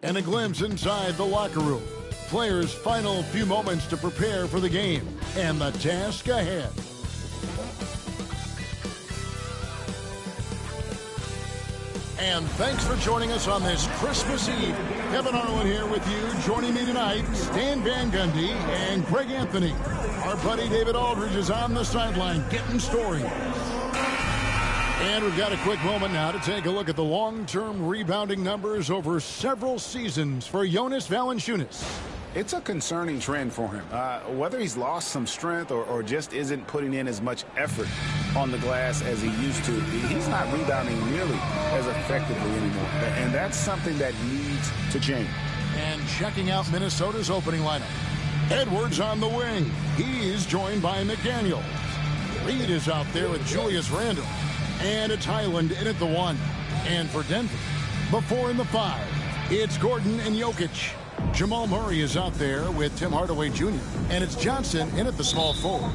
And a glimpse inside the locker room. Players' final few moments to prepare for the game and the task ahead. And thanks for joining us on this Christmas Eve. Kevin Harlan here with you. Joining me tonight, Stan Van Gundy and Greg Anthony. Our buddy David Aldridge is on the sideline getting stories. And we've got a quick moment now to take a look at the long-term rebounding numbers over several seasons for Jonas Valanciunas. It's a concerning trend for him. Whether he's lost some strength or just isn't putting in as much effort on the glass as he used to, he's not rebounding nearly as effectively anymore. And that's something that needs to change. And checking out Minnesota's opening lineup. Edwards on the wing. He's joined by McDaniels. Reed is out there with Julius Randle. And it's Highland in at the 1. And for Denver, the 4 and the 5, it's Gordon and Jokic. Jamal Murray is out there with Tim Hardaway Jr. And it's Johnson in at the small 4.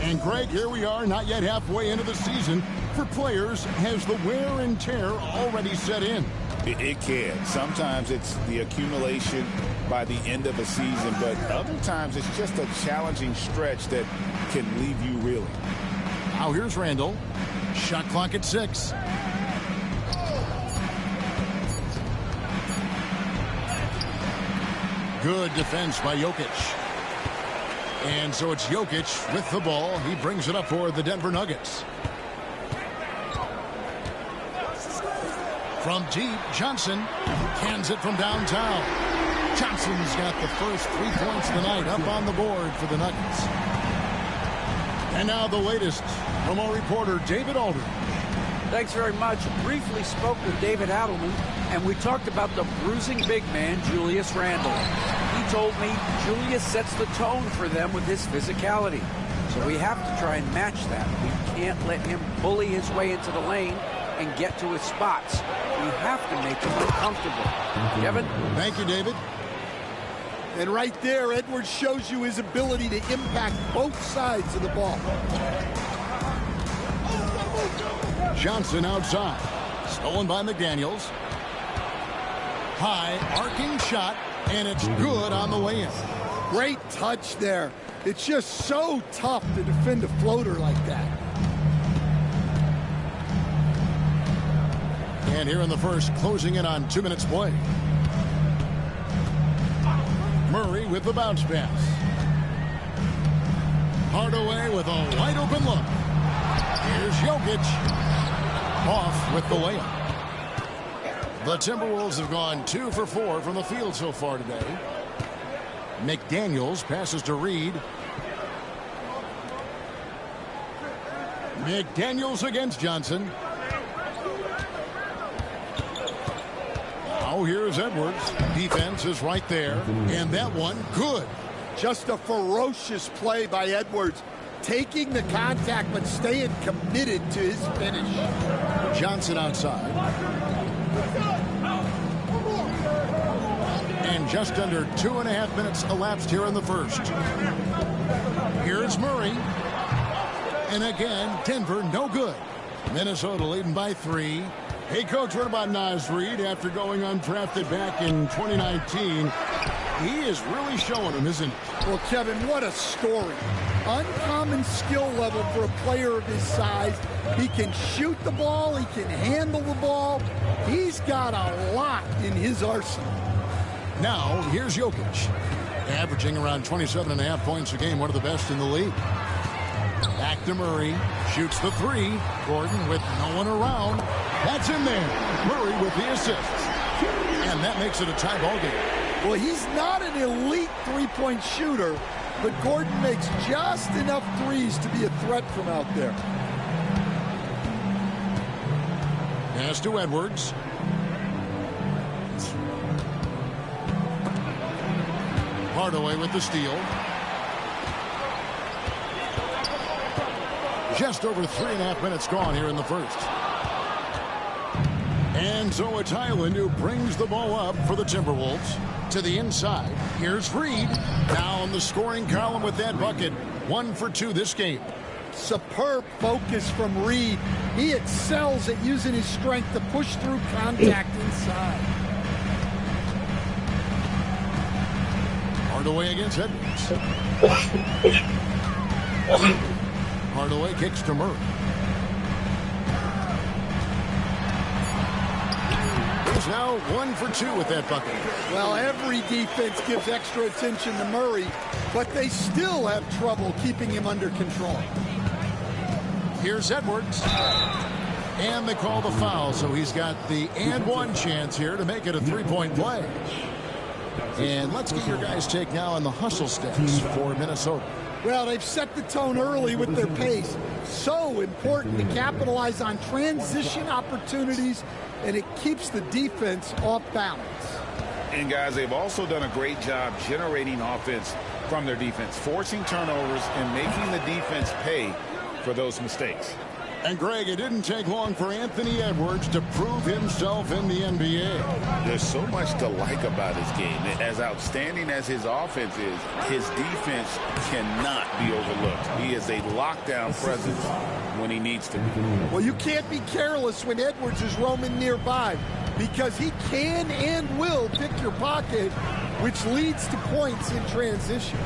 And Greg, here we are, not yet halfway into the season. For players, has the wear and tear already set in? It can. Sometimes it's the accumulation by the end of a season, but other times it's just a challenging stretch that can leave you reeling. Now here's Randall. Shot clock at 6. Good defense by Jokic. And so it's Jokic with the ball. He brings it up for the Denver Nuggets. From deep, Johnson cans it from downtown. Johnson's got the first 3 points of the night up on the board for the Nuggets. And now the latest from our reporter, David Aldridge. Thanks very much. Briefly spoke with David Adelman, and we talked about the bruising big man, Julius Randle. He told me Julius sets the tone for them with his physicality. So we have to try and match that. We can't let him bully his way into the lane and get to his spots. We have to make him uncomfortable. Kevin? Thank you, David. And right there, Edwards shows you his ability to impact both sides of the ball. Johnson outside. Stolen by McDaniels. High, arcing shot, and it's good on the way in. Great touch there. It's just so tough to defend a floater like that. And here in the first, closing in on 2 minutes play. Murray with the bounce pass. Hardaway with a wide open look. Here's Jokic. Off with the layup. The Timberwolves have gone 2 for 4 from the field so far today. McDaniels passes to Reed. McDaniels against Johnson. Now here's Edwards. Defense is right there. And that one, good. Just a ferocious play by Edwards. Taking the contact, but staying committed to his finish. Johnson outside. And just under 2.5 minutes elapsed here in the first. Here's Murray. And again, Denver no good. Minnesota leading by 3. Hey, Coach, what about Naz Reid after going undrafted back in 2019? He is really showing him, isn't he? Well, Kevin, what a story. Uncommon skill level for a player of his size. He can shoot the ball. He can handle the ball. He's got a lot in his arsenal. Now, here's Jokic. Averaging around 27.5 points a game, one of the best in the league. Back to Murray. Shoots the 3. Gordon with no one around. That's in there. Murray with the assist. And that makes it a tie ball game. Well, he's not an elite three-point shooter, but Gordon makes just enough threes to be a threat from out there. Pass to Hardaway with the steal. Just over 3.5 minutes gone here in the first. And so it's Hyland who brings the ball up for the Timberwolves. To the inside. Here's Reed. Now on the scoring column with that bucket. 1 for 2 this game. Superb focus from Reed. He excels at using his strength to push through contact inside. Hardaway against Edwards. Hardaway kicks to Murray. He's now 1 for 2 with that bucket. Well, every defense gives extra attention to Murray, but they still have trouble keeping him under control. Here's Edwards. And they call the foul, so he's got the and one chance here to make it a three-point play. And let's get your guys' take now on the hustle steps for Minnesota. Well, they've set the tone early with their pace. So important to capitalize on transition opportunities, and it keeps the defense off balance. And, guys, they've also done a great job generating offense from their defense, forcing turnovers and making the defense pay for those mistakes. And, Greg, it didn't take long for Anthony Edwards to prove himself in the NBA. There's so much to like about his game. As outstanding as his offense is, his defense cannot be overlooked. He is a lockdown presence when he needs to be. Well, you can't be careless when Edwards is roaming nearby, because he can and will pick your pocket, which leads to points in transition.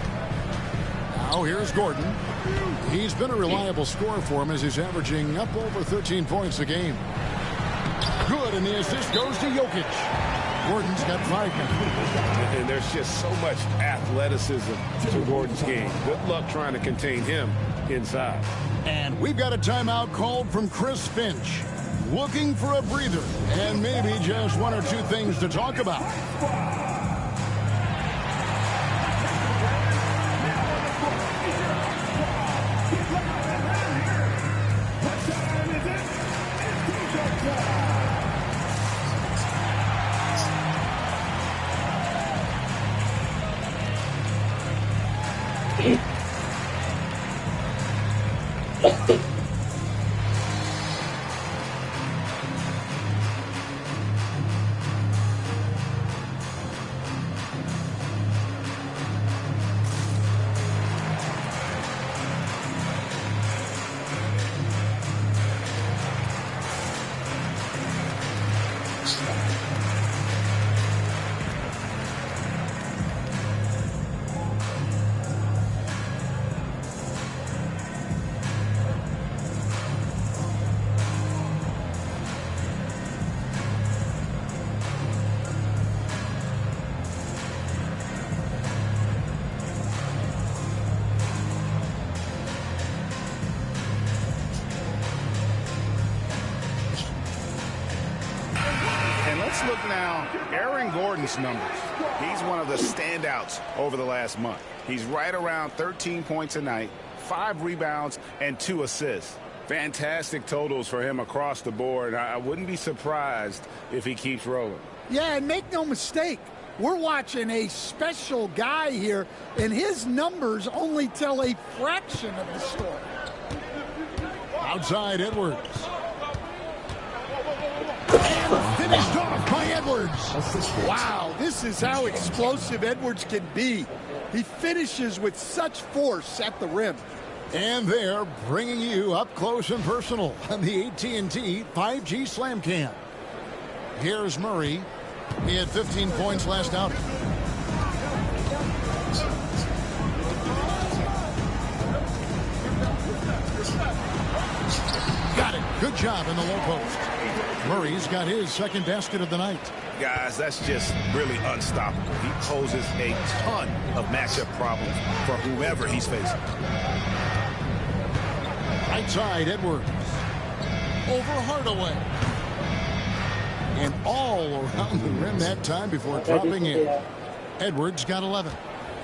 Now here's Gordon. He's been a reliable scorer for him as he's averaging up over 13 points a game. Good, and the assist goes to Jokic. Gordon's got 5 now. And there's just so much athleticism to Gordon's game. Good luck trying to contain him inside. And we've got a timeout called from Chris Finch. Looking for a breather and maybe just 1 or 2 things to talk about. Look now, Aaron Gordon's numbers. He's one of the standouts over the last month. He's right around 13 points a night, 5 rebounds, and 2 assists. Fantastic totals for him across the board. I wouldn't be surprised if he keeps rolling. Yeah, and make no mistake, we're watching a special guy here, and his numbers only tell a fraction of the story. Outside Edwards. And finished off by Edwards. Wow, this is how explosive Edwards can be. He finishes with such force at the rim. And they're bringing you up close and personal on the AT&T 5G Slam Cam. Here's Murray. He had 15 points last outing. Got it. Good job in the low post. Murray's got his second basket of the night. Guys, that's just really unstoppable. He poses a ton of matchup problems for whoever he's facing. Right side, Edwards. Over Hardaway. And all around the rim that time before dropping in. Edwards got 11.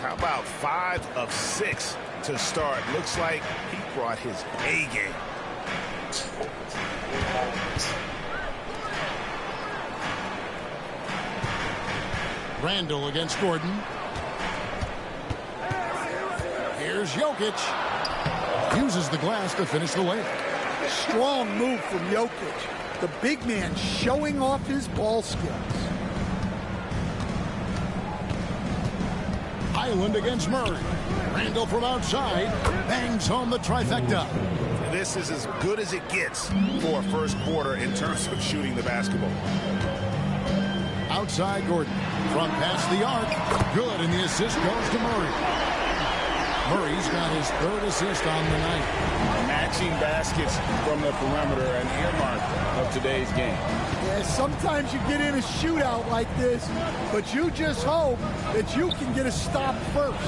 How about 5 of 6 to start? Looks like he brought his A game. Randall against Gordon. Here's Jokic. Uses the glass to finish the layup. Strong move from Jokic. The big man showing off his ball skills. Highland against Murray. Randall from outside bangs home the trifecta. This is as good as it gets for a first quarter in terms of shooting the basketball. Outside Gordon. Front past the arc. Good, and the assist goes to Murray. Murray's got his third assist on the night. Matching baskets from the perimeter, an earmark of today's game. Yeah, sometimes you get in a shootout like this, but you just hope that you can get a stop first.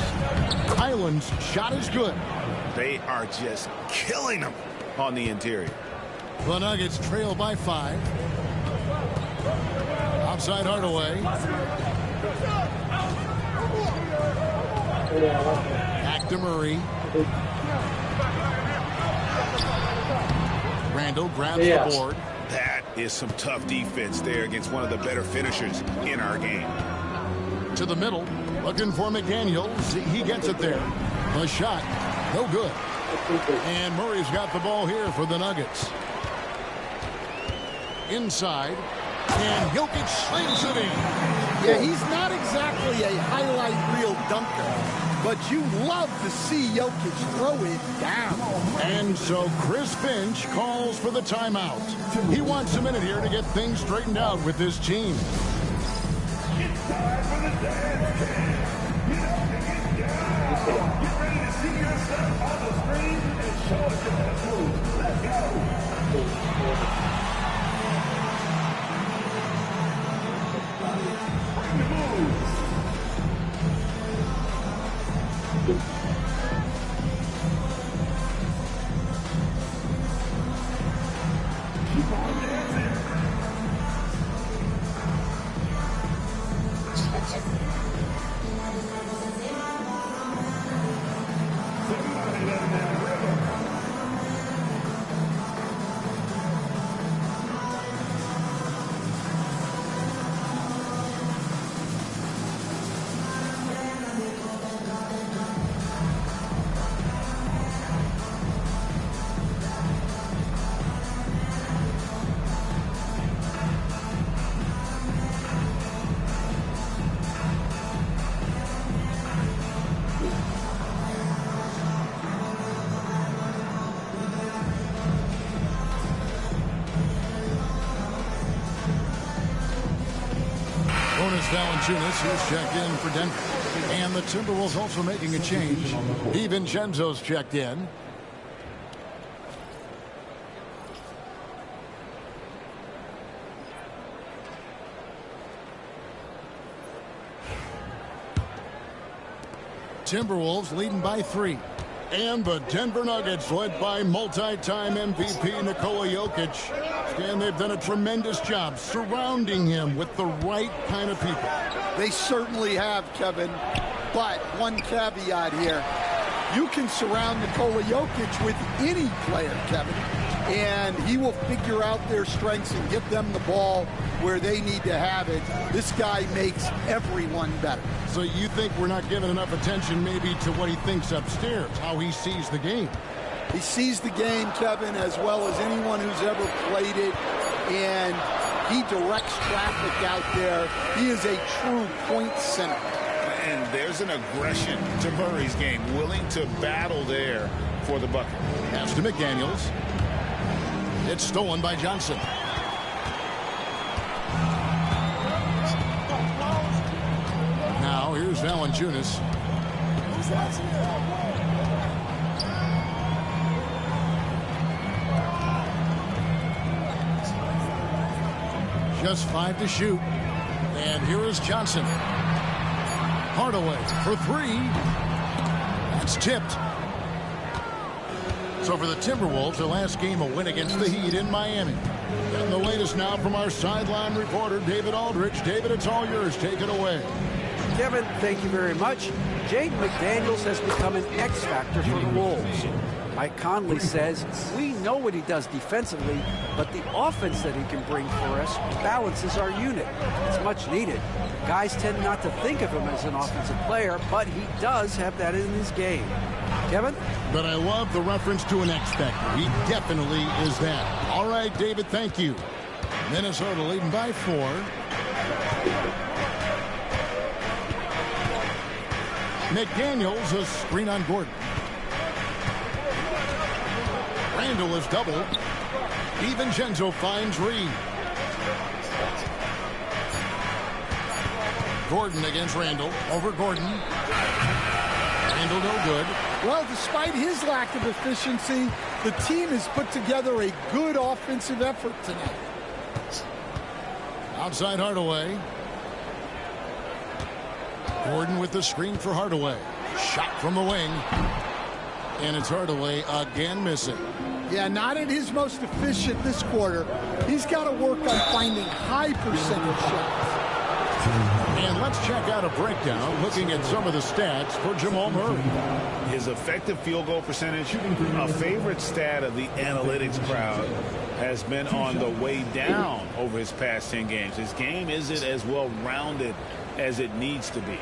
Highland's shot is good. They are just killing them on the interior. The Nuggets trail by 5. Outside Hardaway. Back to Murray. Randall grabs the board. That is some tough defense there against one of the better finishers in our game. To the middle, looking for McDaniels. He gets it there. The shot, no good. And Murray's got the ball here for the Nuggets. Inside, and Jokic slings it in. Yeah, he's not exactly a highlight reel dunker, but you love to see Jokic throw it down. And so Chris Finch calls for the timeout. He wants a minute here to get things straightened out with his team. It's time for the dance cam. Get ready to see yourself on the screen and show us your best moves. Let's go. Bring the moves. Keep on dancing. Somebody let him in the rhythm. Valanciunas, who's checked in for Denver. And the Timberwolves also making a change. DiVincenzo's checked in. Timberwolves leading by 3. And the Denver Nuggets, led by multi-time MVP Nikola Jokic. And they've done a tremendous job surrounding him with the right kind of people. They certainly have, Kevin. But one caveat here. You can surround Nikola Jokic with any player, Kevin, and he will figure out their strengths and get them the ball where they need to have it. This guy makes everyone better. So you think we're not giving enough attention maybe to what he thinks upstairs, how he sees the game? He sees the game, Kevin, as well as anyone who's ever played it, and he directs traffic out there. He is a true point center. And there's an aggression to Murray's game, willing to battle there for the bucket. Pass to McDaniels. It's stolen by Johnson. Now here's Valanciunas. Just 5 to shoot. And here is Johnson. Hardaway for 3. That's tipped. So for the Timberwolves, their last game a win against the Heat in Miami. And the latest now from our sideline reporter, David Aldridge. David, it's all yours. Take it away. Kevin, thank you very much. Jaden McDaniels has become an X factor for the Wolves. Mike Conley says, we know what he does defensively, but the offense that he can bring for us balances our unit. It's much needed. Guys tend not to think of him as an offensive player, but he does have that in his game. Kevin? But I love the reference to an X Factor. He definitely is that. All right, David, thank you. Minnesota leading by 4. McDaniels, a screen on Gordon. Randall is doubled. DiVincenzo finds Reed. Gordon against Randall. Over Gordon. Randall no good. Well, despite his lack of efficiency, the team has put together a good offensive effort tonight. Outside Hardaway. Gordon with the screen for Hardaway. Shot from the wing. And it's Hardaway again missing. Yeah, not at his most efficient this quarter. He's got to work on finding high percentage shots. And let's check out a breakdown looking at some of the stats for Jamal Murray. His effective field goal percentage, a favorite stat of the analytics crowd, has been on the way down over his past 10 games. His game isn't as well-rounded as it needs to be.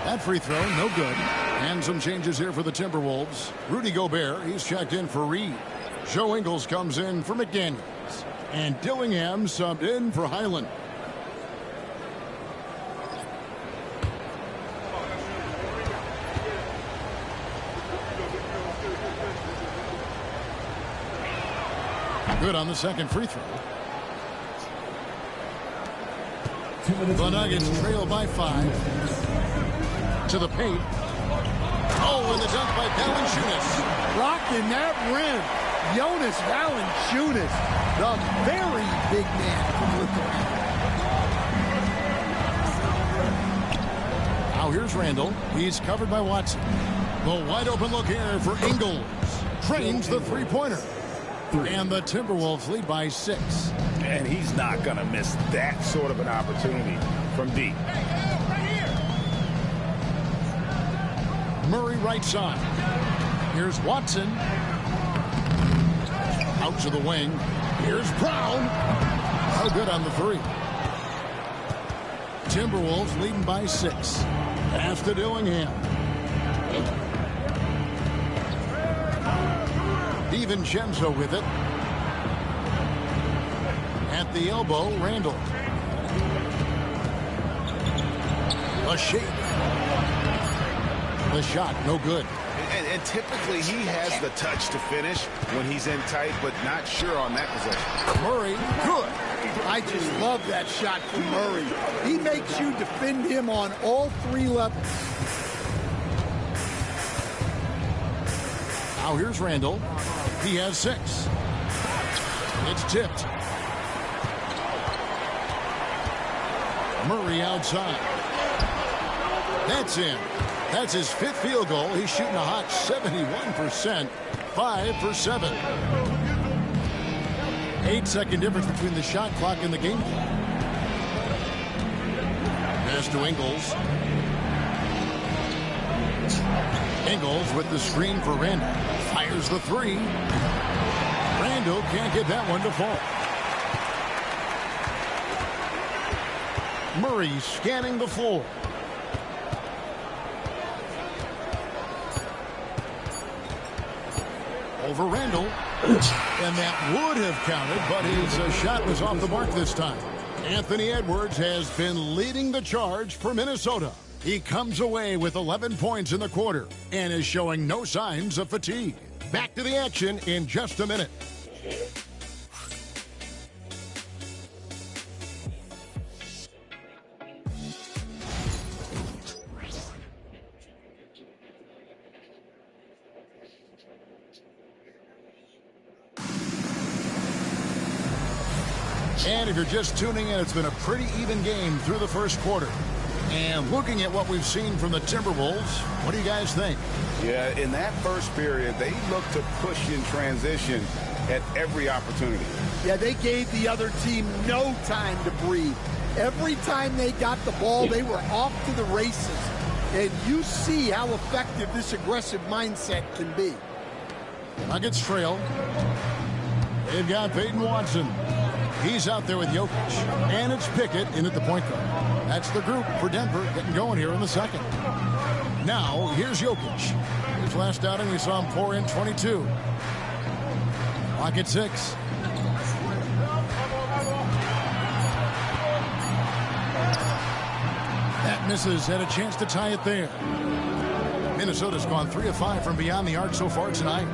That free throw, no good. And some changes here for the Timberwolves. Rudy Gobert, he's checked in for Reed. Joe Ingles comes in for McDaniels. And Dillingham subbed in for Highland. Good on the second free throw. The Nuggets trail by 5. To the paint. Oh, and the dunk by Valanciunas. Rocking that rim. Jonas Valanciunas, the very big man from Lithuania. Now here's Randall. He's covered by Watson. The wide open look here for Ingles. Trains the three-pointer. And the Timberwolves lead by 6. And he's not going to miss that sort of an opportunity from deep. Murray right side. Here's Watson. Out to the wing. Here's Brown. Oh, good on the 3. Timberwolves leading by 6. Pass to Dillingham. DiVincenzo with it. At the elbow, Randall. A shake. The shot, no good. And typically he has the touch to finish when he's in tight, but not sure on that possession. Murray, good. I just love that shot from Murray. He makes you defend him on all 3 levels. Now here's Randall. He has 6. It's tipped. Murray outside. That's in. That's his 5th field goal. He's shooting a hot 71%. 5 for 7. 8-second difference between the shot clock and the game. Pass to Ingles. Ingles with the screen for Randall. Fires the 3. Randall can't get that one to fall. Murray scanning the floor. Over Randall. And that would have counted, but his shot was off the mark this time. Anthony Edwards has been leading the charge for Minnesota. He comes away with 11 points in the quarter and is showing no signs of fatigue. Back to the action in just a minute. And if you're just tuning in, it's been a pretty even game through the first quarter. And looking at what we've seen from the Timberwolves, what do you guys think? Yeah, in that first period, they looked to push in transition at every opportunity. Yeah, they gave the other team no time to breathe. Every time they got the ball, they were off to the races. And you see how effective this aggressive mindset can be. Nuggets trail. They've got Peyton Watson. He's out there with Jokic. And it's Pickett in at the point guard. That's the group for Denver getting going here in the second. Now, here's Jokic. His last outing, we saw him pour in 22. Clock at 6. That misses. Had a chance to tie it there. Minnesota's gone 3 of 5 from beyond the arc so far tonight.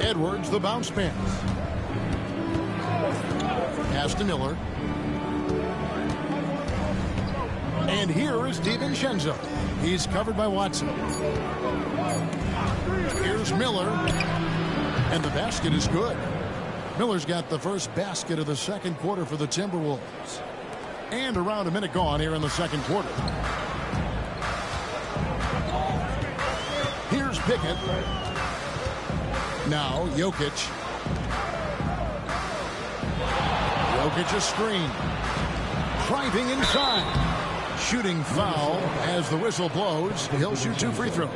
Edwards, the bounce pass. Pass to Miller. And here is DiVincenzo. He's covered by Watson. Here's Miller. And the basket is good. Miller's got the first basket of the second quarter for the Timberwolves. And around a minute gone here in the second quarter. Here's Pickett. Now Jokic. Jokic a screen. Driving inside. Shooting foul as the whistle blows. He'll shoot 2 free throws.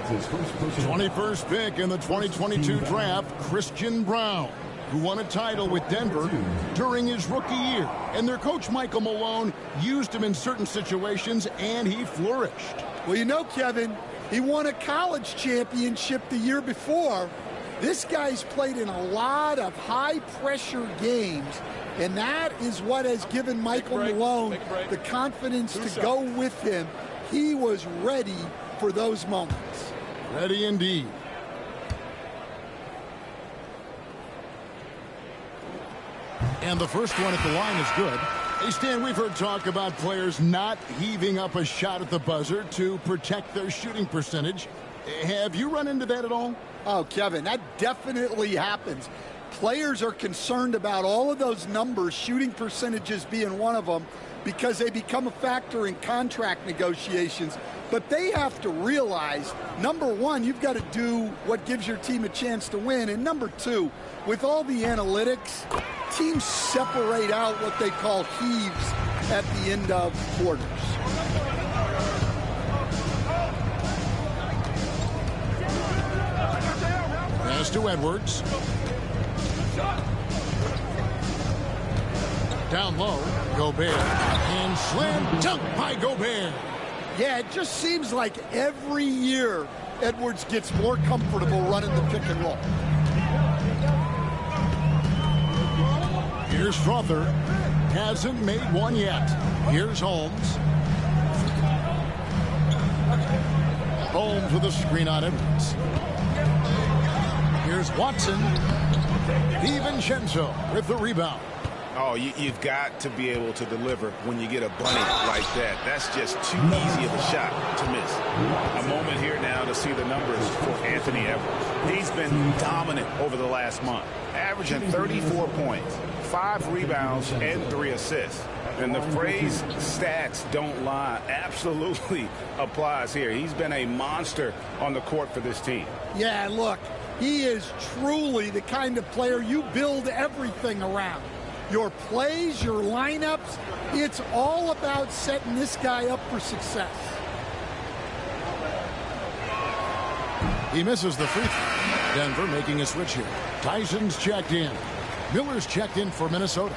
21st pick in the 2022 draft, Christian Braun, who won a title with Denver during his rookie year. And their coach, Michael Malone, used him in certain situations, and he flourished. Well, you know, Kevin, he won a college championship the year before. This guy's played in a lot of high-pressure games, and that is what has given Michael Malone the confidence to go with him. He was ready for those moments. Ready indeed. And the first one at the line is good. Hey, Stan, we've heard talk about players not heaving up a shot at the buzzer to protect their shooting percentage. Have you run into that at all? Oh, Kevin, that definitely happens. Players are concerned about all of those numbers, shooting percentages being one of them, because they become a factor in contract negotiations. But they have to realize, number one, you've got to do what gives your team a chance to win. And number two, with all the analytics, teams separate out what they call heaves at the end of quarters. Pass to Edwards. Down low, Gobert. And slam dunk by Gobert. Yeah, it just seems like every year Edwards gets more comfortable running the pick and roll. Here's Strother. Hasn't made one yet. Here's Holmes. Holmes with a screen on Edwards. Here's Watson. DiVincenzo with the rebound. Oh, you've got to be able to deliver when you get a bunny like that. That's just too easy of a shot to miss. A moment here now to see the numbers for Anthony Edwards. He's been dominant over the last month, averaging 34 points, 5 rebounds, and 3 assists. And the phrase stats don't lie absolutely applies here. He's been a monster on the court for this team. Yeah, look, he is truly the kind of player you build everything around. Your plays, your lineups, it's all about setting this guy up for success. He misses the free throw. Denver making a switch here. Tyson's checked in. Miller's checked in for Minnesota.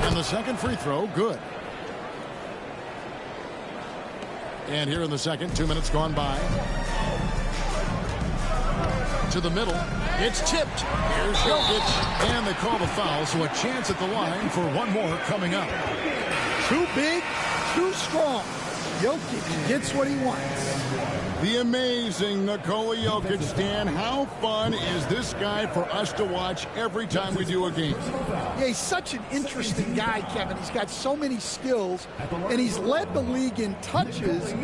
And the second free throw, good. And here in the second, 2 minutes gone by. To the middle. It's tipped. Here's Jokic. And they call the foul, so a chance at the line for one more coming up. Too big, too strong. Jokic gets what he wants. The amazing Nikola Jokic, Stan. How fun is this guy for us to watch every time we do a game? Yeah, he's such an interesting guy, Kevin. He's got so many skills, and he's led the league in touches,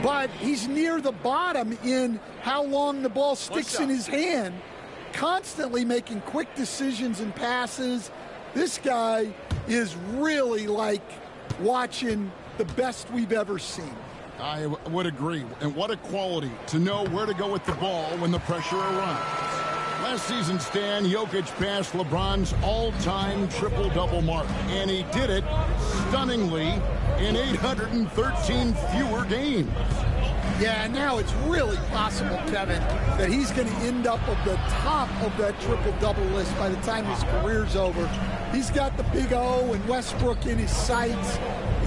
but he's near the bottom in how long the ball sticks in his hand, constantly making quick decisions and passes. This guy is really like watching the best we've ever seen. I would agree. And what a quality to know where to go with the ball when the pressure arrives. Last season, Stan, Jokic passed LeBron's all-time triple-double mark. And he did it stunningly in 813 fewer games. Yeah, now it's really possible, Kevin, that he's going to end up at the top of that triple-double list by the time his career's over. He's got the Big O and Westbrook in his sights.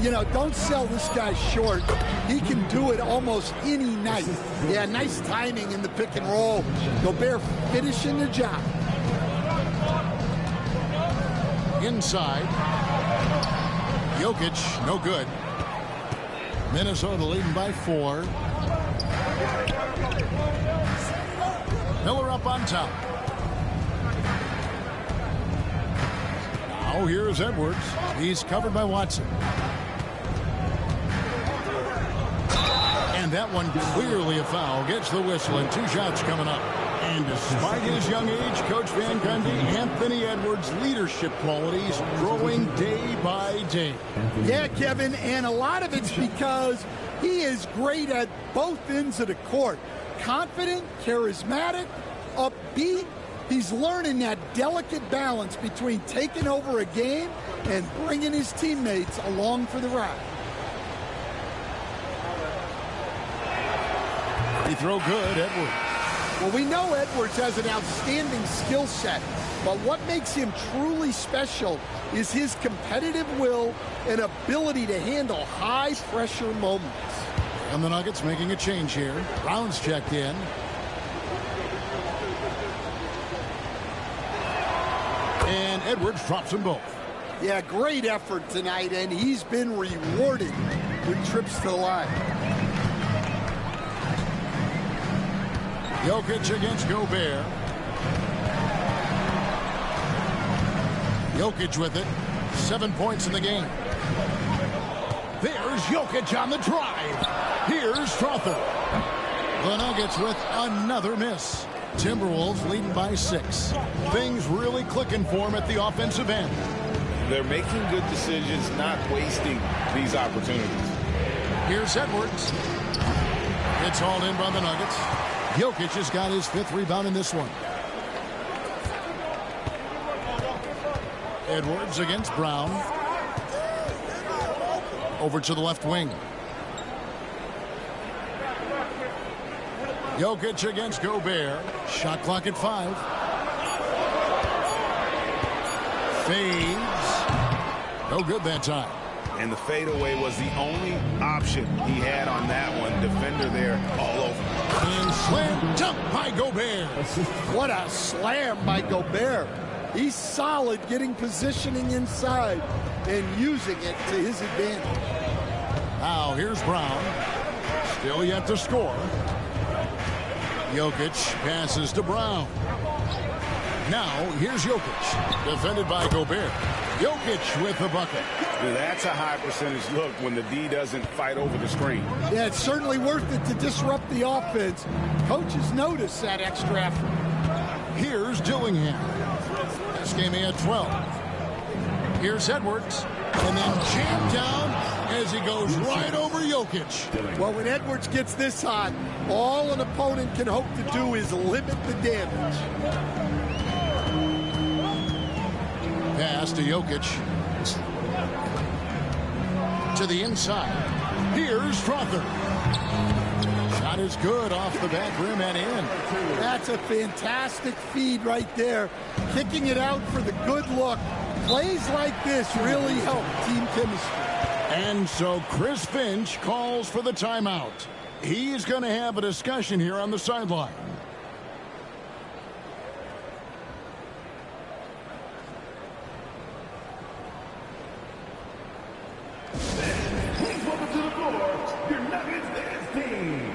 You know, don't sell this guy short. He can do it almost any night. Yeah, nice timing in the pick and roll. Gobert finishing the job. Inside. Jokic, no good. Minnesota leading by 4. Miller up on top. Now here's Edwards. He's covered by Watson. And that one clearly a foul. Gets the whistle and 2 shots coming up. And despite his young age, Coach Van Gundy, Anthony Edwards' leadership qualities growing day by day. Yeah, Kevin, and a lot of it's because he is great at both ends of the court. Confident, charismatic, upbeat. He's learning that delicate balance between taking over a game and bringing his teammates along for the ride. Free throw good, Edwards. Well, we know Edwards has an outstanding skill set, but what makes him truly special is his competitive will and ability to handle high-pressure moments. And the Nuggets making a change here. Brown's checked in. And Edwards drops them both. Yeah, great effort tonight, and he's been rewarded with trips to the line. Jokic against Gobert. Jokic with it. 7 points in the game. There's Jokic on the drive. Here's Strother. The Nuggets with another miss. Timberwolves leading by 6. Things really clicking for them at the offensive end. They're making good decisions, not wasting these opportunities. Here's Edwards. It's hauled in by the Nuggets. Jokic has got his 5th rebound in this one. Edwards against Brown. Over to the left wing. Jokic against Gobert. Shot clock at 5. Fades. No good that time. And the fadeaway was the only option he had on that one. Defender there all over. And slam dunk by Gobert. What a slam by Gobert. He's solid getting positioning inside and using it to his advantage. Now here's Brown. Still yet to score. Jokic passes to Brown. Now here's Jokic. Defended by Gobert. Jokic with the bucket. That's a high percentage look when the D doesn't fight over the screen. Yeah, it's certainly worth it to disrupt the offense. Coaches notice that extra effort. Here's Dillingham. This game he had 12. Here's Edwards. And then jammed down as he goes right over Jokic. Well, when Edwards gets this hot, all an opponent can hope to do is limit the damage. Pass to Jokic. To the inside. Here's Strother. Shot is good off the back rim and in. That's a fantastic feed right there. Kicking it out for the good look. Plays like this really help team chemistry. And so Chris Finch calls for the timeout. He's going to have a discussion here on the sideline. Please welcome to the floor, your Nuggets dance team.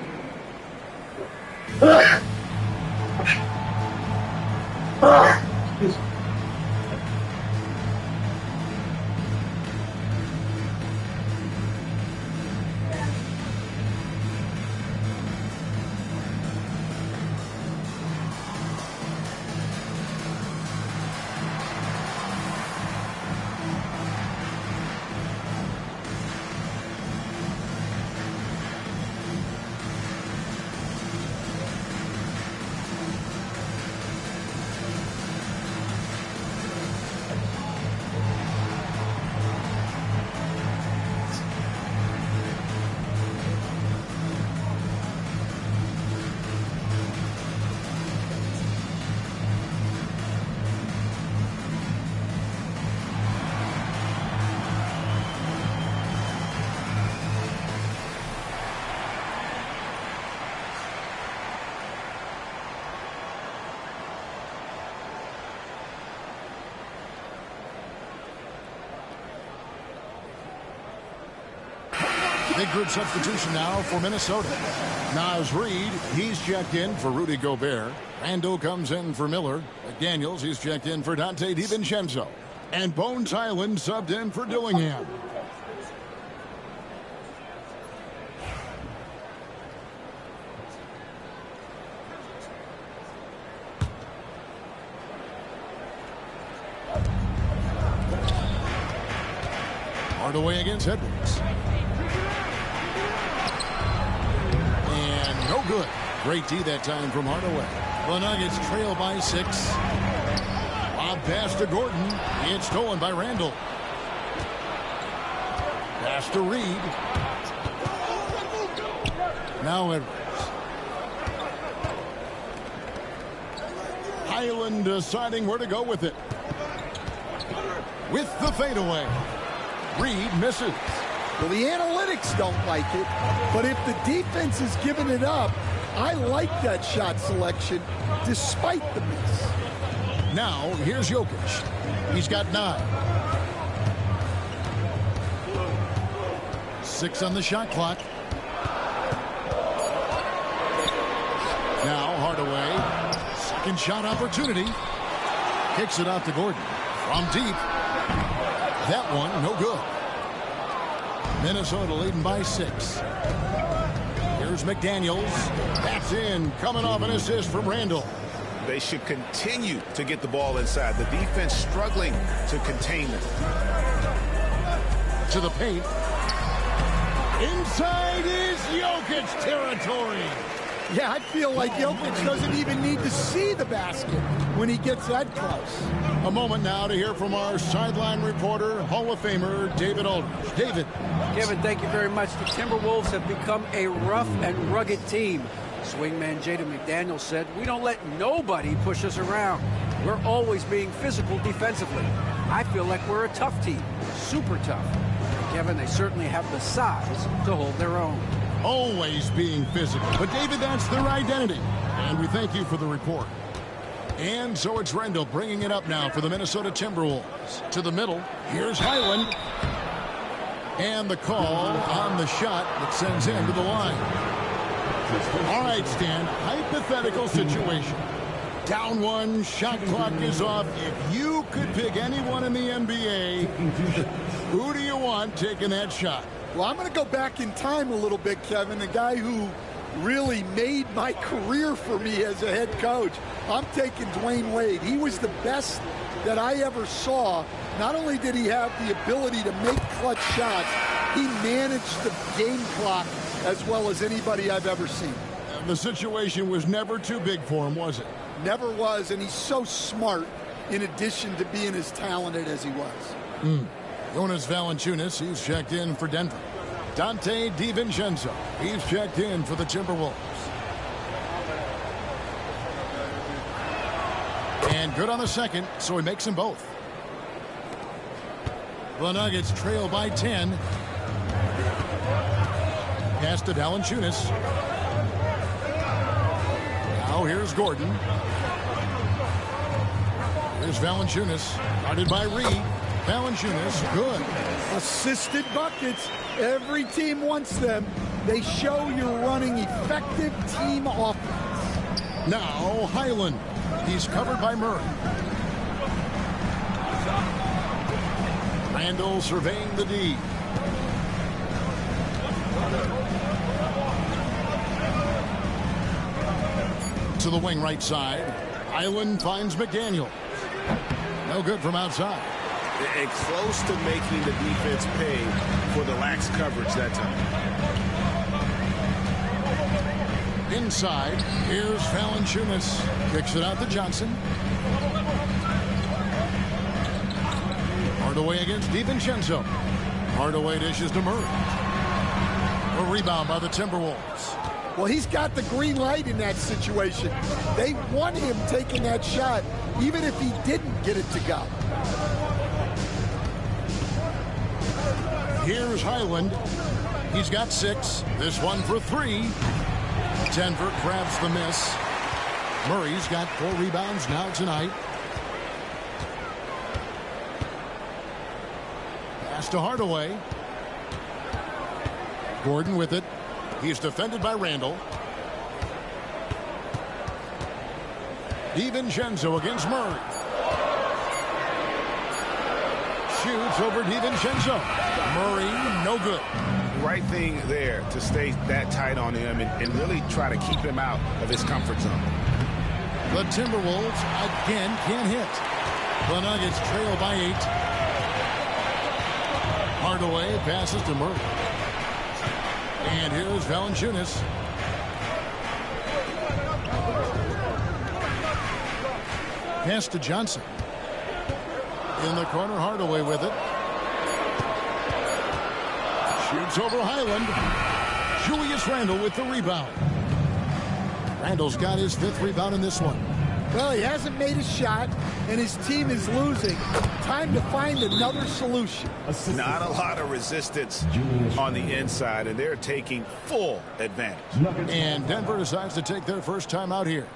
Big group substitution now for Minnesota. Naz Reid, he's checked in for Rudy Gobert. Randall comes in for Miller. McDaniels, he's checked in for Dante DiVincenzo. And Bones Hyland subbed in for Dillingham. Hardaway against Edwards. And no good. Great D that time from Hardaway. The Nuggets trail by 6. Lob pass to Gordon. It's stolen by Randall. Pass to Reid. Now Edwards. Hyland deciding where to go with it. With the fadeaway. Reid misses. Well, the analytics don't like it, but if the defense is giving it up, I like that shot selection despite the miss. Now, here's Jokic. He's got 9. 6 on the shot clock. Now, Hardaway. Second shot opportunity. Kicks it out to Gordon. From deep. That one, no good. Minnesota leading by 6. Here's McDaniels. That's in. Coming off an assist from Randall. They should continue to get the ball inside. The defense struggling to contain them. To the paint. Inside is Jokic territory. Yeah, I feel like Jokic doesn't even need to see the basket when he gets that close. A moment now to hear from our sideline reporter, Hall of Famer David Aldridge. David. Kevin, thank you very much. The Timberwolves have become a rough and rugged team. Swingman Jaden McDaniels said, "We don't let nobody push us around. We're always being physical defensively. I feel like we're a tough team, super tough." Kevin, they certainly have the size to hold their own. Always being physical. But, David, that's their identity. And we thank you for the report. And so it's Randall bringing it up now for the Minnesota Timberwolves. To the middle. Here's Hyland. And the call on the shot that sends him to the line. All right, Stan. Hypothetical situation. Down 1, shot clock is off. If you could pick anyone in the NBA, who do you want taking that shot? Well, I'm going to go back in time a little bit, Kevin. The guy who really made my career for me as a head coach. I'm taking Dwayne Wade. He was the best that I ever saw. Not only did he have the ability to make clutch shots, he managed the game clock as well as anybody I've ever seen. The situation was never too big for him, was it? Never was, and he's so smart in addition to being as talented as he was. Jonas Valanciunas, he's checked in for Denver. Dante DiVincenzo, he's checked in for the Timberwolves. And good on the second, so he makes them both. The Nuggets trail by 10. Pass to Valanciunas. Now here's Gordon. Here's Valanciunas, guarded by Reid. Valanciunas, good. Assisted buckets. Every team wants them. They show you're running effective team offense. Now Hyland. He's covered by Murray. Randall surveying the D. To the wing right side. Hyland finds McDaniel. No good from outside. And close to making the defense pay for the lax coverage that time. Inside, here's Valanciunas. Kicks it out to Johnson. Hardaway against DiVincenzo. Hardaway dishes to Murray. A rebound by the Timberwolves. Well, he's got the green light in that situation. They want him taking that shot, even if he didn't get it to go. Here's Hyland. He's got 6. This one for 3. Denver grabs the miss. Murray's got 4 rebounds now tonight. Pass to Hardaway. Gordon with it. He's defended by Randall. DiVincenzo against Murray. Shoots over DiVincenzo. Murray, no good. Right thing there to stay that tight on him and really try to keep him out of his comfort zone. The Timberwolves again can't hit. The Nuggets trail by 8. Hardaway passes to Murray. And here's Valanciunas. Pass to Johnson. In the corner, Hardaway with it. Shoots over Highland. Julius Randle with the rebound. Randle's got his 5th rebound in this one. Well, he hasn't made a shot, and his team is losing. Time to find another solution. Not a lot of resistance on the inside, and they're taking full advantage. And Denver decides to take their first time out here.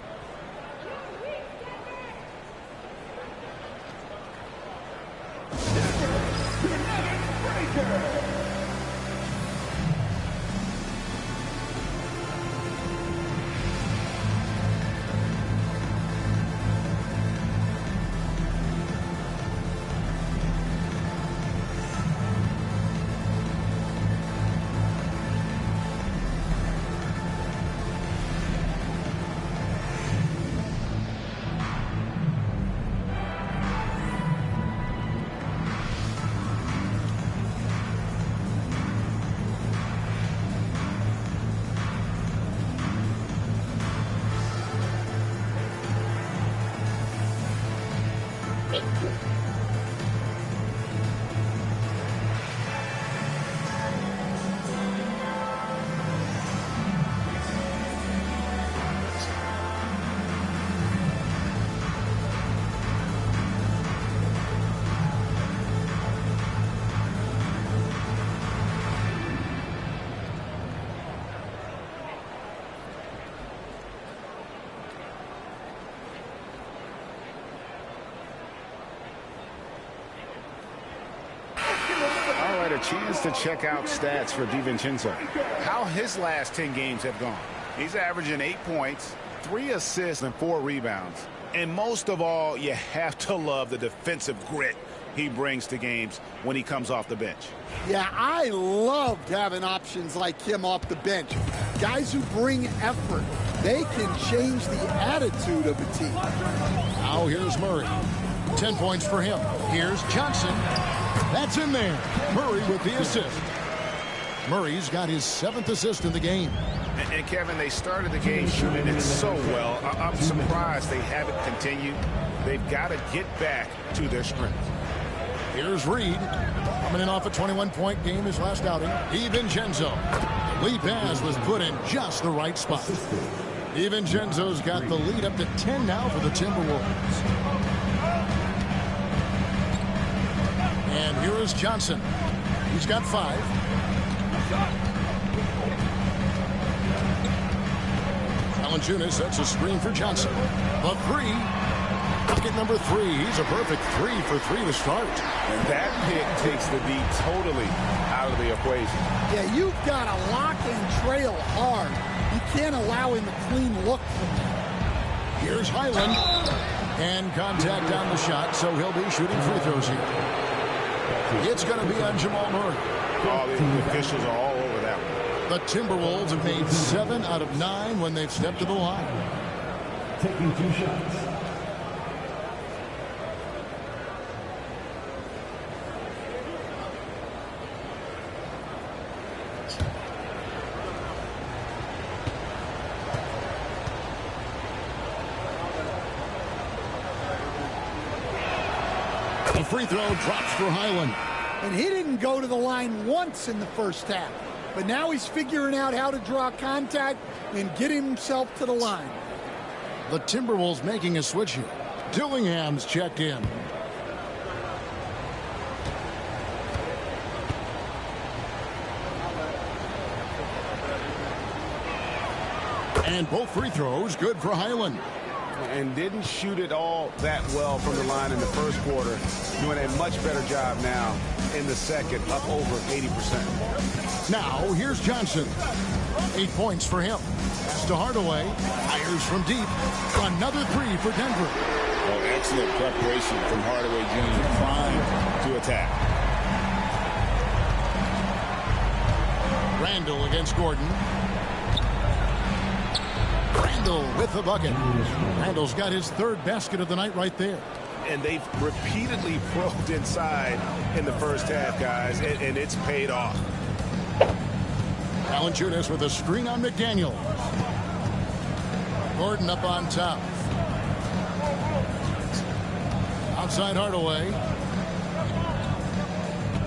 A chance to check out stats for DiVincenzo. How his last 10 games have gone. He's averaging 8 points, 3 assists, and 4 rebounds. And most of all, you have to love the defensive grit he brings to games when he comes off the bench. Yeah, I loved having options like him off the bench. Guys who bring effort. They can change the attitude of a team. Now here's Murray. 10 points for him. Here's Johnson. That's in there. Murray with the assist. Murray's got his 7th assist in the game. And Kevin, they started the game shooting it so well. I'm surprised they haven't continued. They've got to get back to their strength. Here's Reed. Coming in off a 21-point game his last outing. DiVincenzo. The lead pass was put in just the right spot. DiVincenzo's got the lead up to 10 now for the Timberwolves. And here is Johnson. He's got 5. Valanciunas sets a screen for Johnson. The 3. Bucket number 3. He's a perfect 3 for 3 to start. And that pick takes the D totally out of the equation. Yeah, you've got to lock and trail hard. You can't allow him a clean look from that. Here's Highland. And contact on the shot, so he'll be shooting free throws here. It's going to be on Jamal Murray. Oh, the officials are all over that one. The Timberwolves have made 7 out of 9 when they've stepped to the line. Taking 2 shots. The free throw drops for Highland. And he didn't go to the line once in the first half. But now he's figuring out how to draw contact and get himself to the line. The Timberwolves making a switch here. Dillingham's checked in. And both free throws good for Highland. and didn't shoot it all that well from the line in the first quarter. Doing a much better job now in the second, up over 80%. Now, here's Johnson. 8 points for him. Pass to Hardaway. Fires from deep. Another three for Denver. Oh, excellent preparation from Hardaway Jr. Primed to attack. Randall against Gordon. Randall with the bucket. Randall's got his third basket of the night right there. And they've repeatedly probed inside in the first half, guys, and it's paid off. Valanciunas with a screen on McDaniel. Gordon up on top. Outside Hardaway.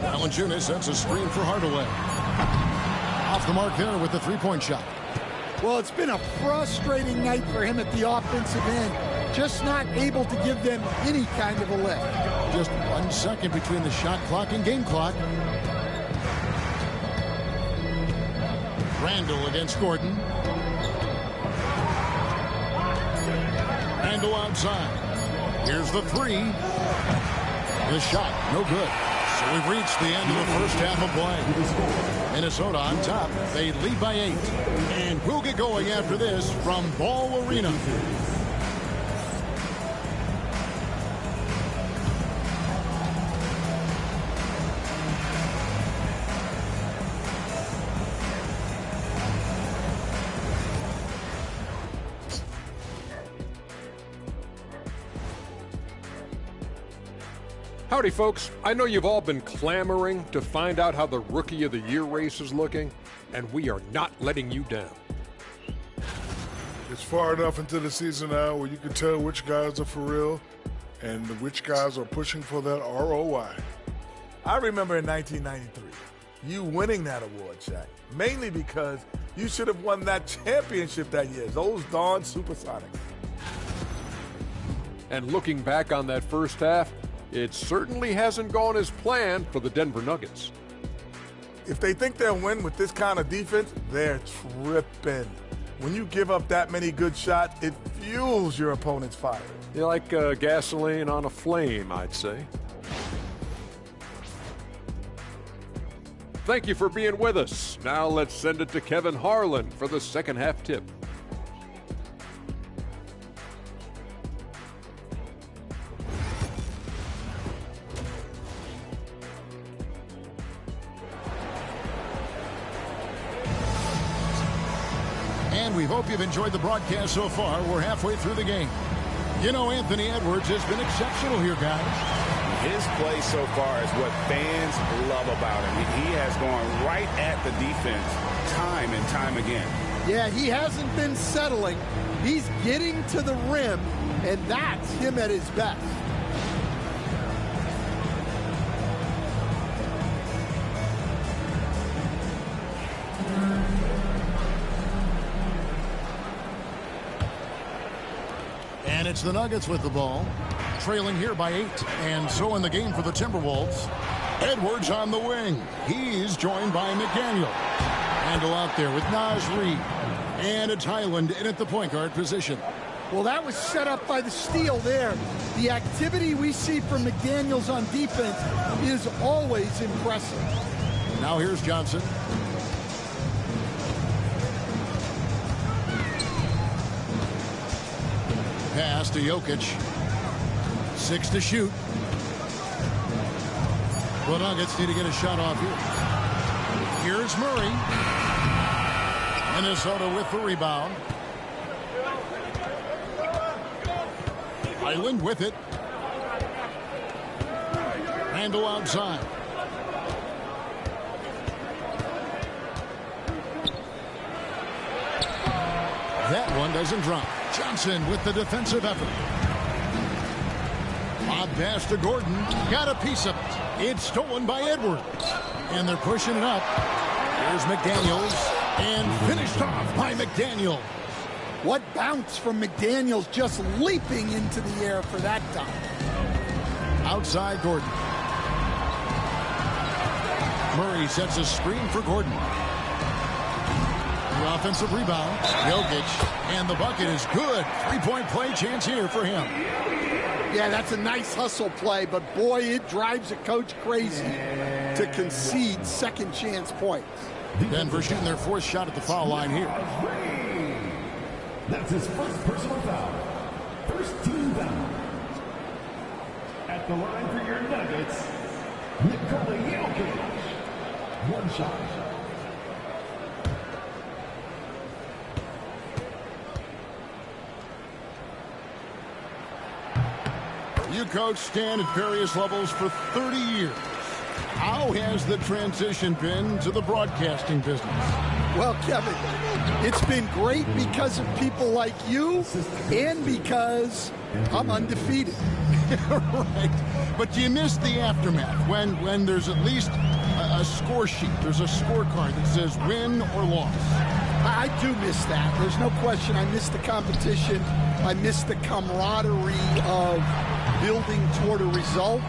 Valanciunas sets a screen for Hardaway. Off the mark there with the three-point shot. Well, it's been a frustrating night for him at the offensive end. Just not able to give them any kind of a lift. Just 1 second between the shot clock and game clock. Randall against Gordon. Randall outside. Here's the three. The shot, no good. So we've reached the end of the first half of play. Minnesota on top. They lead by 8. And we'll get going after this from Ball Arena. Howdy, folks. I know you've all been clamoring to find out how the Rookie of the Year race is looking, and we are not letting you down. It's far enough into the season now where you can tell which guys are for real and which guys are pushing for that ROI. I remember in 1993, you winning that award, Shaq, mainly because you should have won that championship that year. Those darn Supersonics. And looking back on that first half, it certainly hasn't gone as planned for the Denver Nuggets. If they think they'll win with this kind of defense, they're tripping. When you give up that many good shots, it fuels your opponent's fire. You're like gasoline on a flame, I'd say. Thank you for being with us. Now let's send it to Kevin Harlan for the second half tip. And we hope you've enjoyed the broadcast so far. We're halfway through the game. You know, Anthony Edwards has been exceptional here, guys. His play so far is what fans love about him. He has gone right at the defense time and time again. Yeah, he hasn't been settling. He's getting to the rim, and that's him at his best. And it's the Nuggets with the ball, trailing here by 8. And so in the game for the Timberwolves, Edwards on the wing. He's joined by McDaniel. Randall out there with Naz Reid. And it's Highland in at the point guard position. Well, that was set up by the steal there. The activity we see from McDaniels on defense is always impressive. Now here's Johnson. Pass to Jokic. 6 to shoot. The Nuggets need to get a shot off here. Here's Murray. Minnesota with the rebound. Highland with it. Randall outside. That one doesn't drop. Johnson with the defensive effort. Bob pass to Gordon. Got a piece of it. It's stolen by Edwards. And they're pushing it up. Here's McDaniels. And finished off by McDaniel. What bounce from McDaniels, just leaping into the air for that time. Outside Gordon. Murray sets a screen for Gordon. the offensive rebound. Jokic, and the bucket is good. Three-point play chance here for him. Yeah, that's a nice hustle play, but boy, it drives a coach crazy to concede second chance points. Denver shooting their fourth shot at the foul line here. That's his first personal foul. First team foul. At the line for your Nuggets, Nikola Jokic. One shot. You coached Stan at various levels for 30 years. How has the transition been to the broadcasting business? Well, Kevin, it's been great because of people like you and because I'm undefeated. Right. But do you miss the aftermath when there's at least a score sheet? There's a scorecard that says win or loss. I do miss that. There's no question. I miss the competition. I miss the camaraderie of building toward a result.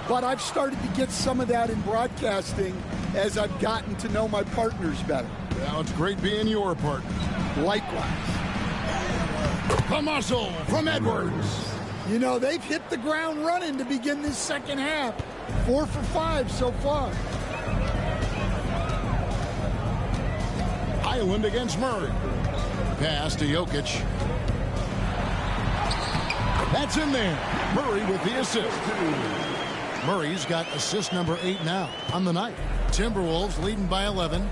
But I've started to get some of that in broadcasting as I've gotten to know my partners better. Well, it's great being your partner. Likewise. The muscle from Edwards. You know, they've hit the ground running to begin this second half. 4 for 5 so far. Highland against Murray. Pass to Jokic. That's in there. Murray with the assist. Murray's got assist number 8 now on the night. Timberwolves leading by 11.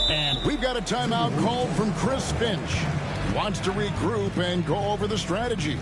And we've got a timeout called from Chris Finch. He wants to regroup and go over the strategy.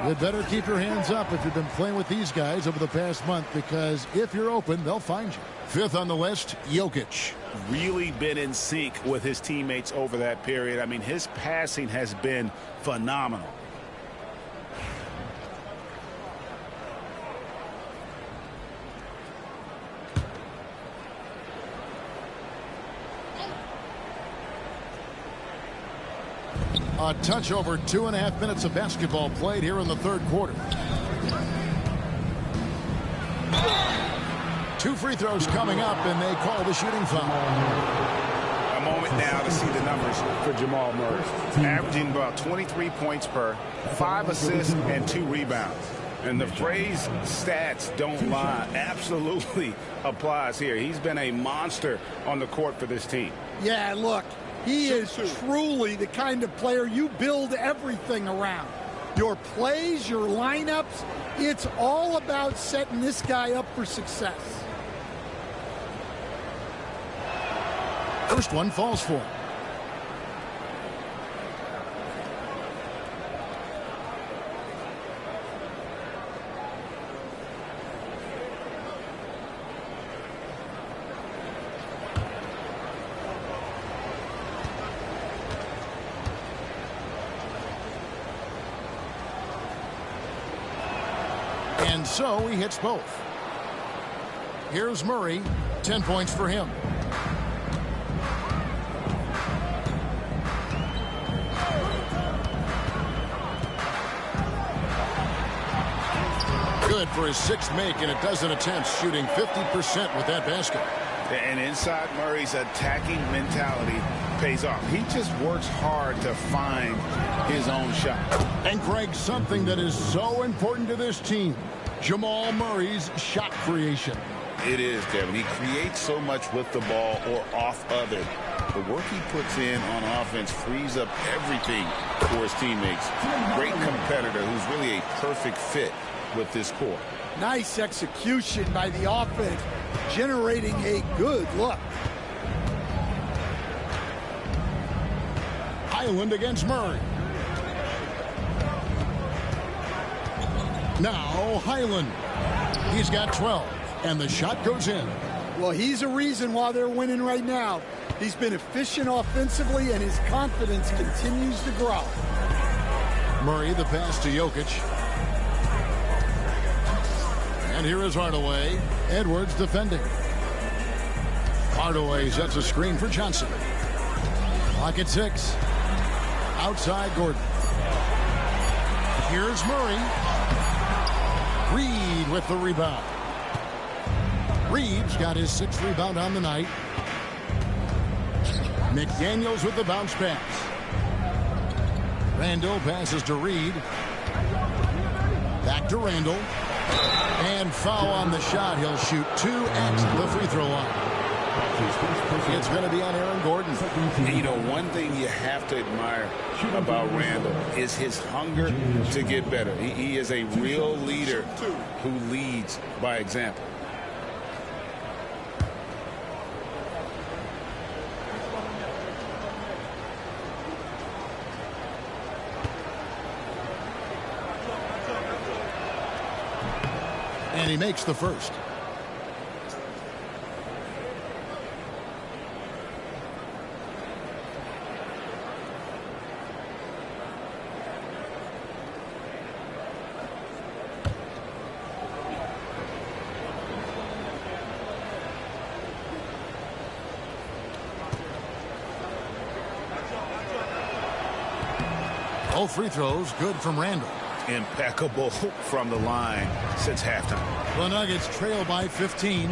You better keep your hands up if you've been playing with these guys over the past month, because if you're open, they'll find you. Fifth on the list, Jokic. Really been in sync with his teammates over that period. I mean, his passing has been phenomenal. A touch over 2.5 minutes of basketball played here in the third quarter. 2 free throws coming up, and they call the shooting foul. A moment now to see the numbers for Jamal Murray. Averaging about 23 points per, 5 assists, and 2 rebounds. And the phrase stats don't lie absolutely applies here. He's been a monster on the court for this team. Yeah, look. He is truly the kind of player you build everything around. Your plays, your lineups, it's all about setting this guy up for success. First one falls for him. And so he hits both. Here's Murray, 10 points for him. Good for his 6th make in a dozen attempts, shooting 50% with that basket. And inside Murray's attacking mentality pays off. He just works hard to find his own shot. And Greg, something that is so important to this team, Jamal Murray's shot creation. It is, Kevin. He creates so much with the ball or off of it. The work he puts in on offense frees up everything for his teammates. Great competitor who's really a perfect fit with this core. Nice execution by the offense, generating a good look. Highland against Murray. Now Highland. He's got 12, and the shot goes in. Well, he's a reason why they're winning right now. He's been efficient offensively, and his confidence continues to grow. Murray, the pass to Jokic. And here is Hardaway. Edwards defending. Hardaway sets a screen for Johnson. Clock at 6. Outside Gordon. Here's Murray. Reed with the rebound. Reed's got his 6th rebound on the night. McDaniels with the bounce pass. Randall passes to Reed. Back to Randall. And foul on the shot. He'll shoot 2 at the free throw line. It's going to be on Aaron Gordon. And you know, one thing you have to admire about Randall is his hunger to get better. He is a real leader who leads by example. And he makes the first. All free throws good from Randall. Impeccable from the line since halftime. The Nuggets trail by 15.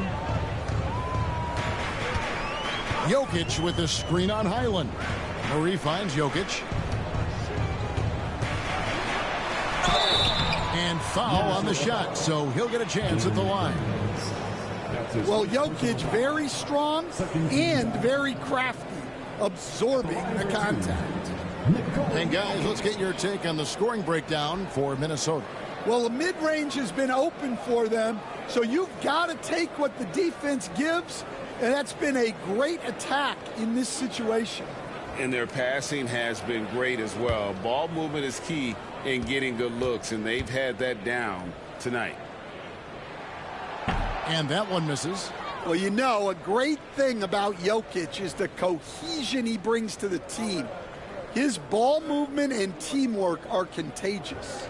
Jokic with the screen on Highland. Murray finds Jokic. And foul on the shot, so he'll get a chance at the line. Well, Jokic very strong and very crafty, absorbing the contact. And guys, let's get your take on the scoring breakdown for Minnesota. Well, the mid-range has been open for them, so you've got to take what the defense gives, and that's been a great attack in this situation. And their passing has been great as well. Ball movement is key in getting good looks, and they've had that down tonight. And that one misses. Well, you know, a great thing about Jokic is the cohesion he brings to the team. His ball movement and teamwork are contagious.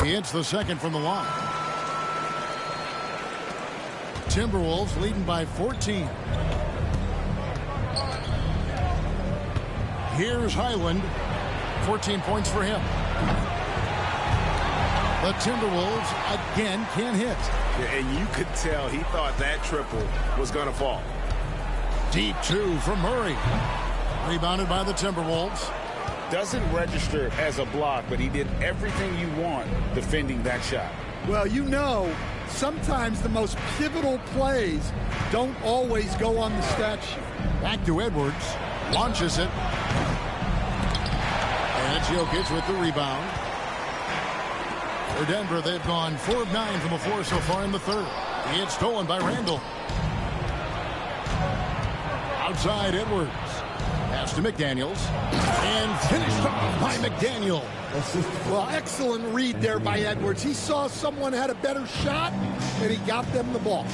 He hits the second from the line. Timberwolves leading by 14. Here's Highland. 14 points for him. The Timberwolves again can't hit. Yeah, and you could tell he thought that triple was going to fall. Deep 2 from Murray. Rebounded by the Timberwolves. Doesn't register as a block, but he did everything you want defending that shot. Well, you know, sometimes the most pivotal plays don't always go on the stat sheet. Back to Edwards. Launches it. And it's Jokic with the rebound. For Denver, they've gone 4 of 9 from the floor so far in the third. He gets stolen by Randall. Outside Edwards. Pass to McDaniels. And finished off by McDaniel. Well, excellent read there by Edwards. He saw someone had a better shot, and he got them the ball.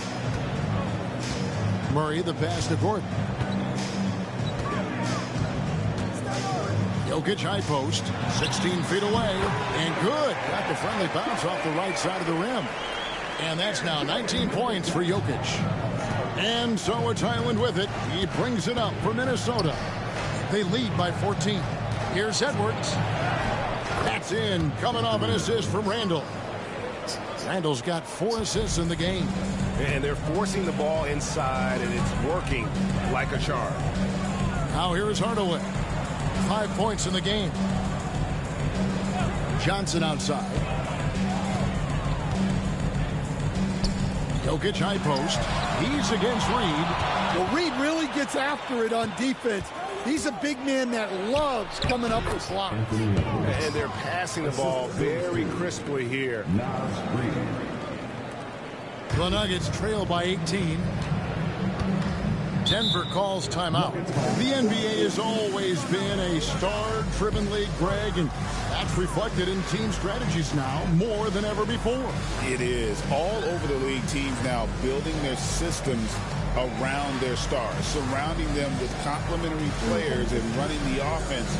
Murray, the pass to Gordon. Jokic high post, 16 feet away, and good. Got the friendly bounce off the right side of the rim. And that's now 19 points for Jokic. And so it's Hyland with it. He brings it up for Minnesota. They lead by 14. Here's Edwards. That's in, coming off an assist from Randall. Randall's got 4 assists in the game. And they're forcing the ball inside, and it's working like a charm. Now here is Hardaway. 5 points in the game. Johnson outside. Jokic high post. He's against Reed. Well, Reed really gets after it on defense. He's a big man that loves coming up with blocks. And they're passing the ball very crisply here. The Nuggets trail by 18. Denver calls timeout. The NBA has always been a star-driven league, Greg, and that's reflected in team strategies now more than ever before. It is. All over the league, teams now building their systems around their stars, surrounding them with complementary players and running the offense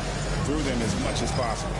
through them as much as possible.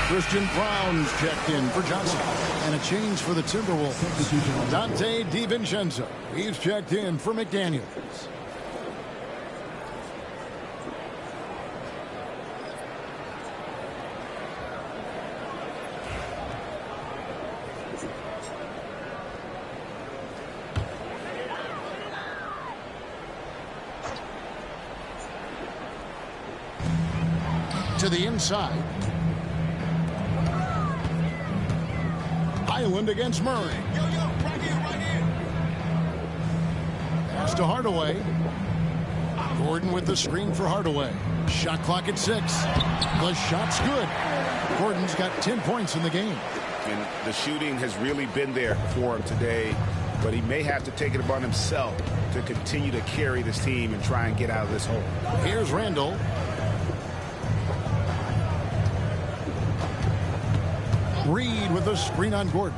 Christian Brown's checked in for Johnson. And a change for the Timberwolves. Dante DiVincenzo. He's checked in for McDaniels. To the inside. Hyland against Murray. Right here. Pass to Hardaway. Gordon with the screen for Hardaway. Shot clock at 6. The shot's good. Gordon's got 10 points in the game. And the shooting has really been there for him today, but he may have to take it upon himself to continue to carry this team and try and get out of this hole. Here's Randall. Reed with a screen on Gordon.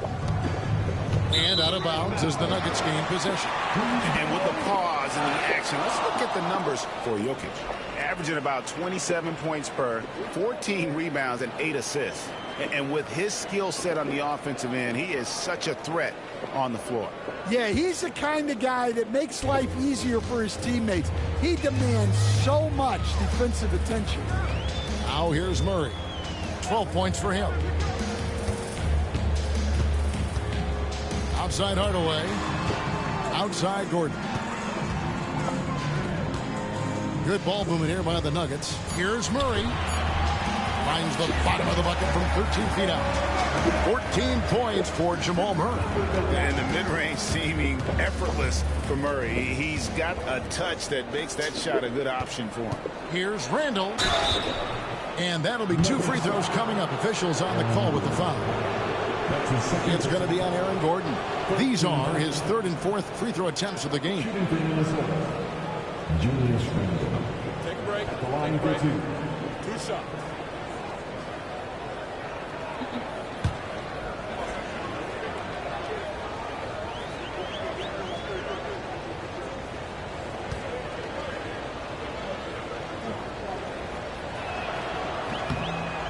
And out of bounds as the Nuggets gain possession. And with the pause in the action, let's look at the numbers for Jokic. Averaging about 27 points per, 14 rebounds, and 8 assists. And with his skill set on the offensive end, he is such a threat on the floor. Yeah, he's the kind of guy that makes life easier for his teammates. He demands so much defensive attention. Now here's Murray. 12 points for him. Outside Hardaway. Outside Gordon. Good ball movement here by the Nuggets. Here's Murray. Finds the bottom of the bucket from 13 feet out. 14 points for Jamal Murray. And the mid-range seeming effortless for Murray. He's got a touch that makes that shot a good option for him. Here's Randall. And that'll be 2 free throws coming up. Officials on the call with the foul. It's going to be on Aaron Gordon. These are his 3rd and 4th free throw attempts of the game. Julius Randle. Take a break. At the line for 2. 2 shots.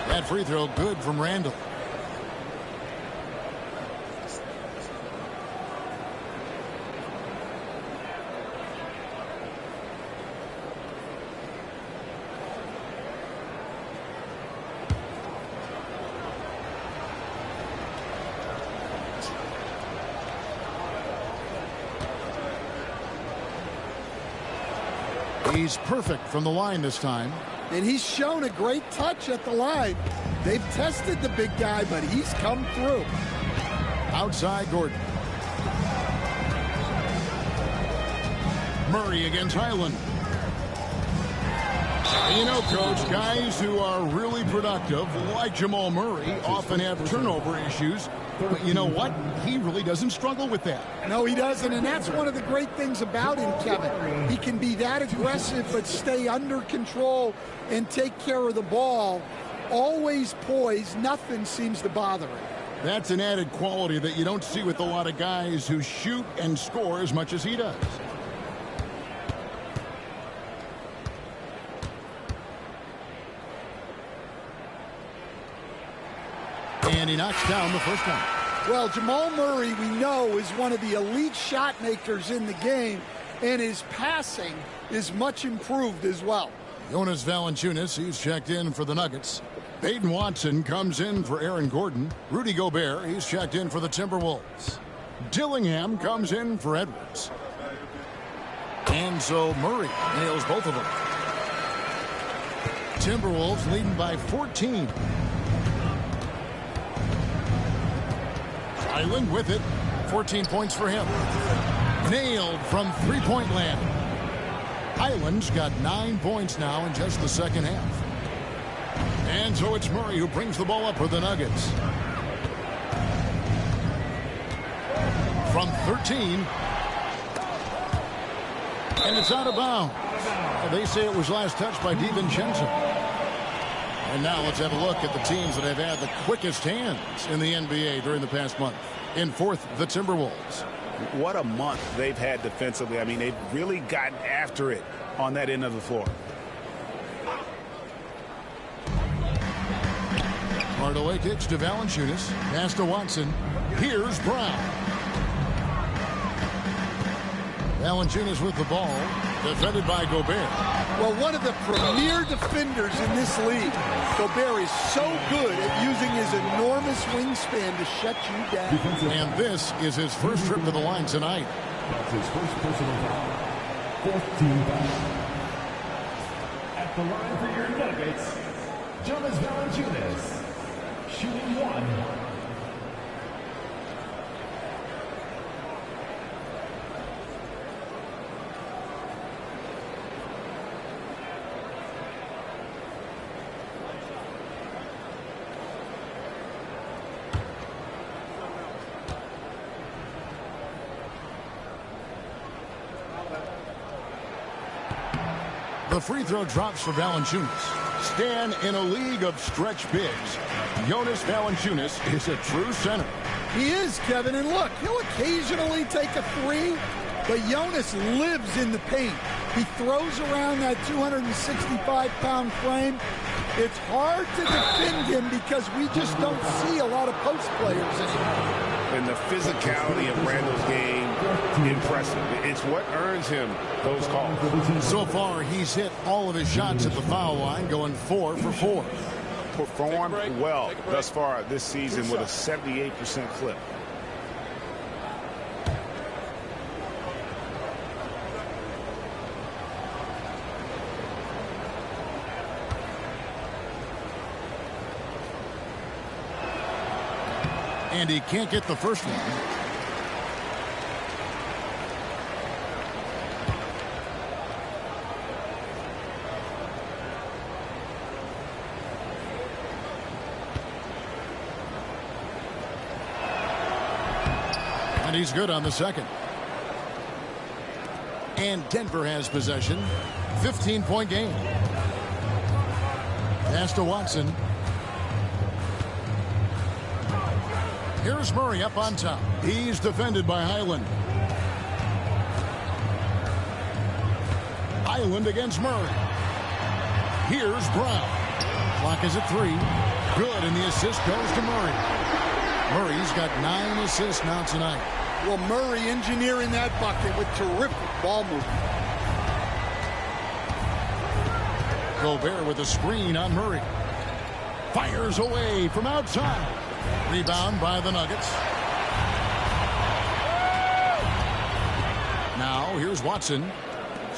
That free throw good from Randall. He's perfect from the line this time. And he's shown a great touch at the line. They've tested the big guy, but he's come through. Outside Gordon. Murray against Highland. You know, Coach, guys who are really productive, like Jamal Murray, often have turnover issues. But you know what? He really doesn't struggle with that. No, he doesn't, and that's one of the great things about him, Kevin. He can be that aggressive but stay under control and take care of the ball. Always poised. Nothing seems to bother him. That's an added quality that you don't see with a lot of guys who shoot and score as much as he does. And he knocks down the first one. Well, Jamal Murray, we know, is one of the elite shot makers in the game, and his passing is much improved as well. Jonas Valanciunas, he's checked in for the Nuggets. Peyton Watson comes in for Aaron Gordon. Rudy Gobert, he's checked in for the Timberwolves. Dillingham comes in for Edwards. And so Murray nails both of them. Timberwolves leading by 14. Highland with it. 14 points for him. Nailed from three-point land. Highland's got 9 points now in just the second half. And so it's Murray who brings the ball up for the Nuggets. From 13. And it's out of bounds. They say it was last touched by DiVincenzo. And now let's have a look at the teams that have had the quickest hands in the NBA during the past month. In fourth, the Timberwolves. What a month they've had defensively. I mean, they've really gotten after it on that end of the floor. Hardaway kicks to Valanciunas. Pass to Watson. Here's Brown. Valanciunas with the ball. Defended by Gobert. Well, one of the premier defenders in this league. Gobert is so good at using his enormous wingspan to shut you down. And this is his first trip to the line tonight. That's his first personal foul. Fourth team foul. At the line for your Nuggets, Jonas Valanciunas, shooting one. The free throw drops for Valanciunas. Stan, in a league of stretch bigs, Jonas Valanciunas is a true center. He is, Kevin, and look, he'll occasionally take a three, but Jonas lives in the paint. He throws around that 265-pound frame. It's hard to defend him because we just don't see a lot of post players anymore. And the physicality of Randall's game, impressive. It's what earns him those calls. So far, he's hit all of his shots at the foul line, going 4 for 4. Performed well thus far this season with a 78% clip. And he can't get the first one. And he's good on the second. And Denver has possession. 15-point game. Pass to Watson. Here's Murray up on top. He's defended by Highland. Highland against Murray. Here's Brown. Clock is at 3. Good, and the assist goes to Murray. Murray's got 9 assists now tonight. Well, Murray engineering that bucket with terrific ball movement. Gobert with a screen on Murray. Fires away from outside. Rebound by the Nuggets. Now here's Watson.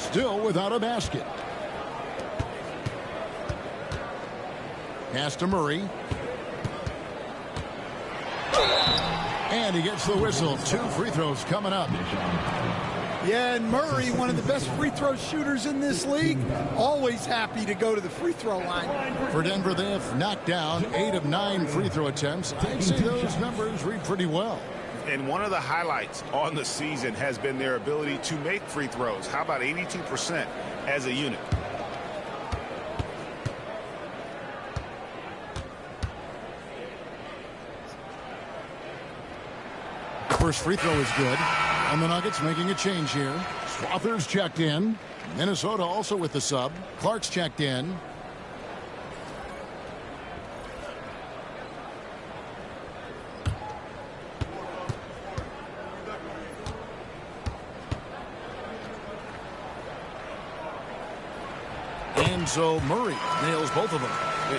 Still without a basket. Pass to Murray. And he gets the whistle. 2 free throws coming up. Yeah, and Murray, one of the best free throw shooters in this league, always happy to go to the free throw line. For Denver, they have knocked down 8 of 9 free throw attempts. I'd say those numbers read pretty well. And one of the highlights on the season has been their ability to make free throws. How about 82% as a unit? First free throw is good. And the Nuggets making a change here. Swathers checked in. Minnesota also with the sub. Clark's checked in. And so Murray nails both of them.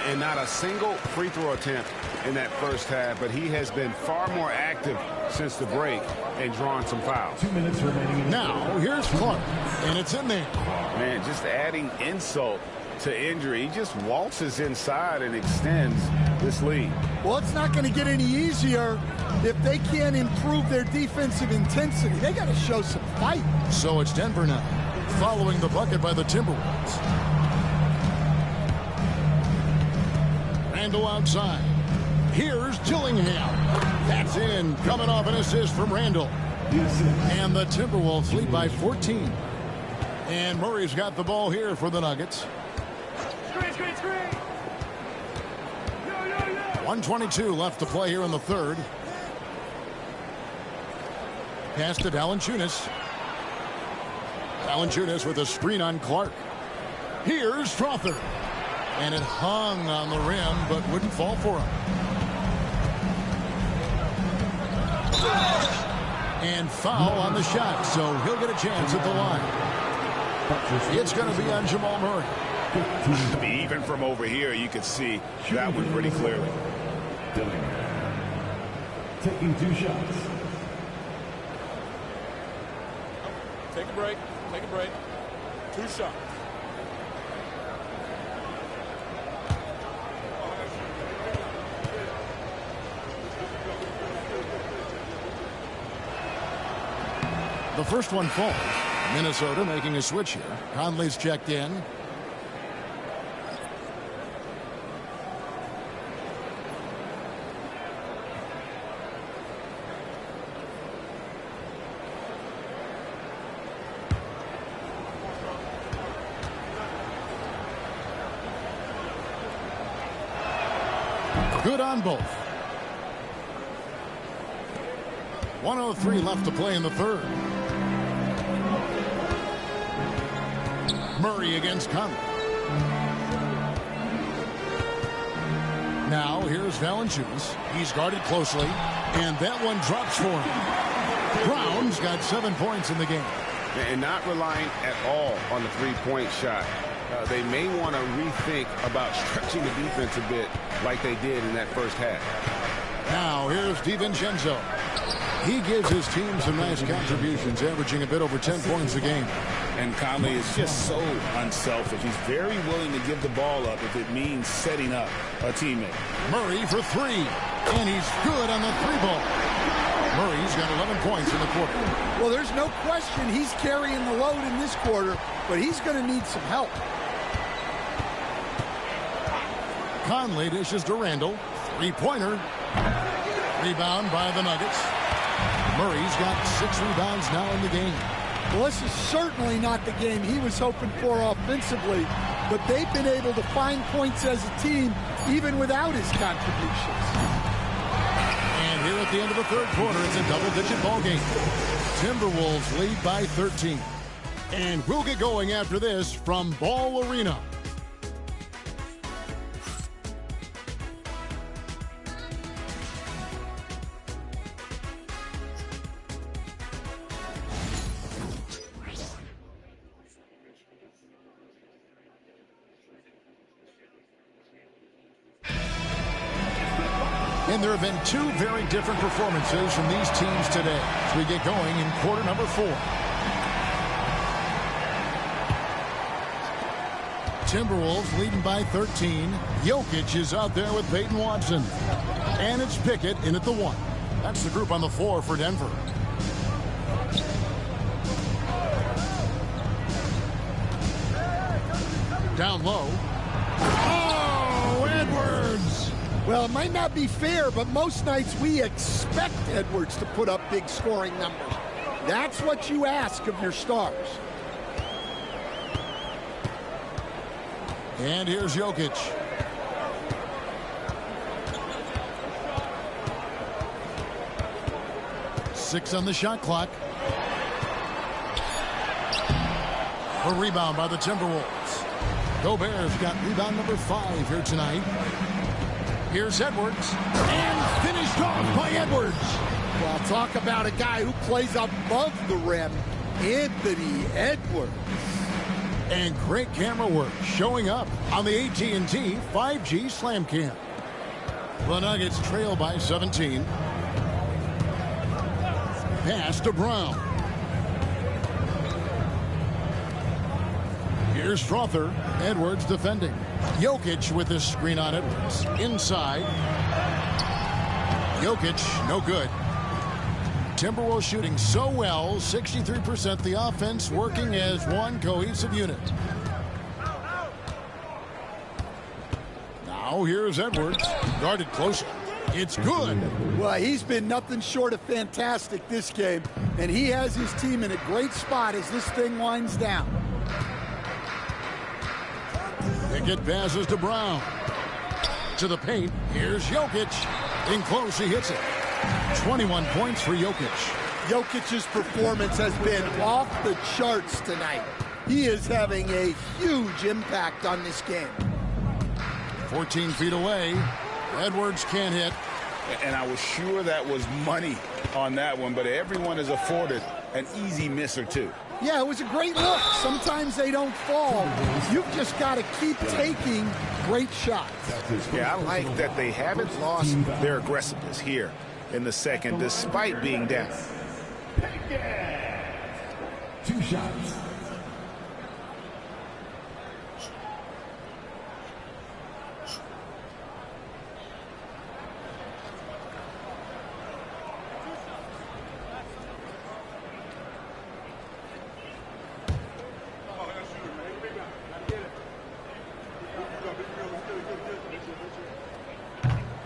And not a single free throw attempt in that first half, but he has been far more active since the break and drawn some fouls. 2 minutes remaining. Now, here's Clark, and it's in there. Man, just adding insult to injury. He just waltzes inside and extends this lead. Well, it's not going to get any easier if they can't improve their defensive intensity. They got to show some fight. So it's Denver now, following the bucket by the Timberwolves. Randall outside. Here's Dillingham. That's in. Coming off an assist from Randall. And the Timberwolves lead by 14. And Murray's got the ball here for the Nuggets. 1:22 left to play here in the third. Pass to Valanciunas. Valanciunas with a screen on Clark. Here's Strawther. And it hung on the rim, but wouldn't fall for him. And foul on the shot, so he'll get a chance at the line. It's going to be on Jamal Murray. Even from over here, you could see that one pretty clearly. Taking 2 shots. Take a break. Take a break. 2 shots. The first one falls. Minnesota making a switch here. Conley's checked in. Good on both. 1:03 left to play in the third. Murray against Conley. Now here's Valanciunas. He's guarded closely, and that one drops for him. Brown's got 7 points in the game. And not relying at all on the three-point shot. They may want to rethink about stretching the defense a bit like they did in that first half. Now here's DiVincenzo. He gives his team some nice contributions, averaging a bit over 10 points a game. And Conley is just so unselfish. He's very willing to give the ball up if it means setting up a teammate. Murray for 3, and he's good on the 3-ball. Murray's got 11 points in the quarter. Well, there's no question he's carrying the load in this quarter, but he's going to need some help. Conley dishes to Randall. 3-pointer. Rebound by the Nuggets. Murray's got 6 rebounds now in the game. Well, this is certainly not the game he was hoping for offensively, but they've been able to find points as a team even without his contributions. And here at the end of the third quarter, it's a double-digit ball game. Timberwolves lead by 13. And we'll get going after this from Ball Arena. And there have been 2 very different performances from these teams today as we get going in quarter number 4. Timberwolves leading by 13. Jokic is out there with Peyton Watson. And it's Pickett in at the 1. That's the group on the floor for Denver. Down low. Oh, Edwards! Well, it might not be fair, but most nights we expect Edwards to put up big scoring numbers. That's what you ask of your stars. And here's Jokic. Six on the shot clock. A rebound by the Timberwolves. Gobert's got rebound number 5 here tonight. Here's Edwards. And finished off by Edwards. Well, talk about a guy who plays above the rim. Anthony Edwards. And great camera work showing up on the AT&T 5G Slam Cam. The Nuggets trail by 17. Pass to Brown. Here's Strother. Edwards defending. Jokic with this screen on Edwards. Inside. Jokic, no good. Timberwolves shooting so well, 63%. The offense working as one cohesive unit. Now here's Edwards. Guarded closer. It's good. Well, he's been nothing short of fantastic this game, and he has his team in a great spot as this thing winds down. Pickett passes to Brown. To the paint. Here's Jokic. In close, he hits it. 21 points for Jokic. Jokic's performance has been off the charts tonight. He is having a huge impact on this game. 14 feet away. Edwards can't hit. And I was sure that was money on that one, but everyone is afforded an easy miss or two. Yeah, it was a great look. Sometimes they don't fall. You've just got to keep taking great shots. Yeah, I like that they haven't lost their aggressiveness here in the second, despite being down. 2 shots.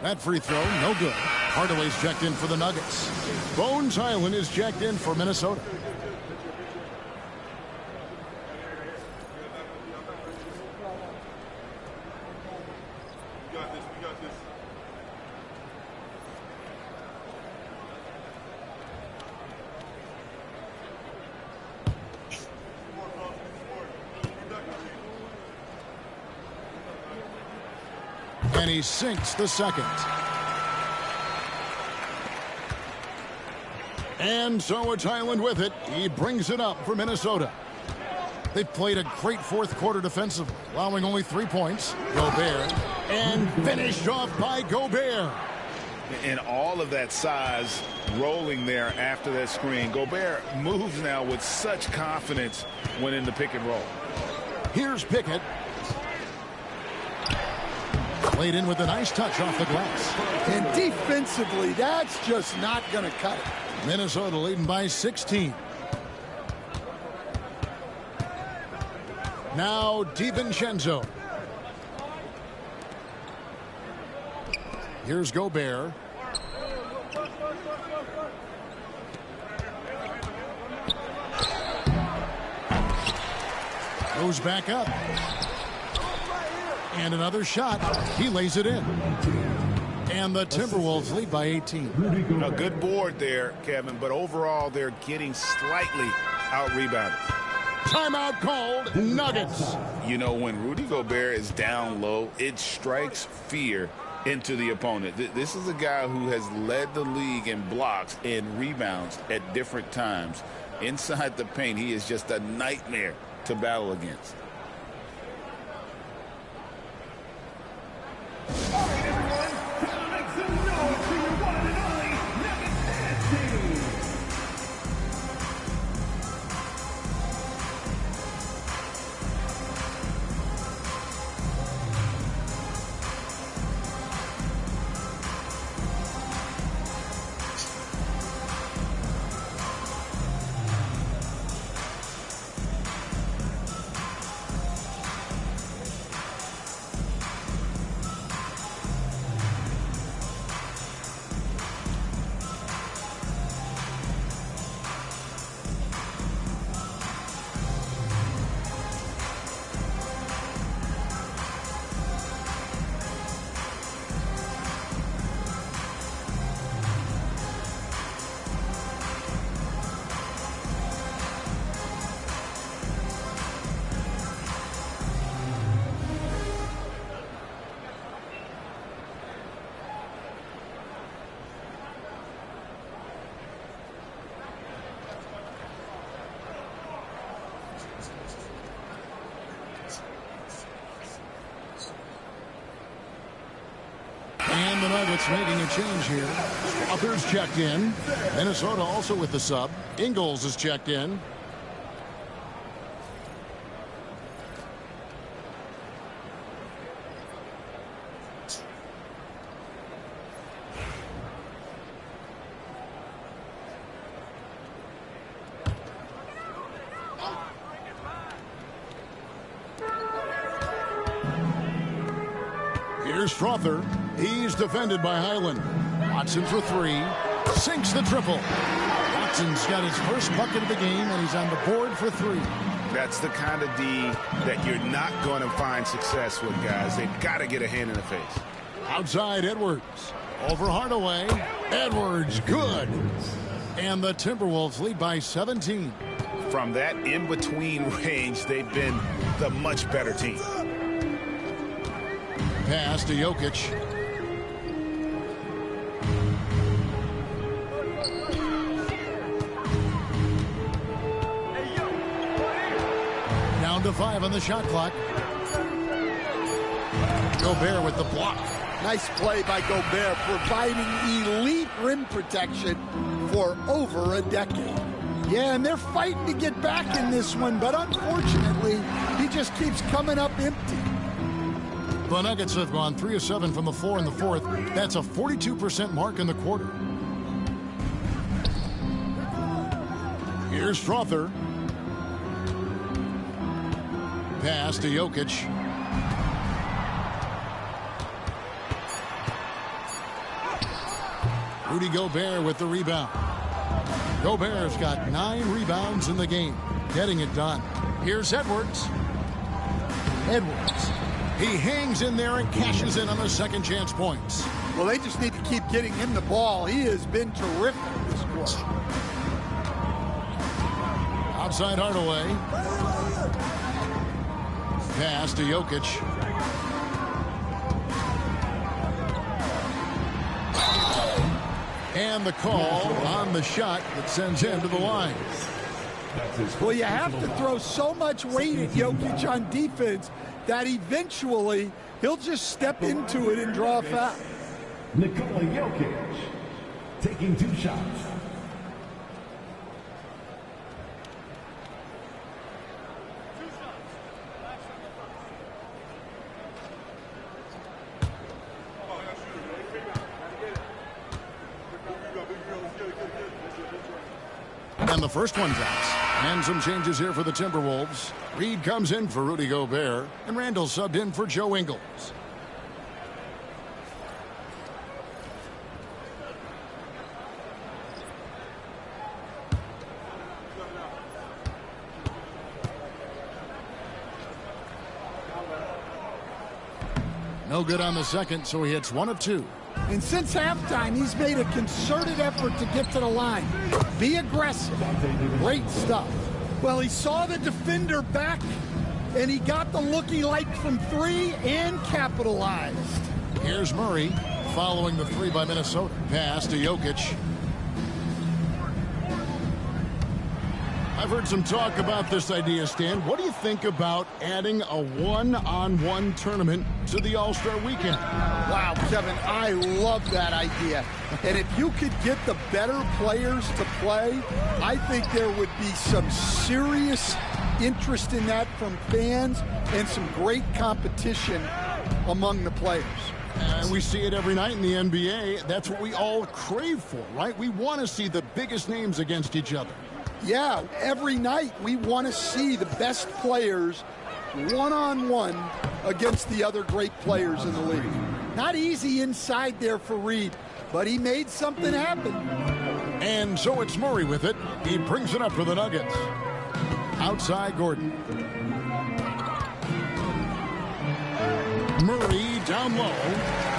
That free throw, no good. Hardaway's checked in for the Nuggets. Bones Hyland is checked in for Minnesota. And he sinks the second. And so it's Hyland with it. He brings it up for Minnesota. They played a great fourth quarter defensively, allowing only 3 points. Gobert. And finished off by Gobert. And all of that size rolling there after that screen. Gobert moves now with such confidence when in the pick and roll. Here's Pickett. Played in with a nice touch off the glass. And defensively, that's just not going to cut it. Minnesota leading by 16. Now DiVincenzo. Here's Gobert. Goes back up. And another shot. He lays it in. And the Timberwolves lead by 18. A good board there, Kevin, but overall they're getting slightly out-rebounded. Timeout called. Nuggets. You know, when Rudy Gobert is down low, it strikes fear into the opponent. This is a guy who has led the league in blocks and rebounds at different times. Inside the paint, he is just a nightmare to battle against. the Nuggets making a change here. Strother's checked in. Minnesota also with the sub. Ingles is checked in. Here's Strother. He's defended by Highland. Watson for three. Sinks the triple. Watson's got his first bucket of the game, and he's on the board for three. That's the kind of D that you're not going to find success with, guys. They've got to get a hand in the face. Outside Edwards. Over Hardaway. Edwards, good. And the Timberwolves lead by 17. From that in-between range, they've been the much better team. Pass to Jokic. Down to 5 on the shot clock. Gobert with the block. Nice play by Gobert, providing elite rim protection for over a decade. Yeah, and they're fighting to get back in this one, but unfortunately, he just keeps coming up empty. The Nuggets have gone 3 of 7 from the floor in the fourth. That's a 42% mark in the quarter. Here's Strother. Pass to Jokic. Rudy Gobert with the rebound. Gobert's got 9 rebounds in the game, getting it done. Here's Edwards. Edwards. He hangs in there and cashes in on the second chance points. Well, they just need to keep getting him the ball. He has been terrific this quarter. Outside Hardaway. Pass to Jokic. And the call on the shot that sends him to the line. Well, you have to throw so much weight at Jokic on defense that eventually he'll just step into it and draw a foul. Nikola Jokic taking 2 shots. And the first one drops. And some changes here for the Timberwolves. Reed comes in for Rudy Gobert, and Randall subbed in for Joe Ingles. No good on the second, so he hits 1 of 2. And since halftime, he's made a concerted effort to get to the line. Be aggressive. Great stuff. Well, he saw the defender back, and he got the look he liked from 3 and capitalized. Here's Murray following the 3 by Minnesota. Pass to Jokic. I've heard some talk about this idea, Stan. What do you think about adding a one-on-one tournament to the All-Star Weekend? Wow, Kevin, I love that idea. And if you could get the better players to play, I think there would be some serious interest in that from fans and some great competition among the players. And we see it every night in the NBA. That's what we all crave for, right? We want to see the biggest names against each other. Yeah, every night we want to see the best players one-on-one against the other great players in the league. Not easy inside there for Reed, but he made something happen. And so it's Murray with it. He brings it up for the Nuggets. Outside Gordon. Murray down low.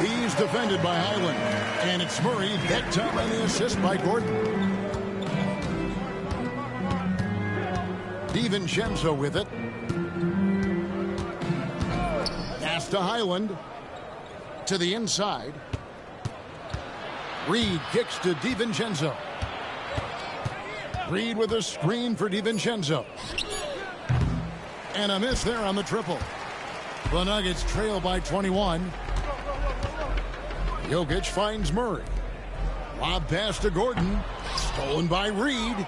He's defended by Highland. And it's Murray that time on the assist by Gordon. DiVincenzo with it. Pass to Highland. To the inside. Reed kicks to DiVincenzo. Reed with a screen for DiVincenzo. And a miss there on the triple. The Nuggets trail by 21. Jokic finds Murray. Lob pass to Gordon. Stolen by Reed.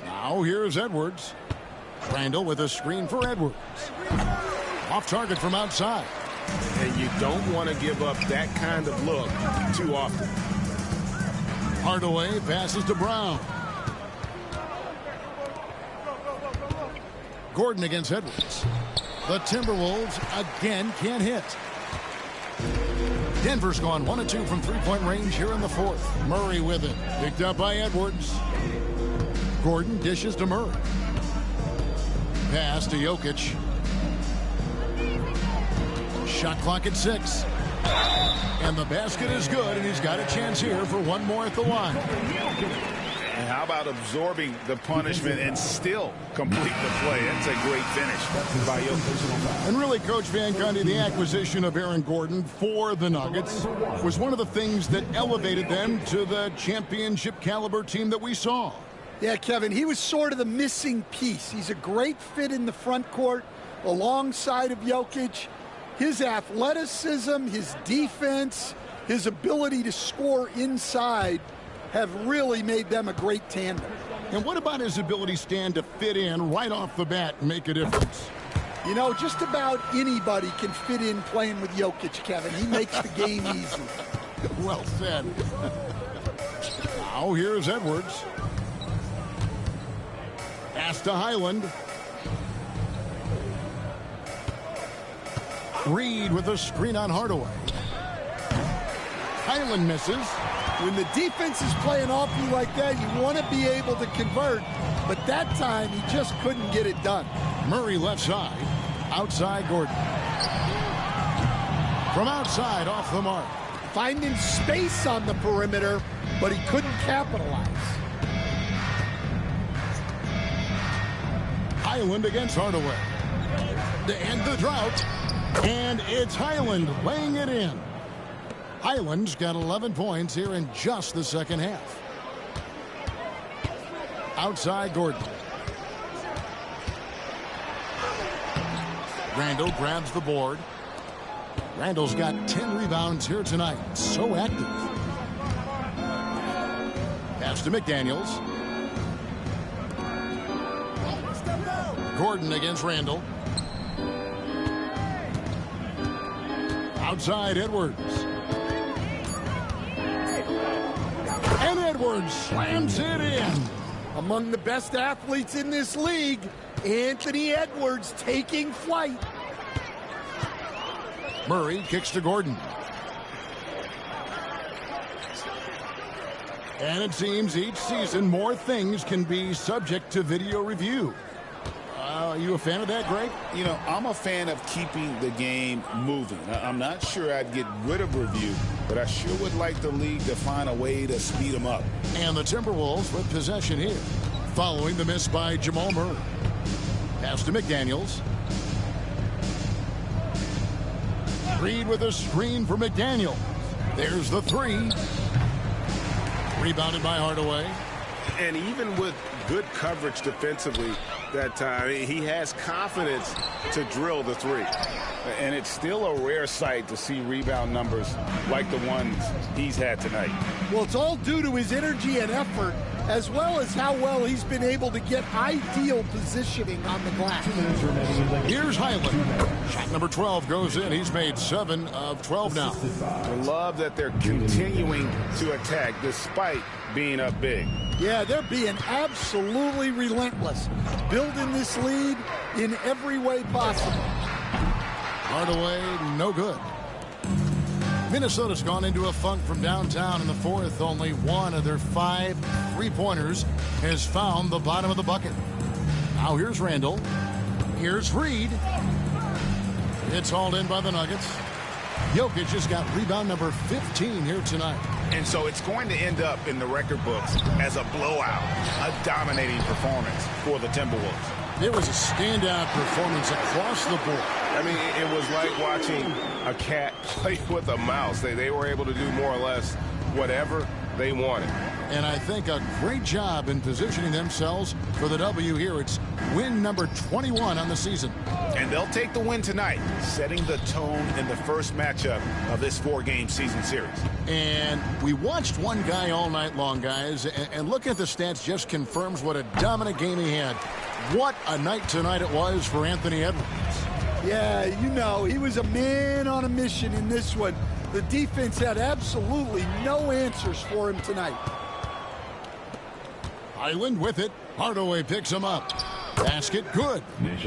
Now here's Edwards. Randall with a screen for Edwards. Off target from outside. And you don't want to give up that kind of look too often. Hardaway passes to Brown. Gordon against Edwards. The Timberwolves again can't hit. Denver's gone 1 of 2 from three-point range here in the fourth. Murray with it. Picked up by Edwards. Gordon dishes to Murray. Pass to Jokic. Shot clock at 6. And the basket is good, and he's got a chance here for one more at the line. And how about absorbing the punishment and still complete the play? That's a great finish by Jokic. And really, Coach Van Gundy, the acquisition of Aaron Gordon for the Nuggets was one of the things that elevated them to the championship caliber team that we saw. Yeah, Kevin, he was sort of the missing piece. He's a great fit in the front court alongside of Jokic. His athleticism, his defense, his ability to score inside have really made them a great tandem. And what about his ability, Stan, to fit in right off the bat and make a difference? You know, just about anybody can fit in playing with Jokic, Kevin. He makes the game easy. Well said. Now here's Edwards. Pass to Highland. Reed with a screen on Hardaway. Highland misses. When the defense is playing off you like that, you want to be able to convert. But that time, he just couldn't get it done. Murray left side. Outside Gordon. From outside, off the mark. Finding space on the perimeter, but he couldn't capitalize. Highland against Hardaway. To end the drought. And it's Highland laying it in. Highland's got 11 points here in just the second half. Outside Gordon. Randall grabs the board. Randall's got 10 rebounds here tonight. So active. Pass to McDaniels. Gordon against Randall. Outside Edwards. And Edwards slams it in. Among the best athletes in this league, Anthony Edwards taking flight. Murray kicks to Gordon. And it seems each season more things can be subject to video review. Are you a fan of that, Greg? You know, I'm a fan of keeping the game moving. I'm not sure I'd get rid of review, but I sure would like the league to find a way to speed them up. And the Timberwolves with possession here, following the miss by Jamal Murray. Pass to McDaniels. Reed with a screen for McDaniels. There's the three. Rebounded by Hardaway. And even with good coverage defensively that time, he has confidence to drill the three. And it's still a rare sight to see rebound numbers like the ones he's had tonight. Well, it's all due to his energy and effort, as well as how well he's been able to get ideal positioning on the glass. Here's Highland. Shot number 12 goes in. He's made 7 of 12 now. I love that they're continuing to attack despite being up big. Yeah, they're being absolutely relentless, building this lead in every way possible. Hardaway, no good. Minnesota's gone into a funk from downtown in the fourth. Only one of their 5 three-pointers has found the bottom of the bucket. Now here's Randall. Here's Reed. It's hauled in by the Nuggets. Jokic has got rebound number 15 here tonight. And so it's going to end up in the record books as a blowout, a dominating performance for the Timberwolves. It was a standout performance across the board. I mean, it was like watching a cat play with a mouse. They were able to do more or less whatever they wanted. And I think a great job in positioning themselves for the W here. It's win number 21 on the season. And they'll take the win tonight, setting the tone in the first matchup of this 4-game season series. And we watched one guy all night long, guys, and looking at the stats just confirms what a dominant game he had. What a night tonight it was for Anthony Edwards. Yeah, you know, he was a man on a mission in this one. The defense had absolutely no answers for him tonight. Highland with it. Hardaway picks him up. Basket good.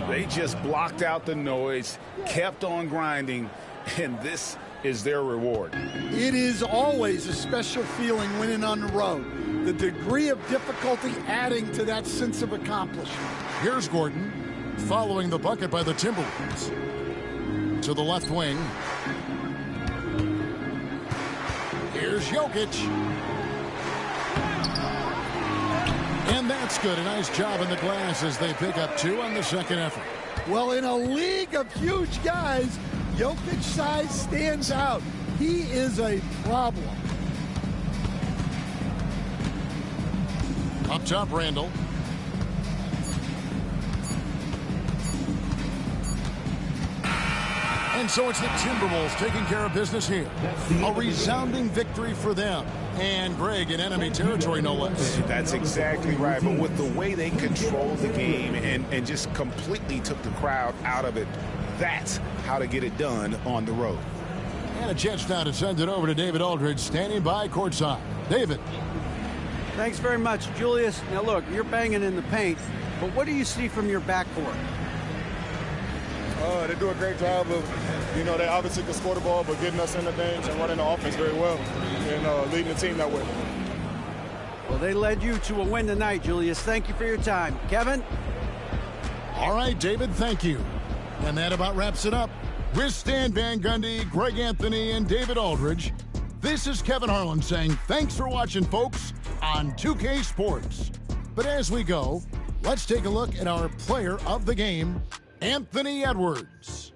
They just blocked out the noise, kept on grinding, and this is their reward. It is always a special feeling winning on the road. The degree of difficulty adding to that sense of accomplishment. Here's Gordon following the bucket by the Timberwolves. To the left wing. Here's Jokic. And that's good. A nice job in the glass as they pick up 2 on the second effort. Well, in a league of huge guys, Jokic's size stands out. He is a problem. Up top, Randall. And so it's the Timberwolves taking care of business here. A resounding victory for them. And Greg in enemy territory, no less. That's exactly right. But with the way they controlled the game and just completely took the crowd out of it, that's how to get it done on the road. And a chance now to send it over to David Aldridge, standing by courtside. David. Thanks very much, Julius. Now, look, you're banging in the paint, but what do you see from your backcourt? They do a great job of, they obviously can score the ball, but getting us in the things and running the offense very well and leading the team that way. Well, they led you to a win tonight, Julius. Thank you for your time. Kevin? All right, David, thank you. And that about wraps it up. With Stan Van Gundy, Greg Anthony, and David Aldridge, this is Kevin Harlan saying thanks for watching, folks, on 2K Sports. But as we go, let's take a look at our player of the game, Anthony Edwards.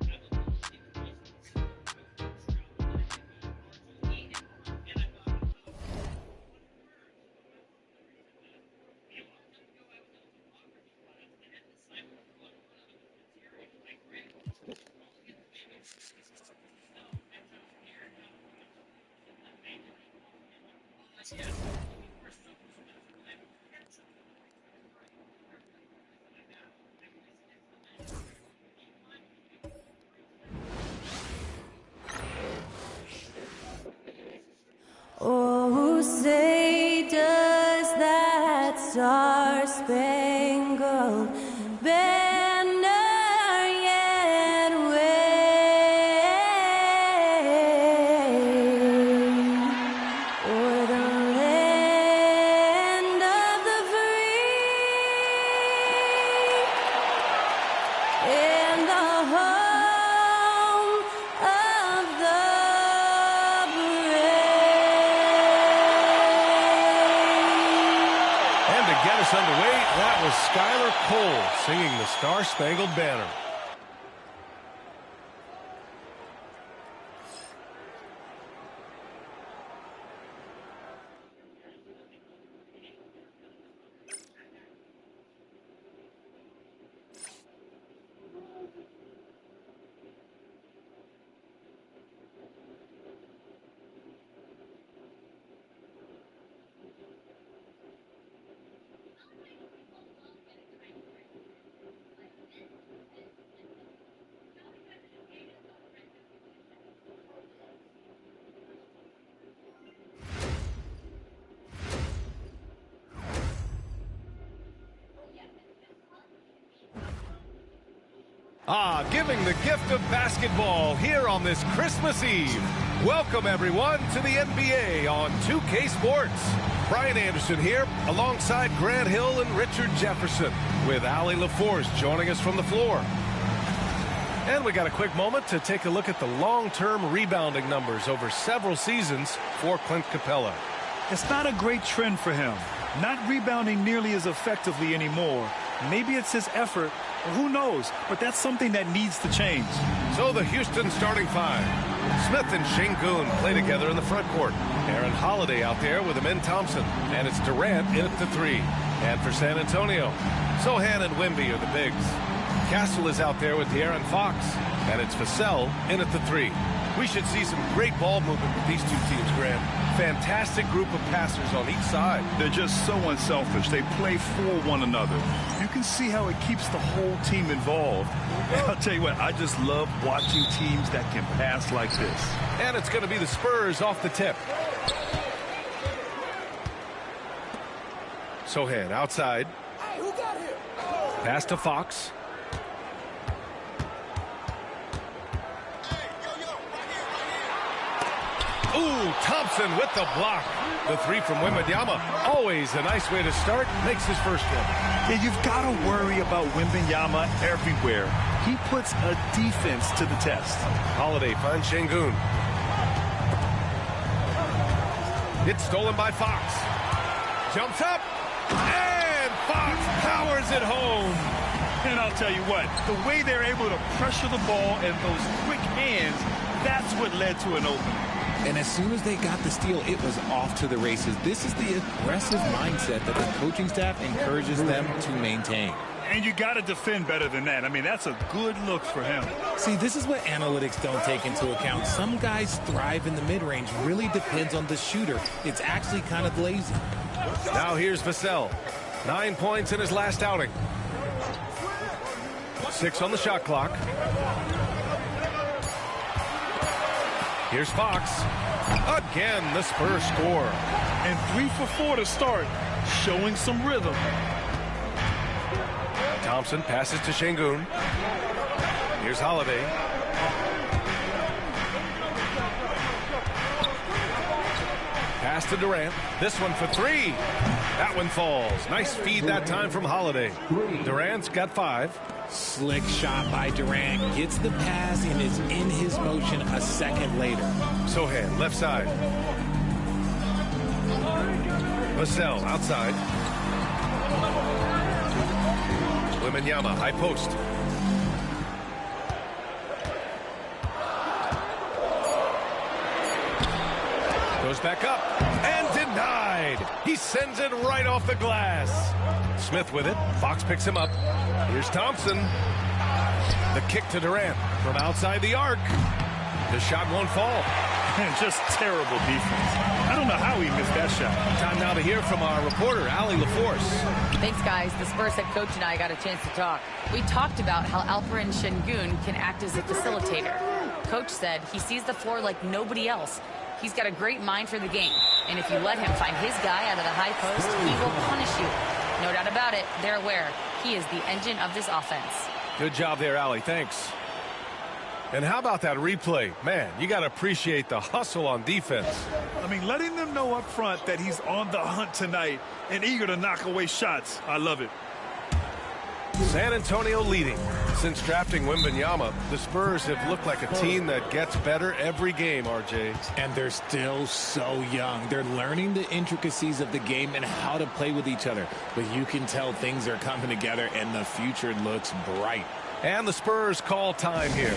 Oh, say does that star-spangled banner yet wave o'er the land of the free and the home of the get us underway, that was Skylar Cole singing the Star-Spangled Banner. Giving the gift of basketball here on this Christmas Eve. Welcome, everyone, to the NBA on 2K Sports. Brian Anderson here, alongside Grant Hill and Richard Jefferson, with Allie LaForce joining us from the floor. And we got a quick moment to take a look at the long-term rebounding numbers over several seasons for Clint Capella. It's not a great trend for him. Not rebounding nearly as effectively anymore. Maybe it's his effort. Who knows? But that's something that needs to change. So the Houston starting five. Smith and Şengün play together in the front court. Aaron Holiday out there with Amin Thompson. And it's Durant in at the 3. And for San Antonio, Sochan and Wemby are the bigs. Castle is out there with De'Aaron Fox. And it's Vassell in at the 3. We should see some great ball movement with these two teams, Grant. Fantastic group of passers on each side. They're just so unselfish. They play for one another. You can see how it keeps the whole team involved. And I'll tell you what, I just love watching teams that can pass like this. And it's going to be the Spurs off the tip. Sochan outside. Pass to Fox. Ooh, Thompson with the block. The 3 from Wembanyama. Always a nice way to start. Makes his first one. Yeah, you've got to worry about Wembanyama everywhere. He puts a defense to the test. Holiday finds Şengün. It's stolen by Fox. Jumps up. And Fox powers it home. And I'll tell you what, the way they're able to pressure the ball and those quick hands, that's what led to an opening. And as soon as they got the steal, it was off to the races. This is the aggressive mindset that the coaching staff encourages them to maintain. And you got to defend better than that. I mean, that's a good look for him. See, this is what analytics don't take into account. Some guys thrive in the mid-range. Really depends on the shooter. It's actually kind of lazy. Now here's Vassell. 9 points in his last outing. 6 on the shot clock. Here's Fox. Again, the Spurs score. And 3 for 4 to start, showing some rhythm. Thompson passes to Şengün. Here's Holiday. Pass to Durant. This one for 3. That one falls. Nice feed that time from Holiday. Durant's got 5. Slick shot by Durant. Gets the pass and is in his motion a second later. Sochan, left side. Vassell, outside. Wembanyama, high post. Goes back up and denied. He sends it right off the glass. Smith with it. Fox picks him up. Here's Thompson. The kick to Durant from outside the arc. The shot won't fall. And just terrible defense. I don't know how he missed that shot. Time now to hear from our reporter, Allie LaForce. Thanks, guys. The Spurs head coach and I got a chance to talk. We talked about how Alperen Şengün can act as a facilitator. Coach said he sees the floor like nobody else. He's got a great mind for the game. And if you let him find his guy out of the high post, he will punish you. No doubt about it, they're aware. He is the engine of this offense. Good job there, Allie. Thanks. And how about that replay? Man, you got to appreciate the hustle on defense. I mean, letting them know up front that he's on the hunt tonight and eager to knock away shots. I love it. San Antonio leading. Since drafting Wembanyama, the Spurs have looked like a team that gets better every game, RJ. And they're still so young. They're learning the intricacies of the game and how to play with each other. But you can tell things are coming together and the future looks bright. And the Spurs call time here.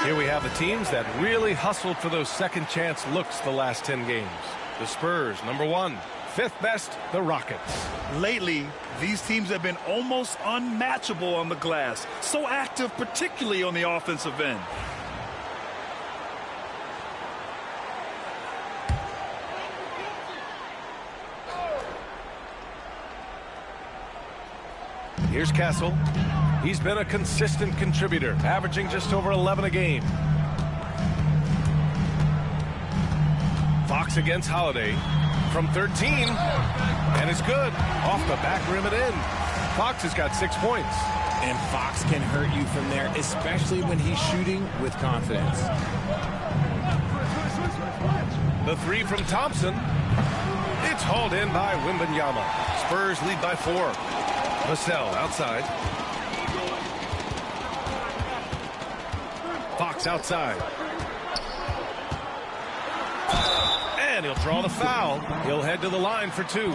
Here we have the teams that really hustled for those second chance looks the last 10 games. The Spurs, number 1. Fifth best, the Rockets. Lately, these teams have been almost unmatchable on the glass. So active, particularly on the offensive end. Here's Castle. He's been a consistent contributor, averaging just over 11 a game. Fox against Holiday from 13, and it's good. Off the back rim and in. Fox has got 6 points. And Fox can hurt you from there, especially when he's shooting with confidence. The 3 from Thompson. It's hauled in by Wembanyama. Spurs lead by 4. Vassell outside. Fox outside. And he'll draw the foul. He'll head to the line for 2.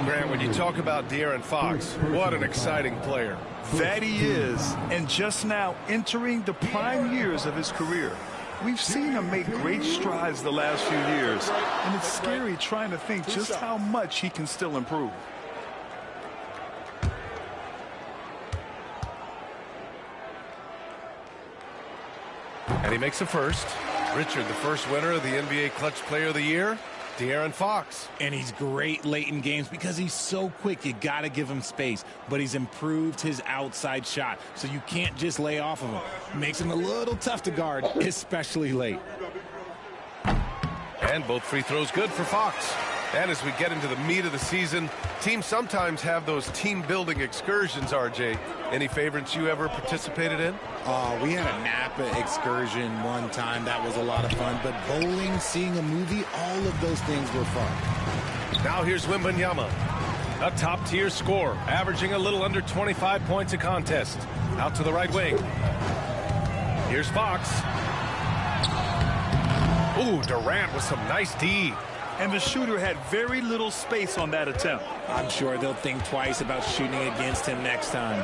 Grant, when you talk about De'Aaron Fox, what an exciting player. That he is, and just now entering the prime years of his career. We've seen him make great strides the last few years, and it's scary trying to think just how much he can still improve. And he makes the first. Richard, the first winner of the NBA Clutch Player of the Year, De'Aaron Fox. And he's great late in games because he's so quick. You got to give him space. But he's improved his outside shot, so you can't just lay off of him. Makes him a little tough to guard, especially late. And both free throws good for Fox. And as we get into the meat of the season, teams sometimes have those team-building excursions, RJ. Any favorites you ever participated in? We had a Napa excursion one time. That was a lot of fun. But bowling, seeing a movie, all of those things were fun. Now here's Wembanyama. A top-tier scorer, averaging a little under 25 points a contest. Out to the right wing. Here's Fox. Ooh, Durant with some nice D. And the shooter had very little space on that attempt. I'm sure they'll think twice about shooting against him next time.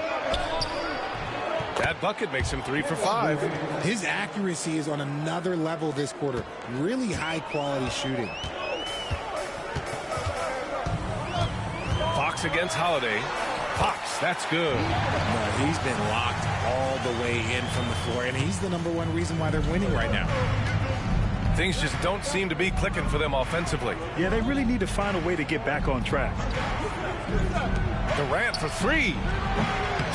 That bucket makes him 3 for 5. His accuracy is on another level this quarter. Really high-quality shooting. Fox against Holiday. Fox, that's good. No, he's been locked all the way in from the floor, and he's the #1 reason why they're winning right now. Things just don't seem to be clicking for them offensively. Yeah, they really need to find a way to get back on track. Durant for 3.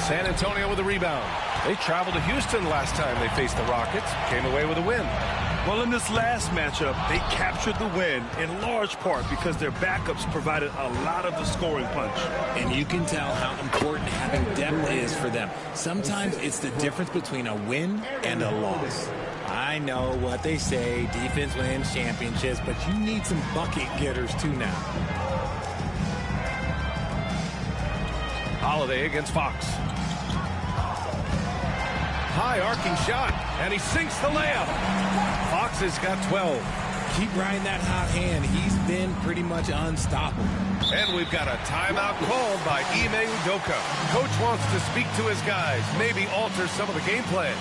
San Antonio with a rebound. They traveled to Houston last time they faced the Rockets. Came away with a win. Well, in this last matchup, they captured the win in large part because their backups provided a lot of the scoring punch. And you can tell how important having depth is for them. Sometimes it's the difference between a win and a loss. I know what they say, defense wins championships, but you need some bucket getters too now. Holiday against Fox. High arcing shot, and he sinks the layup. Fox has got 12. Keep riding that hot hand. He's been pretty much unstoppable. And we've got a timeout called by Ime Udoka. Coach wants to speak to his guys, maybe alter some of the game plan.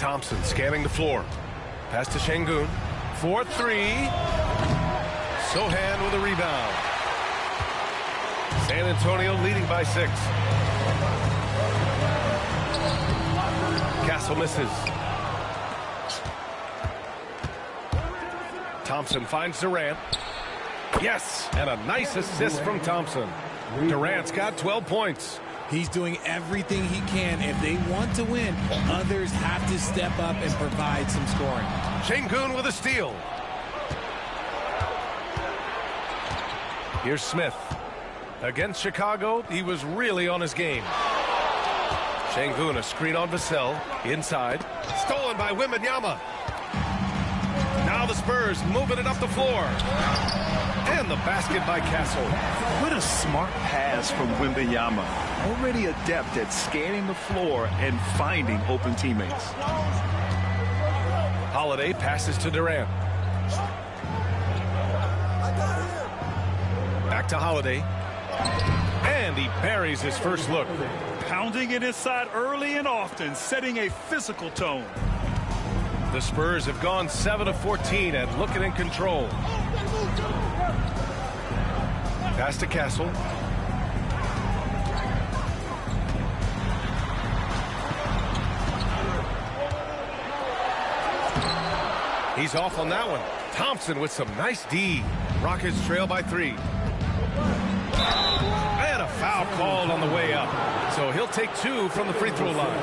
Thompson scanning the floor. Pass to Şengün. 4-3. Sohan with a rebound. San Antonio leading by 6. Castle misses. Thompson finds Durant. Yes, and a nice assist from Thompson. Durant's got 12 points. He's doing everything he can. If they want to win, others have to step up and provide some scoring. Şengün with a steal. Here's Smith. Against Chicago, he was really on his game. Şengün, a screen on Vassell. Inside. Stolen by Wembanyama. Now the Spurs moving it up the floor. And the basket by Castle. What a smart pass from Wembanyama. Already adept at scanning the floor and finding open teammates. Holiday passes to Durant. Back to Holiday. And he buries his first look. Pounding it inside early and often, setting a physical tone. The Spurs have gone 7 of 14 and looking in control. Pass to Castle. He's off on that one. Thompson with some nice D. Rockets trail by 3. And a foul called on the way up. So he'll take 2 from the free throw line.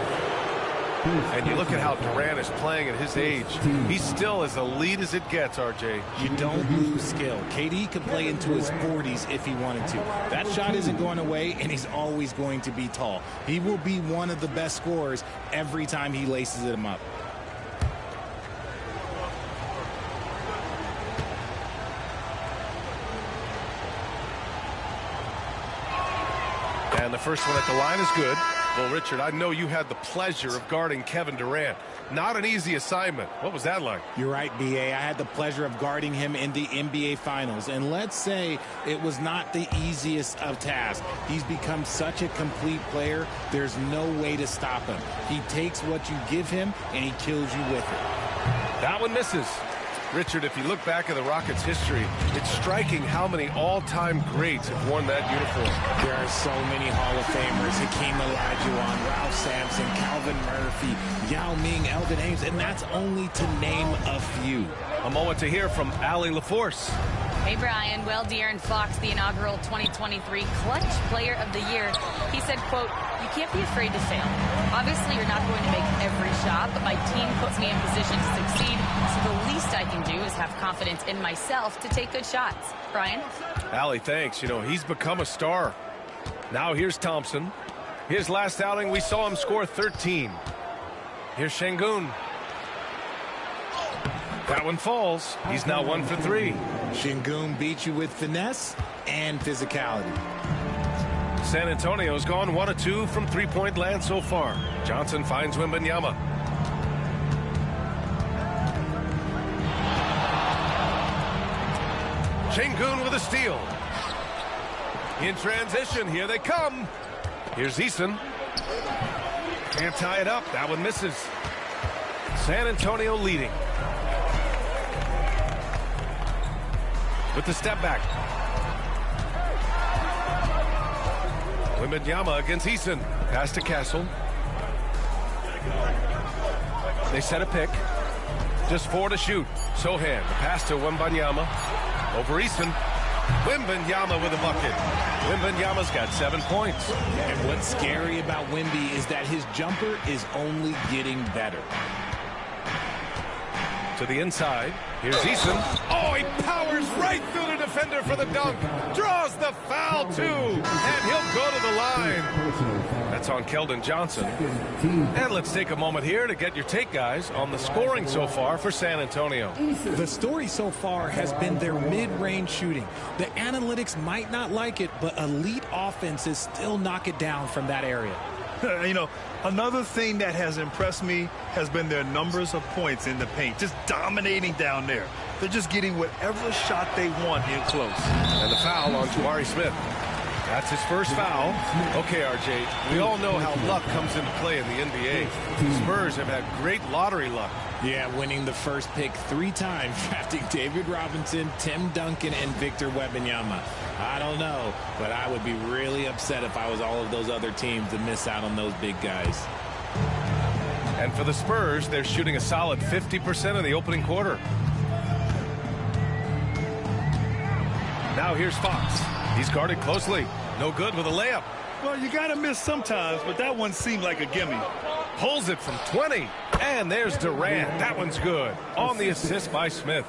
And you look at how Durant is playing at his age. He's still as elite as it gets, RJ. You don't lose skill. KD can play into his 40s if he wanted to. That shot isn't going away, and he's always going to be tall. He will be one of the best scorers every time he laces them up. And the first one at the line is good. Well, Richard, I know you had the pleasure of guarding Kevin Durant. Not an easy assignment. What was that like? You're right, B.A. I had the pleasure of guarding him in the NBA Finals. And let's say it was not the easiest of tasks. He's become such a complete player, there's no way to stop him. He takes what you give him, and he kills you with it. That one misses. Richard, if you look back at the Rockets' history, it's striking how many all-time greats have worn that uniform. There are so many Hall of Famers. Hakeem Olajuwon, Ralph Sampson, Calvin Murphy, Yao Ming, Elvin Hayes, and that's only to name a few. A moment to hear from Allie LaForce. Hey, Brian. Well, De'Aaron Fox, the inaugural 2023 Clutch Player of the Year, he said, quote, "You can't be afraid to fail. Obviously, you're not going to make every shot, but my team puts me in position to succeed, so the least I can do is have confidence in myself to take good shots." Brian? Allie, thanks. You know, he's become a star. Now here's Thompson. His last outing, we saw him score 13. Here's Şengün. That one falls. He's now 1 for 3. Şengün beat you with finesse and physicality. San Antonio's gone 1 of 2 from three-point land so far. Johnson finds Wembanyama. Şengün with a steal. In transition, here they come. Here's Eason. Can't tie it up. That one misses. San Antonio leading. With the step back. Wembanyama against Eason. Pass to Castle. They set a pick. Just 4 to shoot. Sohan, the pass to Wembanyama. Over Eason. Wembanyama with a bucket. Wembanyama's got 7 points. And what's scary about Wemby is that his jumper is only getting better. To the inside. Here's Eason. Oh, he powers right through the defender for the dunk. Draws the foul, too. And he'll go to the line. That's on Keldon Johnson. And let's take a moment here to get your take, guys, on the scoring so far for San Antonio. The story so far has been their mid-range shooting. The analytics might not like it, but elite offenses still knock it down from that area. You know, another thing that has impressed me has been their numbers of points in the paint, just dominating down there. They're just getting whatever shot they want in close. And the foul on Jabari Smith. That's his first foul. Okay, RJ, we all know how luck comes into play in the NBA. The Spurs have had great lottery luck. Yeah, winning the first pick 3 times, drafting David Robinson, Tim Duncan, and Victor Wembanyama. I don't know, but I would be really upset if I was all of those other teams to miss out on those big guys. And for the Spurs, they're shooting a solid 50% in the opening quarter. Now here's Fox. He's guarded closely. No good with a layup. Well, you got to miss sometimes, but that one seemed like a gimme. Pulls it from 20. And there's Durant. That one's good. On the assist by Smith.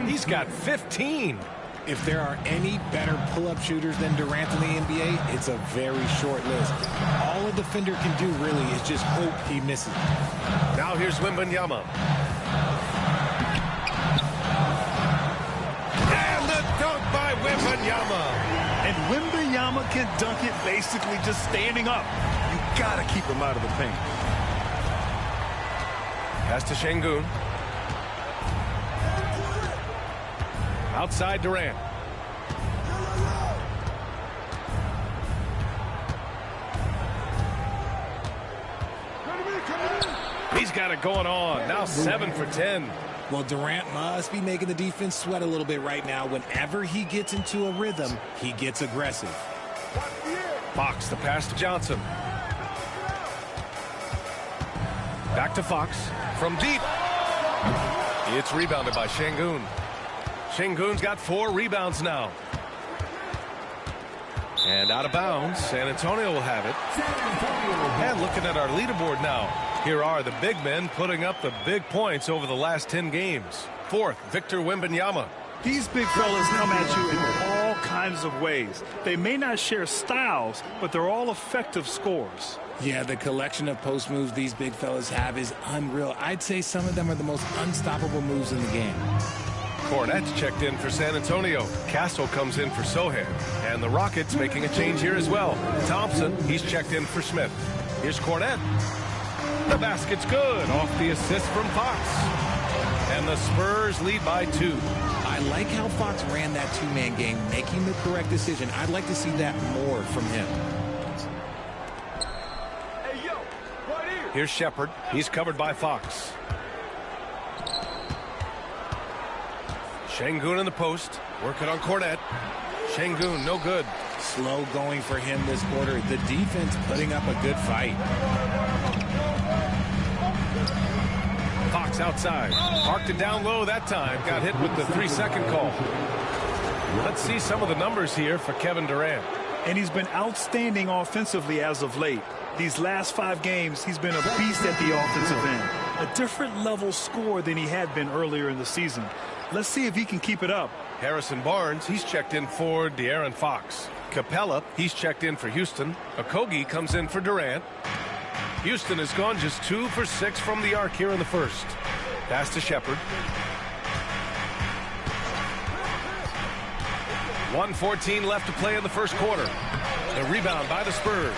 He's got 15. If there are any better pull-up shooters than Durant in the NBA, it's a very short list. All a defender can do really is just hope he misses. Now here's Wembanyama. And the dunk by Wembanyama. And Wembanyama can dunk it basically just standing up. You got to keep him out of the paint. Pass to Şengün. Outside Durant. He's got it going on. Now 7 for 10. Well, Durant must be making the defense sweat a little bit right now. Whenever he gets into a rhythm, he gets aggressive. Fox, the pass to Johnson. Back to Fox. From deep. It's rebounded by Şengün. Şengün's got 4 rebounds now. And out of bounds. San Antonio will have it. And looking at our leaderboard now. Here are the big men putting up the big points over the last 10 games. 4th, Victor Wembanyama. These big fellas come at you in all kinds of ways. They may not share styles, but they're all effective scorers. Yeah, the collection of post moves these big fellas have is unreal. I'd say some of them are the most unstoppable moves in the game. Kornet's checked in for San Antonio. Castle comes in for Sohan. And the Rockets making a change here as well. Thompson, he's checked in for Smith. Here's Kornet. The basket's good off the assist from Fox. And the Spurs lead by 2. I like how Fox ran that 2-man game, making the correct decision. I'd like to see that more from him. Here's Shepherd. He's covered by Fox. Şengün in the post. Working on Kornet. Şengün, no good. Slow going for him this quarter. The defense putting up a good fight. Fox outside. Parked it down low that time. Got hit with the 3-second call. Let's see some of the numbers here for Kevin Durant. And he's been outstanding offensively as of late. These last 5 games, he's been a beast at the offensive end. A different level scorer than he had been earlier in the season. Let's see if he can keep it up. Harrison Barnes, he's checked in for De'Aaron Fox. Capella, he's checked in for Houston. Okogie comes in for Durant. Houston has gone just 2 for 6 from the arc here in the first. Pass to Shepherd. 1:14 left to play in the first quarter. The rebound by the Spurs.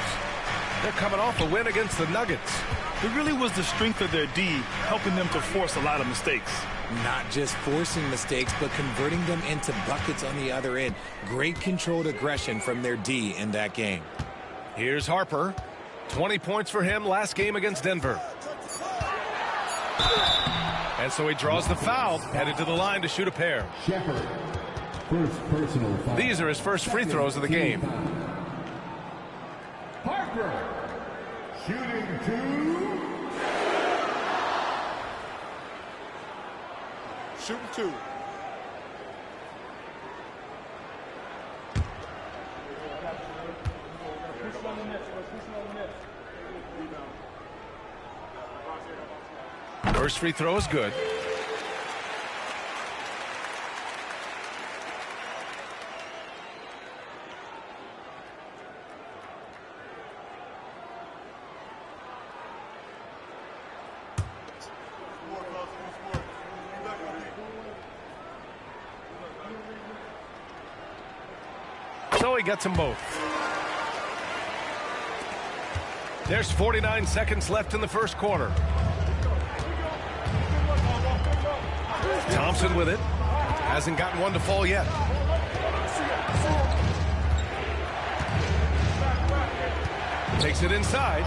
They're coming off a win against the Nuggets. It really was the strength of their D helping them to force a lot of mistakes. Not just forcing mistakes, but converting them into buckets on the other end. Great controlled aggression from their D in that game. Here's Harper. 20 points for him last game against Denver. And so he draws the foul, headed to the line to shoot a pair. First personal foul. These are his first free throws of the game. Harper shooting 2. Shooting 2. First free throw is good. So he gets them both. There's 49 seconds left in the first quarter. Thompson with it. Hasn't gotten one to fall yet. Takes it inside,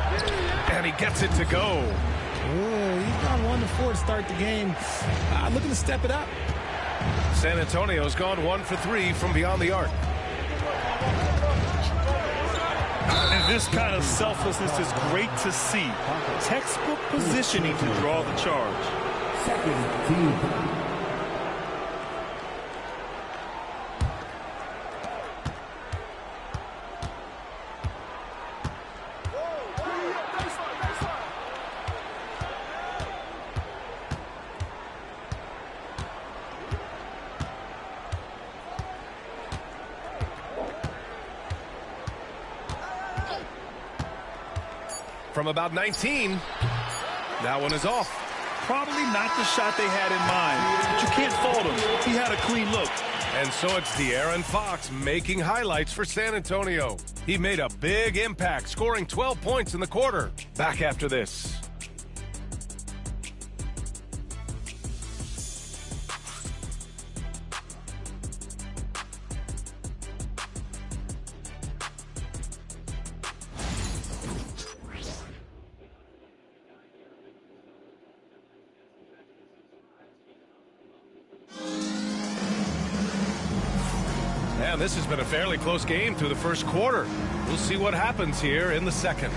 and he gets it to go. He's gone 1-4 to start the game. Looking to step it up. San Antonio's gone 1 for 3 from beyond the arc. And this kind of selflessness is great to see. Textbook positioning to draw the charge. Second team. From about 19, that one is off. Probably not the shot they had in mind, but you can't fault him. He had a clean look. And so it's De'Aaron Fox making highlights for San Antonio. He made a big impact, scoring 12 points in the quarter. Back after this. And this has been a fairly close game through the first quarter. We'll see what happens here in the second.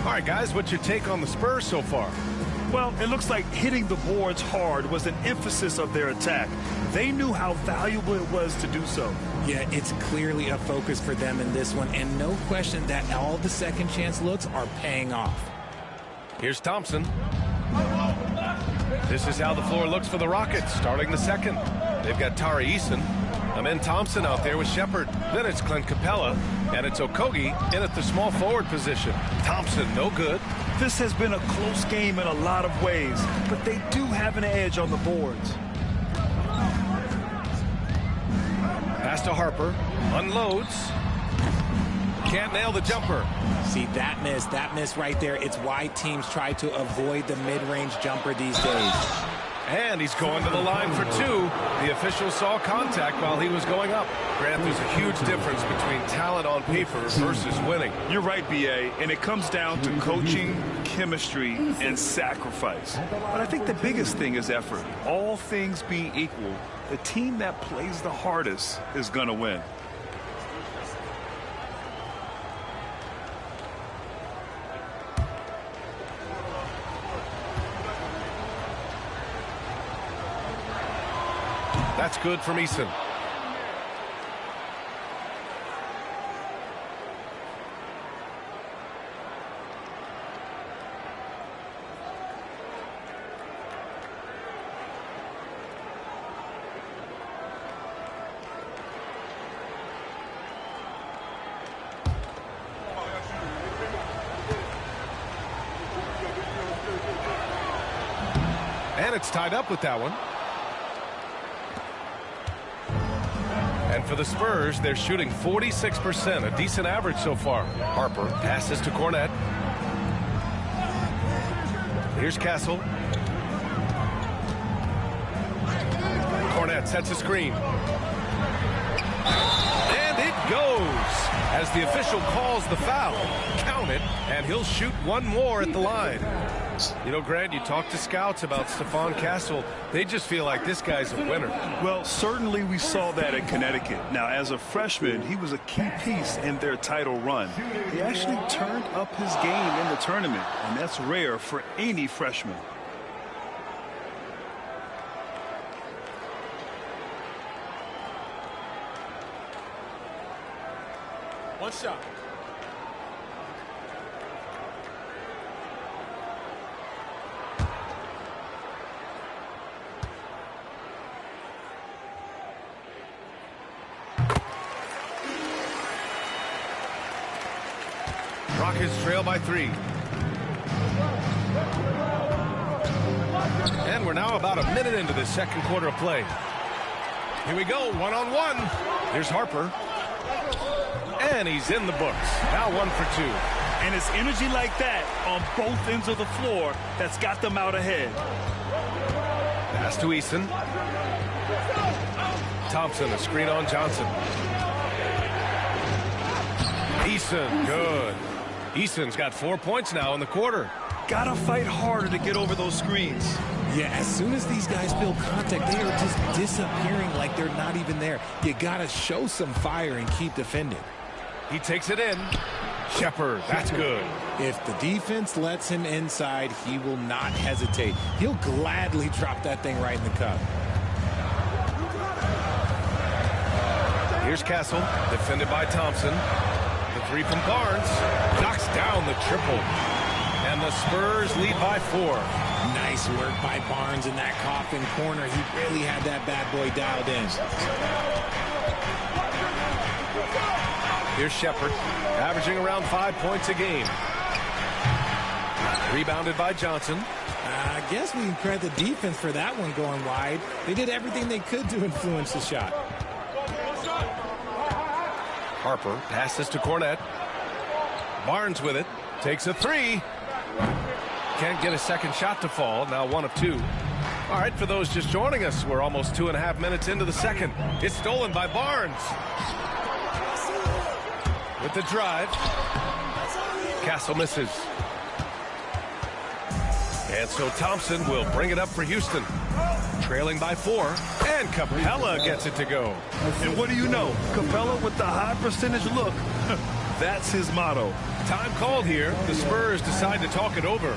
All right, guys, what's your take on the Spurs so far? Well, it looks like hitting the boards hard was an emphasis of their attack. They knew how valuable it was to do so. Yeah, it's clearly a focus for them in this one, and no question that all the second chance looks are paying off. Here's Thompson. This is how the floor looks for the Rockets starting the second. They've got Tari Eason. Amen Thompson out there with Shepard. Then it's Clint Capella, and it's Okogie in at the small forward position. Thompson, no good. This has been a close game in a lot of ways, but they do have an edge on the boards. Pass to Harper. Unloads. Can't nail the jumper. See, that miss right there. It's why teams try to avoid the mid-range jumper these days. And he's going to the line for two. The official saw contact while he was going up. Grant, there's a huge difference between talent on paper versus winning. You're right, B.A., and it comes down to coaching, chemistry, and sacrifice. But I think the biggest thing is effort. All things being equal, the team that plays the hardest is going to win. That's good from Eason. And it's tied up with that one. And for the Spurs, they're shooting 46%, a decent average so far. Harper passes to Cornette. Here's Castle. Cornette sets a screen. And it goes as the official calls the foul. Count it, and he'll shoot one more at the line. You know, Grant, you talk to scouts about Stephon Castle. They just feel like this guy's a winner. Well, certainly we saw that in Connecticut. Now, as a freshman, he was a key piece in their title run. He actually turned up his game in the tournament, and that's rare for any freshman. One shot. Rockets trail by 3. And we're now about a minute into the second quarter of play. Here we go, one-on-one. Here's Harper. And he's in the books. Now 1 for 2. And it's energy like that on both ends of the floor that's got them out ahead. Pass to Eason. Thompson, a screen on Johnson. Eason, good. Easton's got 4 points now in the quarter. Gotta fight harder to get over those screens. Yeah, as soon as these guys feel contact, they are just disappearing like they're not even there. You gotta show some fire and keep defending. He takes it in. Shepard, that's good. If the defense lets him inside, he will not hesitate. He'll gladly drop that thing right in the cup. Here's Castle, defended by Thompson. The three from Barnes. Knocks down the triple. And the Spurs lead by 4. Nice work by Barnes in that coffin corner. He really had that bad boy dialed in. Here's Shepard, averaging around 5 points a game. Rebounded by Johnson. I guess we can credit the defense for that one going wide. They did everything they could to influence the shot. Harper passes to Cornette. Barnes with it. Takes a 3. Can't get a second shot to fall. Now 1 of 2. All right, for those just joining us, we're almost 2.5 minutes into the second. It's stolen by Barnes. With the drive. Castle misses. And so Thompson will bring it up for Houston. Trailing by 4. And Capella gets it to go. And what do you know? Capella with the high percentage look. That's his motto. Time called here. The Spurs decide to talk it over.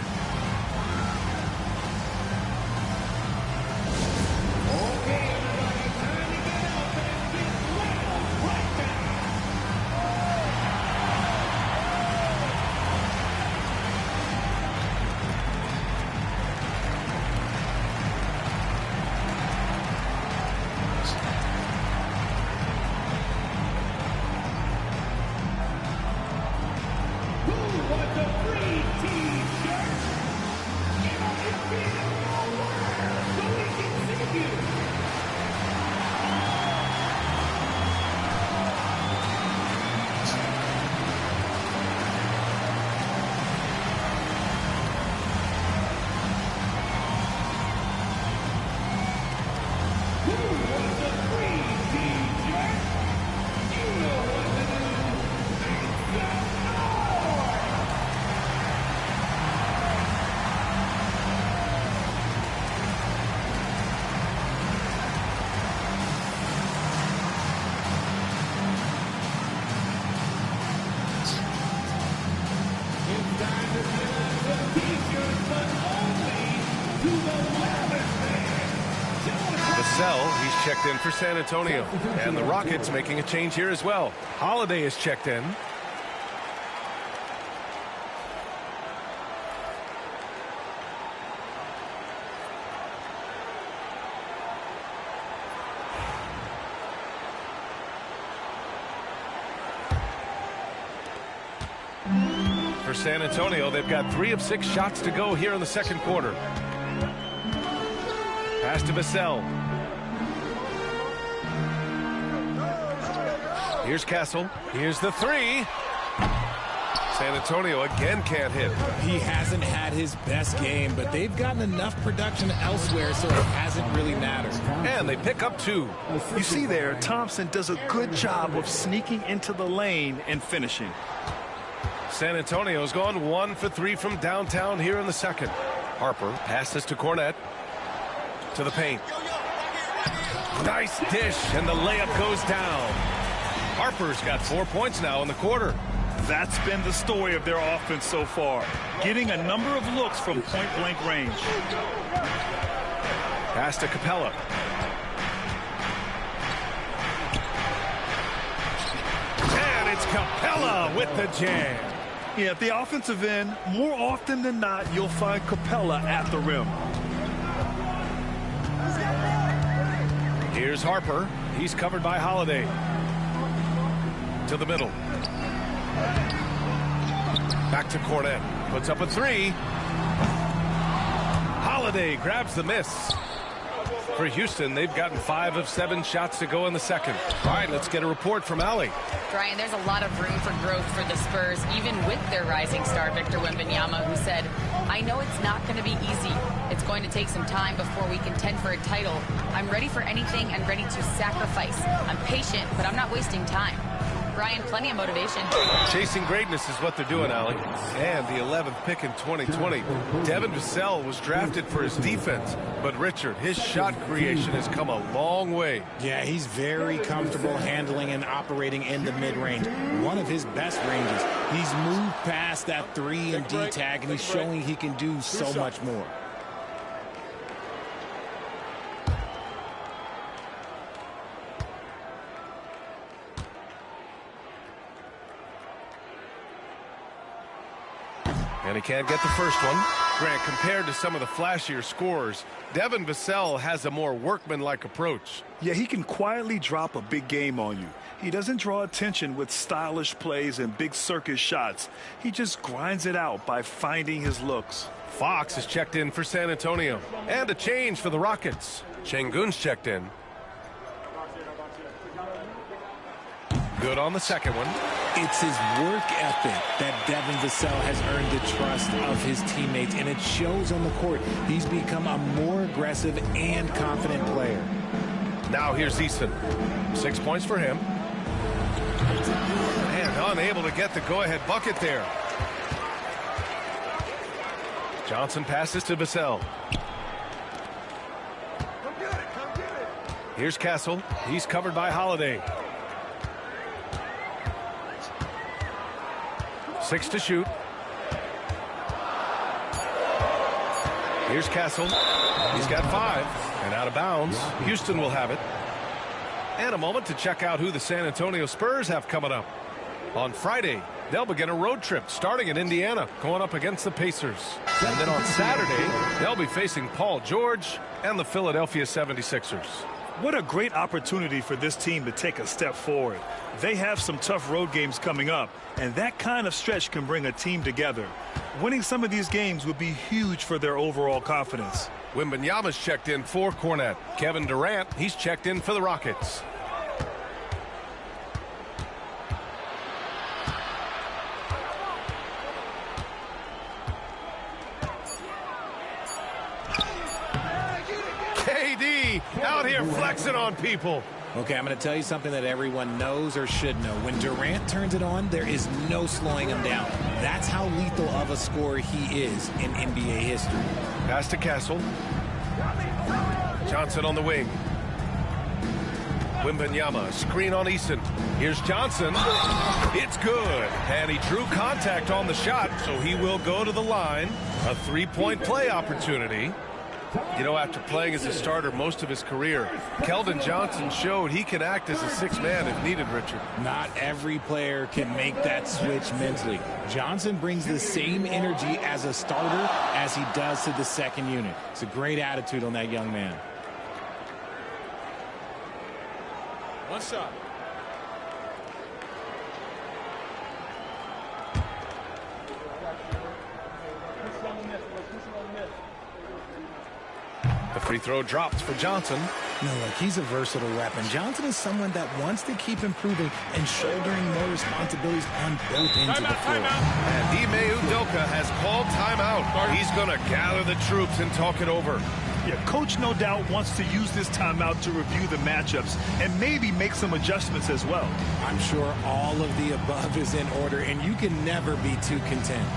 He's checked in for San Antonio. And the Rockets making a change here as well. Holiday is checked in. For San Antonio, they've got 3 of 6 shots to go here in the second quarter. Pass to Vassell. Here's Castle. Here's the 3. San Antonio again can't hit. He hasn't had his best game, but they've gotten enough production elsewhere, so it hasn't really mattered. And they pick up 2. You see there, Thompson does a good job of sneaking into the lane and finishing. San Antonio's gone 1 for 3 from downtown here in the second. Harper passes to Cornette. To the paint. Nice dish, and the layup goes down. Harper's got 4 points now in the quarter. That's been the story of their offense so far. Getting a number of looks from point-blank range. Pass to Capella. And it's Capella with the jam. Yeah, at the offensive end, more often than not, you'll find Capella at the rim. Here's Harper. He's covered by Holiday. To the middle. Back to Cornette. Puts up a 3. Holiday grabs the miss. For Houston, they've gotten 5 of 7 shots to go in the second. All right, let's get a report from Allie. Brian, there's a lot of room for growth for the Spurs, even with their rising star, Victor Wembanyama, who said, I know it's not going to be easy. It's going to take some time before we contend for a title. I'm ready for anything and ready to sacrifice. I'm patient, but I'm not wasting time. Brian plenty of motivation. Chasing greatness is what they're doing, Allie. And the 11th pick in 2020. Devin Vassell was drafted for his defense. But Richard, his shot creation has come a long way. Yeah, he's very comfortable handling and operating in the mid-range. One of his best ranges. He's moved past that 3 and D tag, and he's showing he can do so much more. And he can't get the first one. Grant, compared to some of the flashier scorers, Devin Vassell has a more workmanlike approach. Yeah, he can quietly drop a big game on you. He doesn't draw attention with stylish plays and big circus shots. He just grinds it out by finding his looks. Fox is checked in for San Antonio. And a change for the Rockets. Şengün's checked in. Good on the second one. It's his work ethic that Devin Vassell has earned the trust of his teammates, and it shows on the court. He's become a more aggressive and confident player. Now here's Eason. 6 points for him. And unable to get the go-ahead bucket there. Johnson passes to Vassell. Here's Castle. He's covered by Holiday. 6 to shoot. Here's Castle. He's got 5. And out of bounds. Houston will have it. And a moment to check out who the San Antonio Spurs have coming up. On Friday, they'll begin a road trip starting in Indiana, going up against the Pacers. And then on Saturday, they'll be facing Paul George and the Philadelphia 76ers. What a great opportunity for this team to take a step forward. They have some tough road games coming up, and that kind of stretch can bring a team together. Winning some of these games would be huge for their overall confidence. Wembanyama's checked in for Cornet. Kevin Durant, he's checked in for the Rockets. KD out here flexing on people. Okay, I'm going to tell you something that everyone knows or should know. When Durant turns it on, there is no slowing him down. That's how lethal of a scorer he is in NBA history. Pass to Castle. Johnson on the wing. Wembanyama, screen on Eason. Here's Johnson. It's good. And he drew contact on the shot, so he will go to the line. A three-point play opportunity. You know, after playing as a starter most of his career, Keldon Johnson showed he can act as a sixth man if needed, Richard. Not every player can make that switch mentally. Johnson brings the same energy as a starter as he does to the second unit. It's a great attitude on that young man. One shot. The free throw drops for Johnson. No, look, he's a versatile weapon. Johnson is someone that wants to keep improving and shouldering more responsibilities on both ends of the floor. And Ime Udoka has called timeout. He's going to gather the troops and talk it over. Yeah, coach no doubt wants to use this timeout to review the matchups and maybe make some adjustments as well. I'm sure all of the above is in order, and you can never be too content.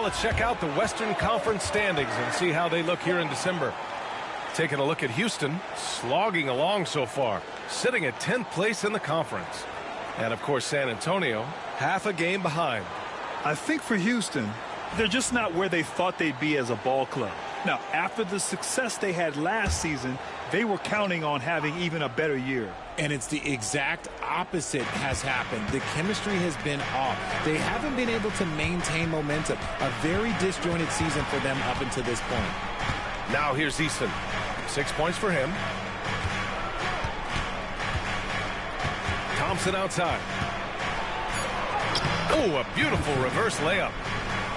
let's check out the Western Conference standings and see how they look here in December. Taking a look at Houston, slogging along so far, sitting at 10th place in the conference. And, of course, San Antonio, half a game behind. I think for Houston, they're just not where they thought they'd be as a ball club. Now, after the success they had last season, they were counting on having even a better year. And it's the exact opposite has happened. The chemistry has been off. They haven't been able to maintain momentum. A very disjointed season for them up until this point. Now here's Easton. 6 points for him. Thompson outside. Oh, a beautiful reverse layup.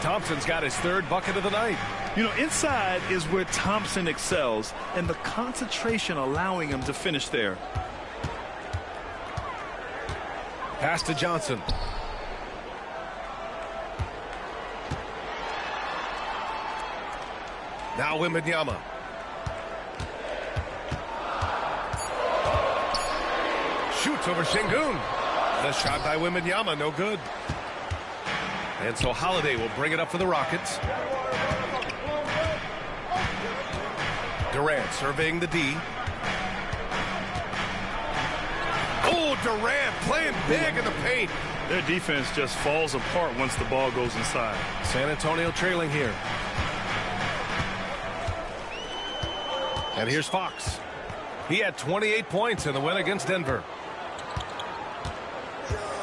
Thompson's got his third bucket of the night. You know, inside is where Thompson excels, and the concentration allowing him to finish there. Pass to Johnson. Now Wembanyama. Shoots over Şengün. The shot by Wembanyama, no good. And so Holiday will bring it up for the Rockets. Durant surveying the D. Oh, Durant playing big in the paint. Their defense just falls apart once the ball goes inside. San Antonio trailing here. And here's Fox. He had 28 points in the win against Denver.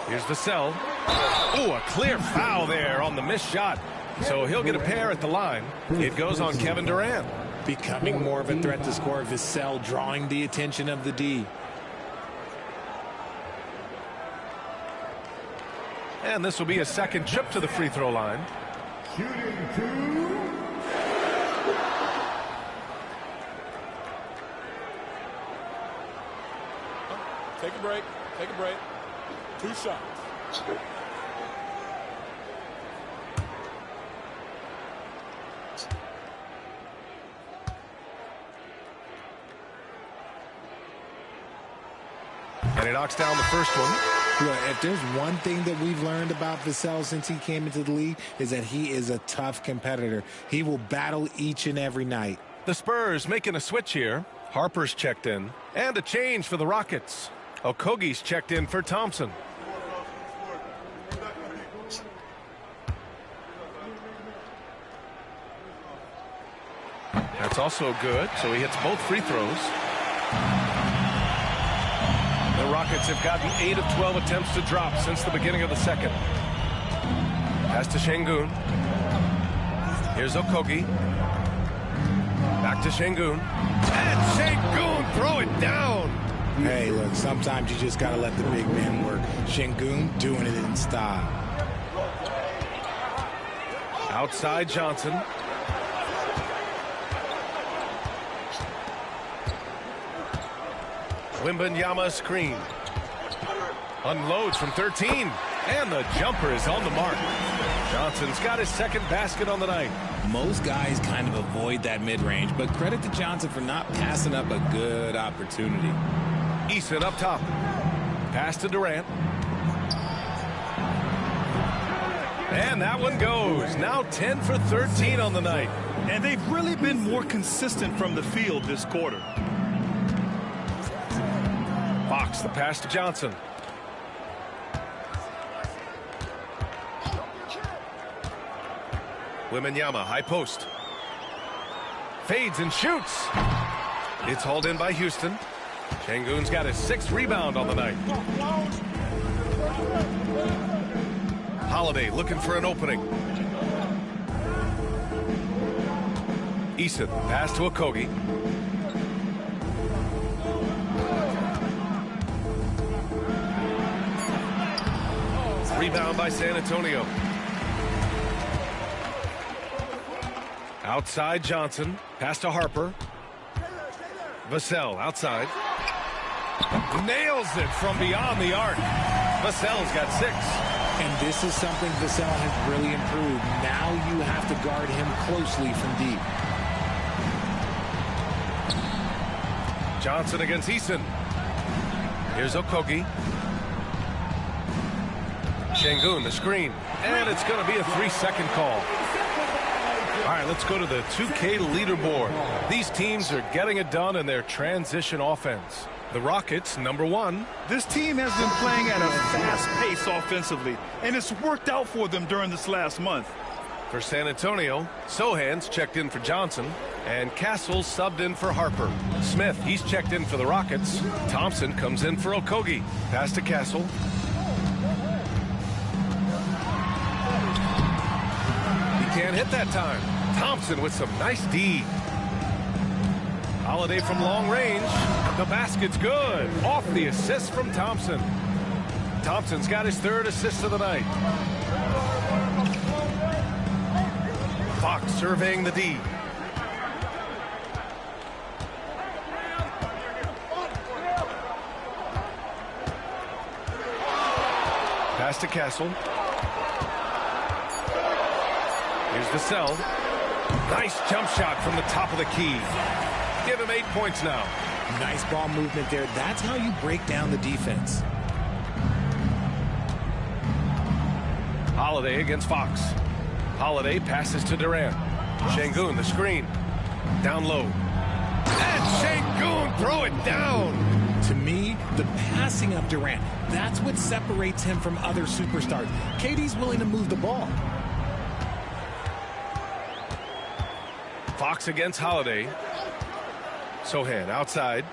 Here's Vassell. Oh, a clear foul there on the missed shot. So he'll get a pair at the line. It goes on Kevin Durant. Becoming more of a threat to score. Vassell drawing the attention of the D. And this will be a second trip to the free throw line. Shooting two. Take a break. Take a break. 2 shots. And he knocks down the first one. Look, if there's one thing that we've learned about Vassell since he came into the league is that he is a tough competitor. He will battle each and every night. The Spurs making a switch here. Harper's checked in. And a change for the Rockets. Okogie's checked in for Thompson. That's also good, so he hits both free throws. The Rockets have gotten 8 of 12 attempts to drop since the beginning of the second. Pass to Şengün. Here's Okogie. Back to Şengün. And Şengün throw it down. Hey, look, sometimes you just got to let the big man work. Şengün doing it in style. Outside Johnson. Wembanyama screen. Unloads from 13. And the jumper is on the mark. Johnson's got his second basket on the night. Most guys kind of avoid that mid-range, but credit to Johnson for not passing up a good opportunity. Easton up top. Pass to Durant. And that one goes. Now 10 for 13 on the night. And they've really been more consistent from the field this quarter. Fox, the pass to Johnson. Wembanyama, high post. Fades and shoots. It's hauled in by Houston. Şengün's got his 6th rebound on the night. Holiday looking for an opening. Easton, pass to Okogie. Rebound by San Antonio. Outside Johnson. Pass to Harper. Vassell outside. Nails it from beyond the arc. Vassell's got 6. And this is something Vassell has really improved. Now you have to guard him closely from deep. Johnson against Easton. Here's Okogie. Şengün, the screen. And it's going to be a 3-second call. All right, let's go to the 2K leaderboard. These teams are getting it done in their transition offense. The Rockets, number 1. This team has been playing at a fast pace offensively, and it's worked out for them during this last month. For San Antonio, Sohan's checked in for Johnson, and Castle subbed in for Harper. Smith, he's checked in for the Rockets. Thompson comes in for Okogie. Pass to Castle. He can't hit that time. Thompson with some nice D. Holiday from long range. The basket's good. Off the assist from Thompson. Thompson's got his 3rd assist of the night. Fox surveying the D. Pass to Castle. Here's the cell. Nice jump shot from the top of the key. Give him 8 points now. Nice ball movement there. That's how you break down the defense. Holiday against Fox. Holiday passes to Durant. Şengün, the screen. Down low. And Şengün, throw it down. To me, the passing of Durant, that's what separates him from other superstars. KD's willing to move the ball. Fox against Holiday. Sohan outside.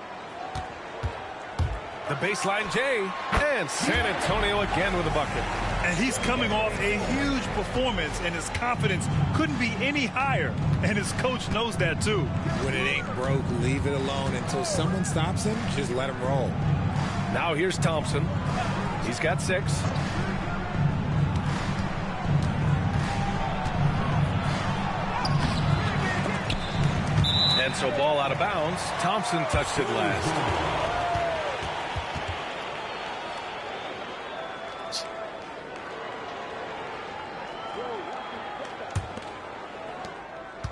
The baseline J. And San Antonio again with a bucket. And he's coming off a huge performance, and his confidence couldn't be any higher. And his coach knows that, too. When it ain't broke, leave it alone until someone stops him. Just let him roll. Now here's Thompson. He's got 6. And so ball out of bounds. Thompson touched it last.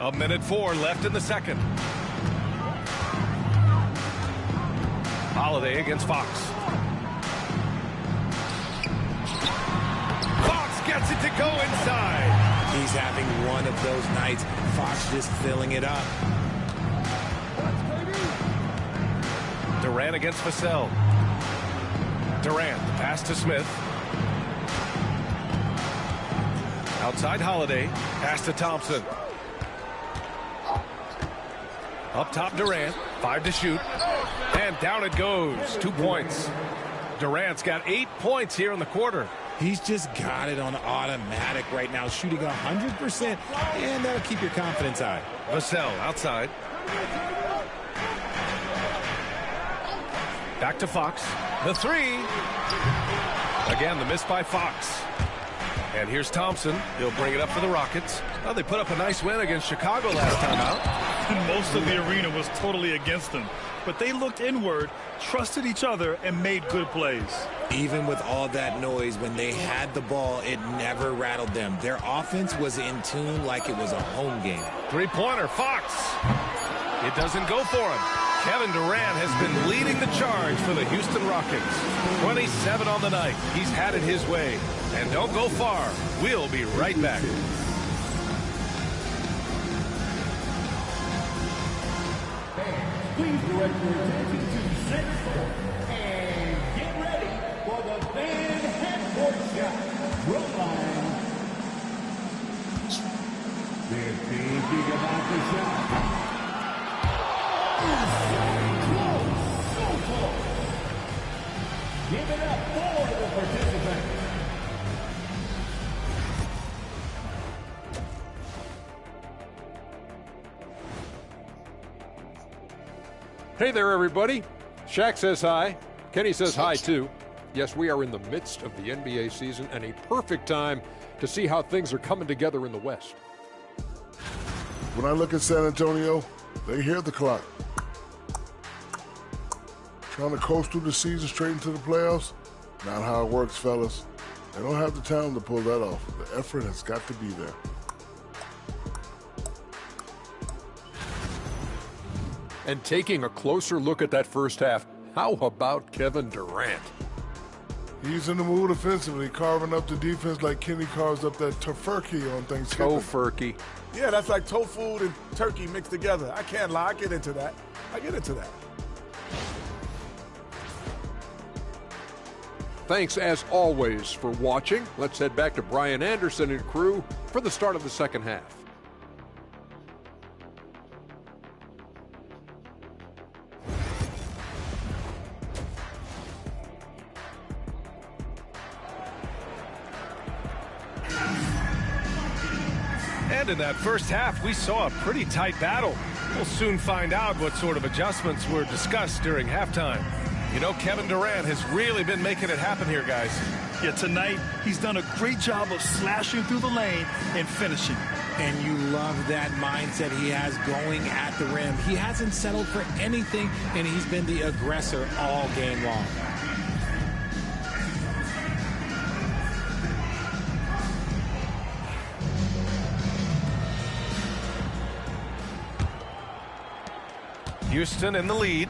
A minute 4 left in the second. Holiday against Fox. Fox gets it to go inside. He's having one of those nights. Fox just filling it up. Durant against Vassell. Durant, the pass to Smith. Outside Holiday, pass to Thompson. Up top Durant, 5 to shoot. And down it goes, 2 points. Durant's got 8 points here in the quarter. He's just got it on automatic right now, shooting 100%, and that'll keep your confidence high. Vassell outside. Back to Fox. The 3. Again, the miss by Fox. And here's Thompson. He'll bring it up for the Rockets. Well, they put up a nice win against Chicago last time out. Most of the arena was totally against them. But they looked inward, trusted each other, and made good plays. Even with all that noise, when they had the ball, it never rattled them. Their offense was in tune like it was a home game. 3-pointer, Fox. It doesn't go for him. Kevin Durant has been leading the charge for the Houston Rockets. 27 on the night. He's had it his way. And don't go far. We'll be right back. Please direct your attention to center court and get ready for the Van Half-Court shot. Roll line. They're thinking about the shot. So close. Give it up for the participant. Hey there, everybody. Shaq says hi. Kenny says hi, too. Yes, we are in the midst of the NBA season and a perfect time to see how things are coming together in the West. When I look at San Antonio, they hear the clock. Trying to coast through the season straight into the playoffs? Not how it works, fellas. They don't have the talent to pull that off. The effort has got to be there. And taking a closer look at that first half, how about Kevin Durant? He's in the mood offensively, carving up the defense like Kenny carves up that tofurkey on Thanksgiving. Tofurkey. Yeah, that's like tofu and turkey mixed together. I can't lie. I get into that. Thanks, as always, for watching. Let's head back to Brian Anderson and crew for the start of the second half. And in that first half, we saw a pretty tight battle. We'll soon find out what sort of adjustments were discussed during halftime. You know, Kevin Durant has really been making it happen here, guys. Yeah, tonight, he's done a great job of slashing through the lane and finishing. And you love that mindset he has going at the rim. He hasn't settled for anything, and he's been the aggressor all game long. Houston in the lead.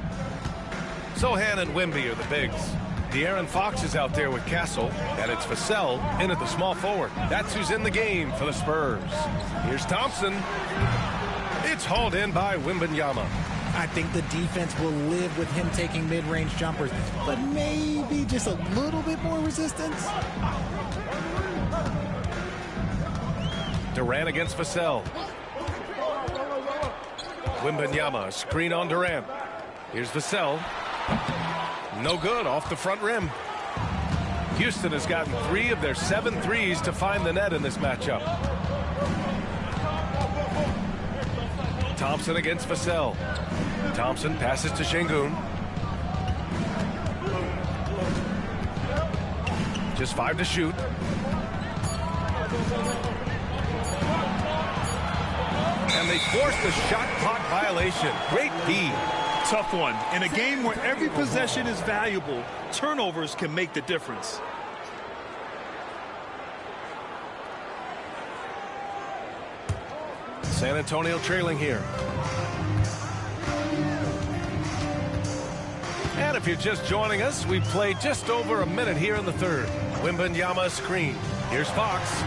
Sohan and Wemby are the bigs. De'Aaron Fox is out there with Castle, and it's Vassell in at the small forward. That's who's in the game for the Spurs. Here's Thompson. It's hauled in by Wembanyama. I think the defense will live with him taking mid-range jumpers, but maybe just a little bit more resistance. Durant against Vassell. Wembanyama, screen on Durant. Here's Vassell. No good, off the front rim. Houston has gotten 3 of their 7 threes to find the net in this matchup. Thompson against Vassell. Thompson passes to Şengün. Just 5 to shoot. And they force the shot clock violation. Great D. Tough one. In a game where every possession is valuable, turnovers can make the difference. San Antonio trailing here. And if you're just joining us, we played just over a minute here in the third. Wembanyama screen. Here's Fox.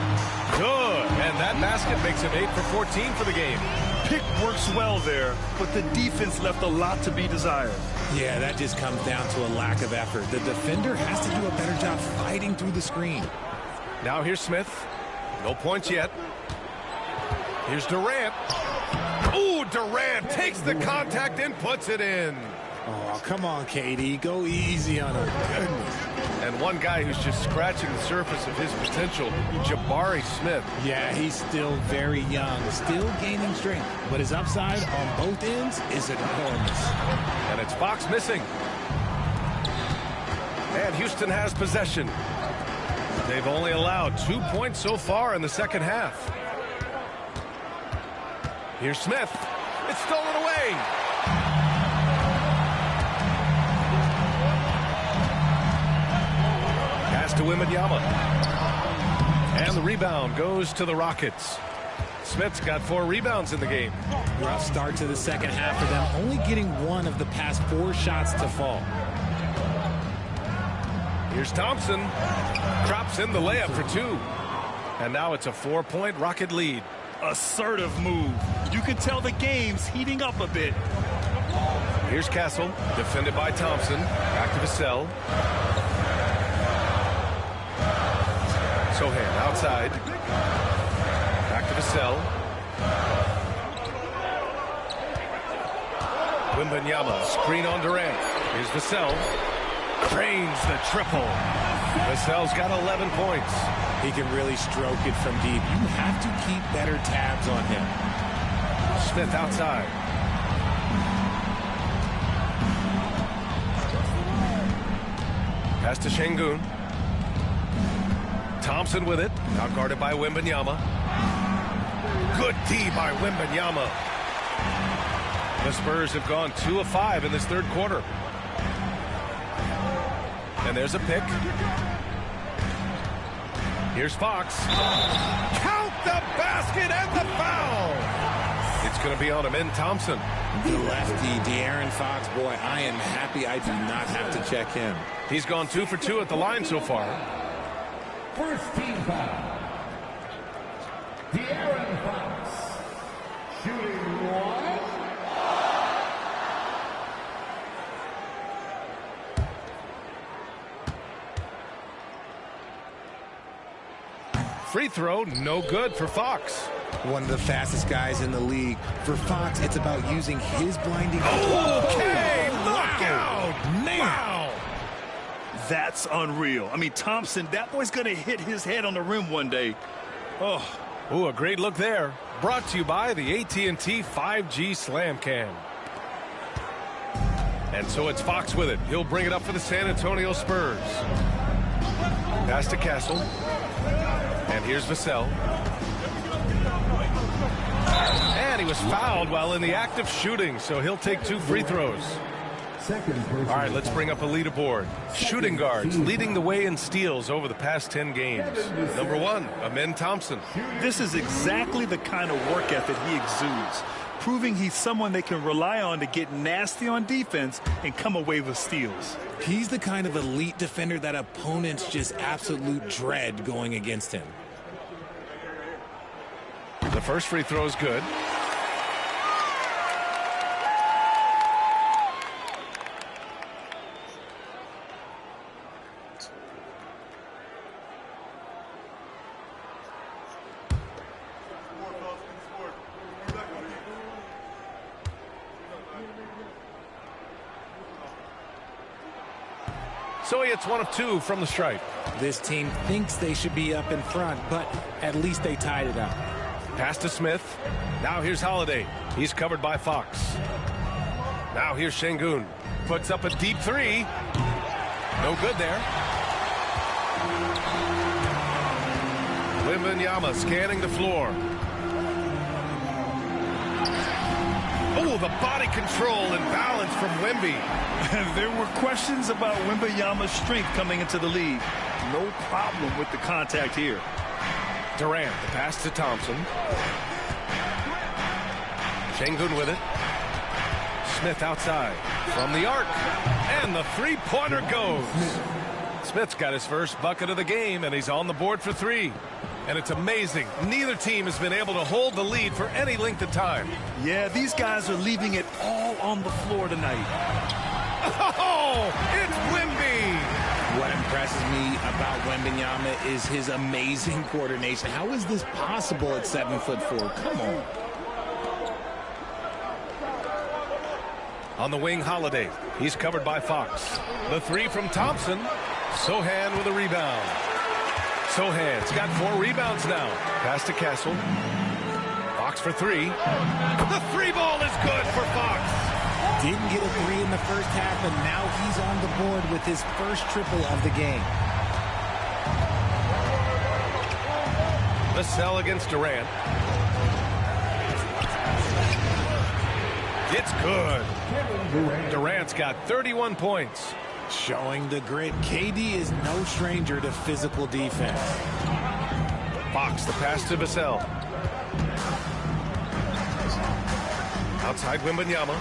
Good. And that basket makes him 8 for 14 for the game. Pick works well there, but the defense left a lot to be desired. Yeah, that just comes down to a lack of effort. The defender has to do a better job fighting through the screen. Now here's Smith. No points yet. Here's Durant. Ooh, Durant takes the contact and puts it in. Oh, come on, KD. Go easy on him. Goodness. And one guy who's just scratching the surface of his potential, Jabari Smith. Yeah, he's still very young, still gaining strength, but his upside on both ends is enormous. And it's Fox missing. And Houston has possession. They've only allowed 2 points so far in the second half. Here's Smith. It's stolen away. Pass to Wembanyama. And the rebound goes to the Rockets. Smith's got 4 rebounds in the game. Rough start to the second half for them, only getting 1 of the past 4 shots to fall. Here's Thompson. Drops in the layup for 2. And now it's a 4-point Rocket lead. Assertive move. You can tell the game's heating up a bit. Here's Castle, defended by Thompson. Back to Vassell. Sohan outside. Back to Vassell. Wembanyama, screen on Durant. Here's Vassell. Drains the triple. Vassell's got 11 points. He can really stroke it from deep. You have to keep better tabs on him. Smith outside. Pass to Şengün. Thompson with it. Out guarded by Wembanyama. Good D by Wembanyama. The Spurs have gone 2 of 5 in this third quarter. And there's a pick. Here's Fox. Count the basket and the foul. It's going to be on Amen Thompson. The lefty, De'Aaron Fox, boy, I am happy I do not have to check him. He's gone 2 for 2 at the line so far. First team foul. De'Aaron Fox. Shooting one. Free throw, no good for Fox. One of the fastest guys in the league. For Fox, it's about using his blinding... Okay, knockout! Wow! That's unreal. I mean, Thompson, that boy's going to hit his head on the rim one day. Oh. Ooh, a great look there. Brought to you by the AT&T 5G Slam Cam. And so it's Fox with it. He'll bring it up for the San Antonio Spurs. Pass to Castle. And here's Vassell. And he was fouled while in the act of shooting, so he'll take 2 free throws. All right, let's bring up a leaderboard. Shooting guards leading the way in steals over the past 10 games. Number 1, Amen Thompson. This is exactly the kind of work ethic he exudes, proving he's someone they can rely on to get nasty on defense and come away with steals. He's the kind of elite defender that opponents just absolute dread going against him. The first free throw is good. So he hits 1 of 2 from the stripe. This team thinks they should be up in front, but at least they tied it up. Pass to Smith. Now here's Holiday. He's covered by Fox. Now here's Şengün. Puts up a deep 3. No good there. Wembanyama scanning the floor. Oh, the body control and balance from Wemby. There were questions about Wembanyama's strength coming into the league. No problem with the contact here. Durant, the pass to Thompson. Şengün with it. Smith outside from the arc. And the three-pointer goes. Smith's got his first bucket of the game, and he's on the board for 3. And it's amazing. Neither team has been able to hold the lead for any length of time. Yeah, these guys are leaving it all on the floor tonight. Oh, it's Wemby. What impresses me about Wembanyama is his amazing coordination. How is this possible at 7'4"? Come on. On the wing, Holiday. He's covered by Fox. The 3 from Thompson. Sochan with a rebound. Sochan's got 4 rebounds now. Pass to Castle. Fox for 3. The 3 ball is good for Fox. Didn't get a 3 in the first half, and now he's on the board with his first triple of the game. Vassell against Durant. It's good. Durant's got 31 points. Showing the grit. KD is no stranger to physical defense. Fox, the pass to Vassell. Outside Wembanyama.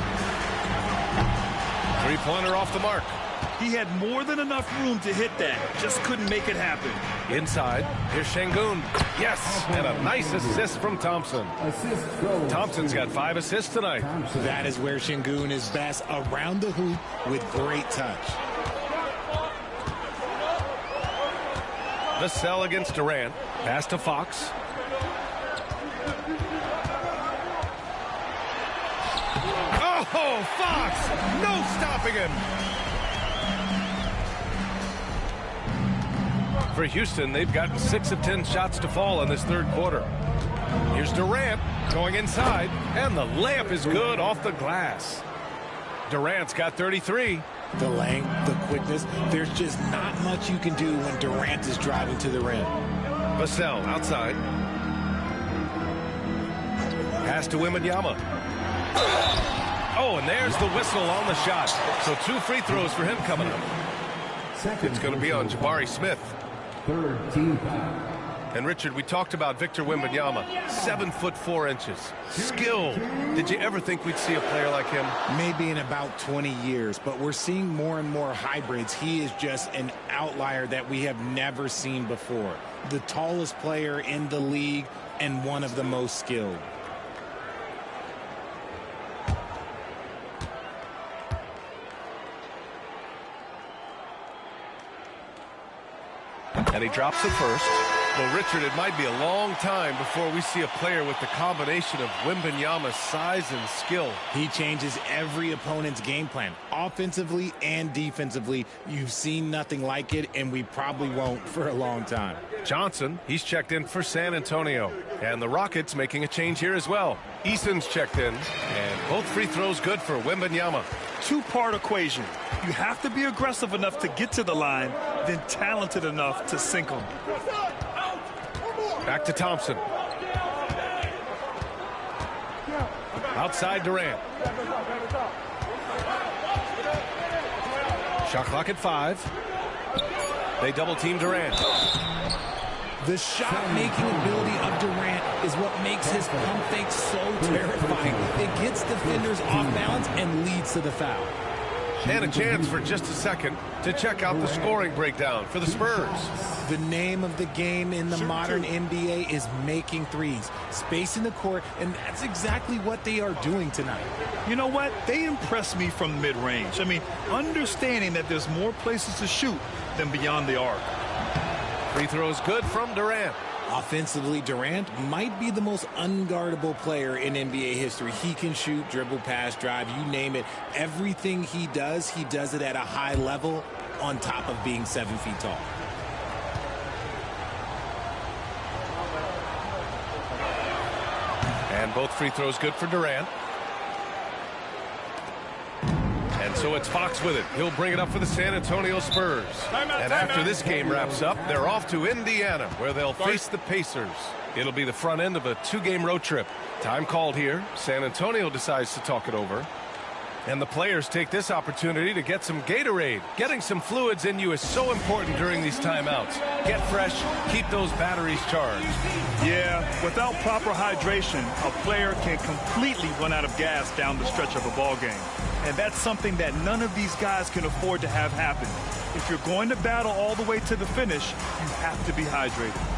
Three-pointer off the mark. He had more than enough room to hit that. Just couldn't make it happen. Inside, here's Şengün. Yes, and a nice assist from Thompson. Thompson's got 5 assists tonight. That is where Şengün is best, around the hoop with great touch. Vassell against Durant. Pass to Fox. Oh, Fox! No stopping him! For Houston, they've gotten 6 of 10 shots to fall in this third quarter. Here's Durant going inside, and the layup is good off the glass. Durant's got 33. The length, the quickness, there's just not much you can do when Durant is driving to the rim. Vassell outside. Pass to Wembanyama. Oh, and there's the whistle on the shot. So 2 free throws for him coming up. It's going to be on Jabari Smith. Third team foul. And Richard, we talked about Victor Wembanyama, 7'4". Skill. Did you ever think we'd see a player like him? Maybe in about 20 years, but we're seeing more and more hybrids. He is just an outlier that we have never seen before. The tallest player in the league and one of the most skilled. And he drops it first. Well, Richard, it might be a long time before we see a player with the combination of Wembanyama's size and skill. He changes every opponent's game plan, offensively and defensively. You've seen nothing like it, and we probably won't for a long time. Johnson, he's checked in for San Antonio. And the Rockets making a change here as well. Eason's checked in, and both free throws good for Wembanyama. Two-part equation. You have to be aggressive enough to get to the line, then talented enough to sink them. Back to Thompson. Outside Durant. Shot clock at 5. They double team Durant. The shot-making ability of Durant is what makes his pump fake so terrifying. It gets defenders off balance and leads to the foul. And a chance for just a second to check out the scoring breakdown for the Spurs. The name of the game in the modern NBA is making threes, spacing the court, and that's exactly what they are doing tonight. You know what? They impress me from mid-range. I mean, understanding that there's more places to shoot than beyond the arc. Free throws good from Durant. Offensively, Durant might be the most unguardable player in NBA history. He can shoot, dribble, pass, drive, you name it. Everything he does it at a high level on top of being 7 feet tall. And both free throws good for Durant. And so it's Fox with it. He'll bring it up for the San Antonio Spurs. And after this game wraps up, they're off to Indiana, where they'll face the Pacers. It'll be the front end of a 2-game road trip. Time called here. San Antonio decides to talk it over. And the players take this opportunity to get some Gatorade. Getting some fluids in you is so important during these timeouts. Get fresh, keep those batteries charged. Yeah, without proper hydration, a player can completely run out of gas down the stretch of a ball game. And that's something that none of these guys can afford to have happen. If you're going to battle all the way to the finish, you have to be hydrated.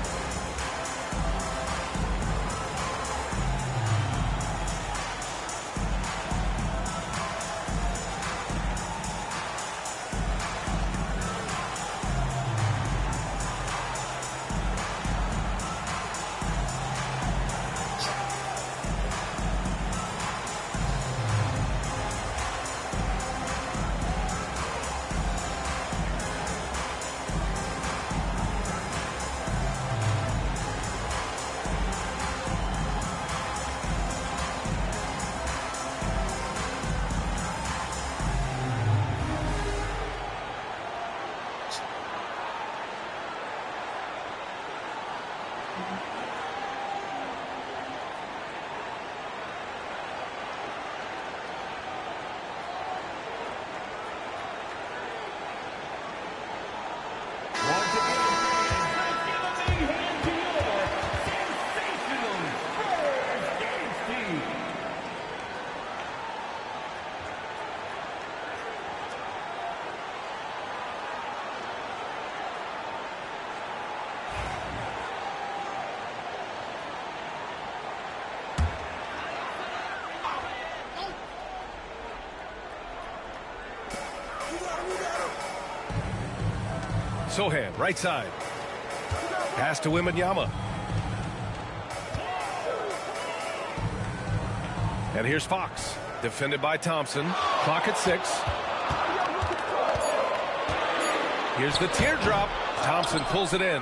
Sohan, right side. Pass to Wembanyama. And here's Fox, defended by Thompson. Clock at 6. Here's the teardrop. Thompson pulls it in.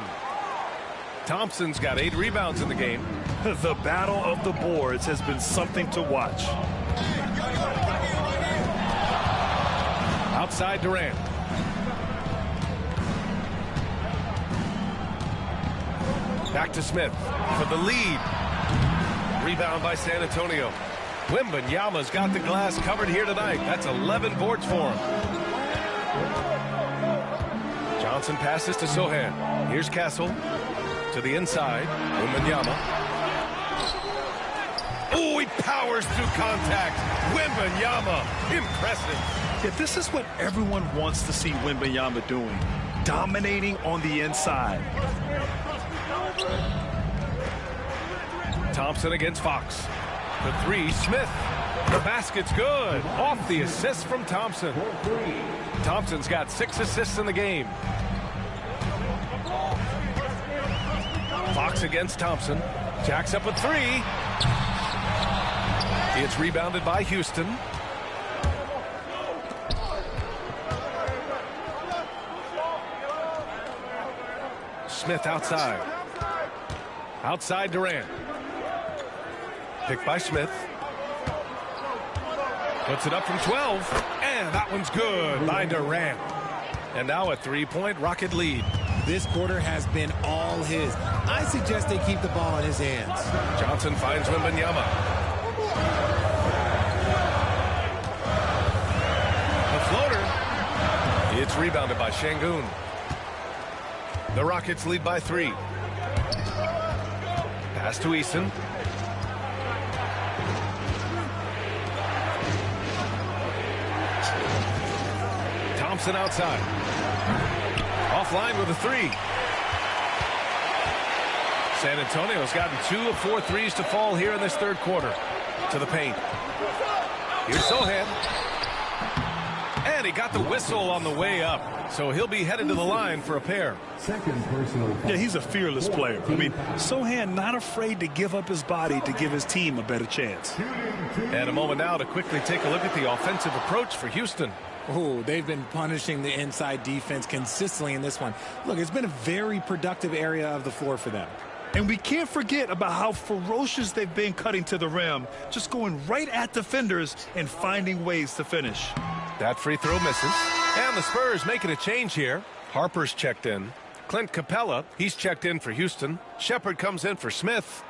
Thompson's got 8 rebounds in the game. The battle of the boards has been something to watch. Outside Durant. Back to Smith for the lead. Rebound by San Antonio. Wembanyama's got the glass covered here tonight. That's 11 boards for him. Johnson passes to Sohan. Here's Castle. To the inside, Wembanyama. Oh, he powers through contact. Wembanyama, impressive. Yeah, this is what everyone wants to see Wembanyama doing. Dominating on the inside. Thompson against Fox. The three, Smith. The basket's good. Off the assist from Thompson. Thompson's got 6 assists in the game. Fox against Thompson. Jacks up a 3. It's rebounded by Houston. Smith outside. Outside Durant. Picked by Smith. Puts it up from 12. And that one's good by Durant. And now a 3-point Rocket lead. This quarter has been all his. I suggest they keep the ball in his hands. Johnson finds Wembanyama. The floater. It's rebounded by Şengün. The Rockets lead by 3. Pass to Eason. Thompson outside. Offline with a 3. San Antonio's gotten 2 of 4 threes to fall here in this third quarter. To the paint. Here's Sochan. And he got the whistle on the way up. So he'll be headed to the line for a pair. Second personal. Yeah, he's a fearless player. I mean, Sochan not afraid to give up his body to give his team a better chance. And a moment now to quickly take a look at the offensive approach for Houston. Oh, they've been punishing the inside defense consistently in this one. Look, it's been a very productive area of the floor for them. And we can't forget about how ferocious they've been cutting to the rim, just going right at defenders and finding ways to finish. That free throw misses. And the Spurs making a change here. Harper's checked in. Clint Capella, he's checked in for Houston. Shepard comes in for Smith.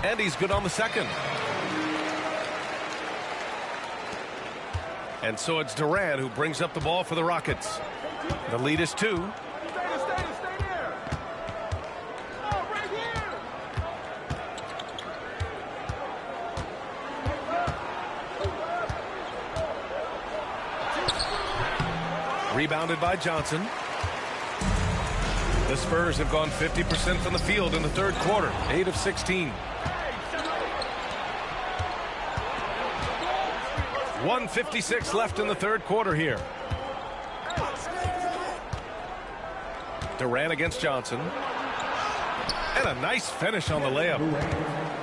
And he's good on the second. And so it's Durant who brings up the ball for the Rockets. The lead is 2. Rebounded by Johnson. The Spurs have gone 50% from the field in the third quarter. 8 of 16. 1:56 left in the third quarter here. Durant against Johnson. And a nice finish on the layup.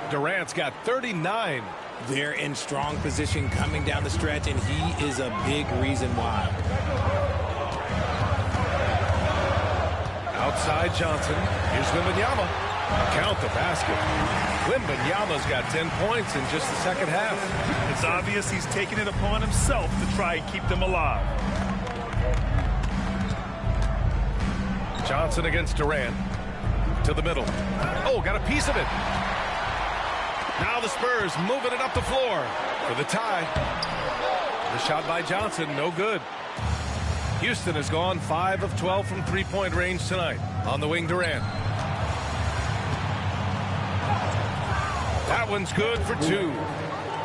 Durant's got 39. They're in strong position coming down the stretch, and he is a big reason why. Outside Johnson. Here's Wembanyama. Count the basket. Wembanyama's got 10 points in just the second half. It's obvious he's taking it upon himself to try and keep them alive. Johnson against Durant. To the middle. Oh, got a piece of it. Now the Spurs moving it up the floor for the tie. The shot by Johnson, no good. Houston has gone 5 of 12 from three-point range tonight. On the wing, Durant. That one's good for 2.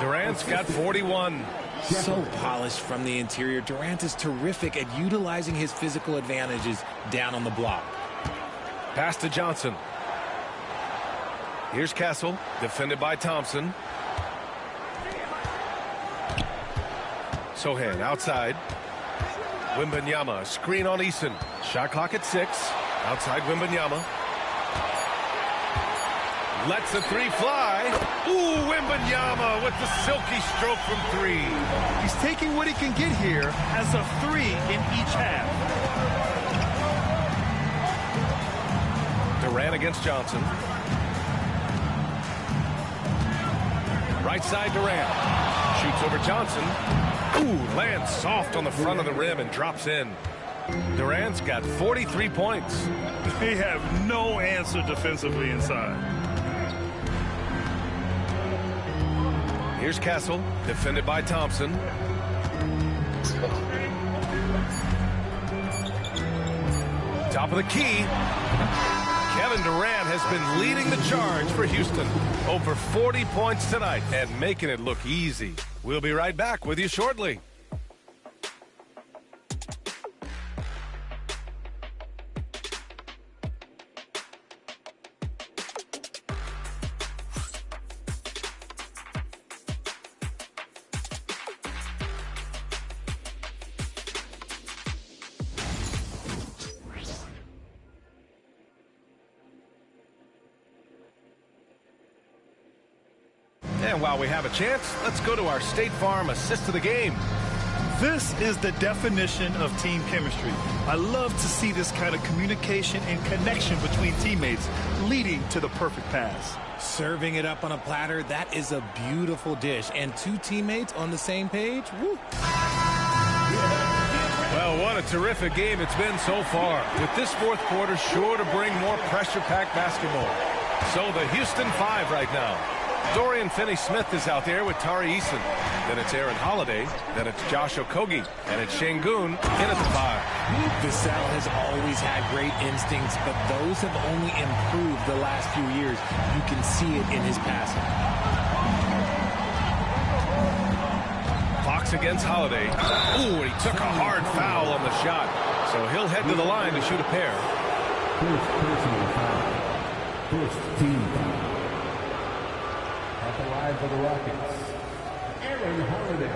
Durant's got 41. So polished from the interior. Durant is terrific at utilizing his physical advantages down on the block. Pass to Johnson. Here's Castle, defended by Thompson. Sochan outside. Wembanyama, screen on Eason. Shot clock at 6. Outside Wembanyama. Lets the 3 fly. Ooh, Wembanyama with the silky stroke from 3. He's taking what he can get here as a 3 in each half. Durant against Johnson. Right side Durant. Shoots over Johnson. Ooh, lands soft on the front of the rim and drops in. Durant's got 43 points. They have no answer defensively inside. Here's Kessel, defended by Thompson. Top of the key. Kevin Durant has been leading the charge for Houston. Over 40 points tonight and making it look easy. We'll be right back with you shortly. And while we have a chance, let's go to our State Farm assist of the game. This is the definition of team chemistry. I love to see this kind of communication and connection between teammates leading to the perfect pass. Serving it up on a platter, that is a beautiful dish. And two teammates on the same page, woo. Well, what a terrific game it's been so far. With this fourth quarter sure to bring more pressure-packed basketball. So the Houston 5 right now. Dorian Finney-Smith is out there with Tari Eason. Then it's Aaron Holiday. Then it's Josh Okogie. And it's Şengün in at the 5. Vassell has always had great instincts, but those have only improved the last few years. You can see it in his passing. Fox against Holiday. Ooh, he took a hard foul on the shot. So he'll head to the line to shoot a pair. First personal foul. First team foul. At the line for the Rockets, Aaron Holiday.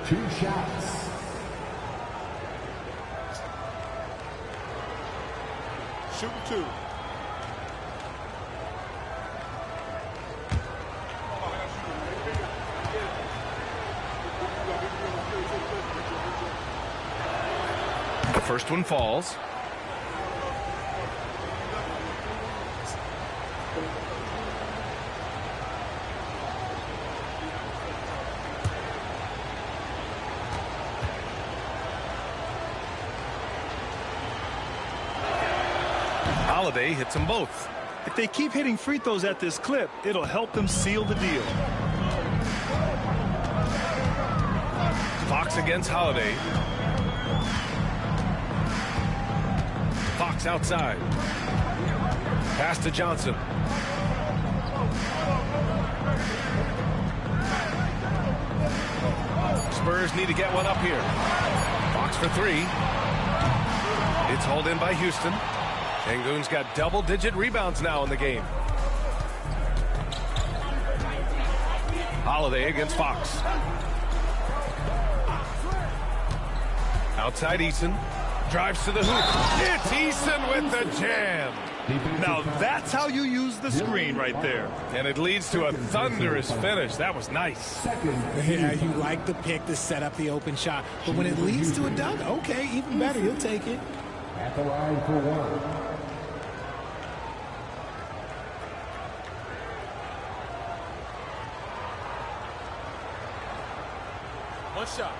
2 shots. Shoot 2. The first one falls. Holiday hits them both. If they keep hitting free throws at this clip, it'll help them seal the deal. Fox against Holiday. Fox outside. Pass to Johnson. Spurs need to get one up here. Fox for 3. It's hauled in by Houston. Şengün's got double-digit rebounds now in the game. Holiday against Fox. Outside Eason. Drives to the hoop. It's Eason with the jam. Now that's how you use the screen right there. And it leads to a thunderous finish. That was nice. Yeah, you like the pick to set up the open shot. But when it leads to a dunk, okay, even better. You'll take it. At the line for 1. One shot.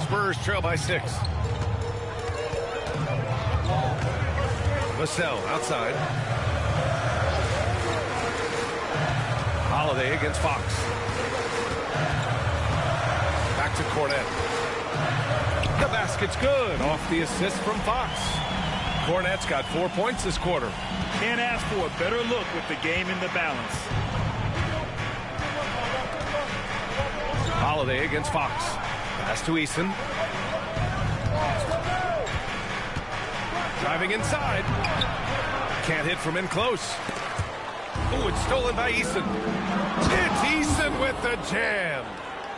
Spurs trail by 6. Vassell outside. Holiday against Fox. Back to Kornet. The basket's good. Off the assist from Fox. Kornet's got 4 points this quarter. Can't ask for a better look with the game in the balance. Holiday against Fox. Pass to Eason. Driving inside. Can't hit from in close. Oh, it's stolen by Eason. It's Eason with the jam.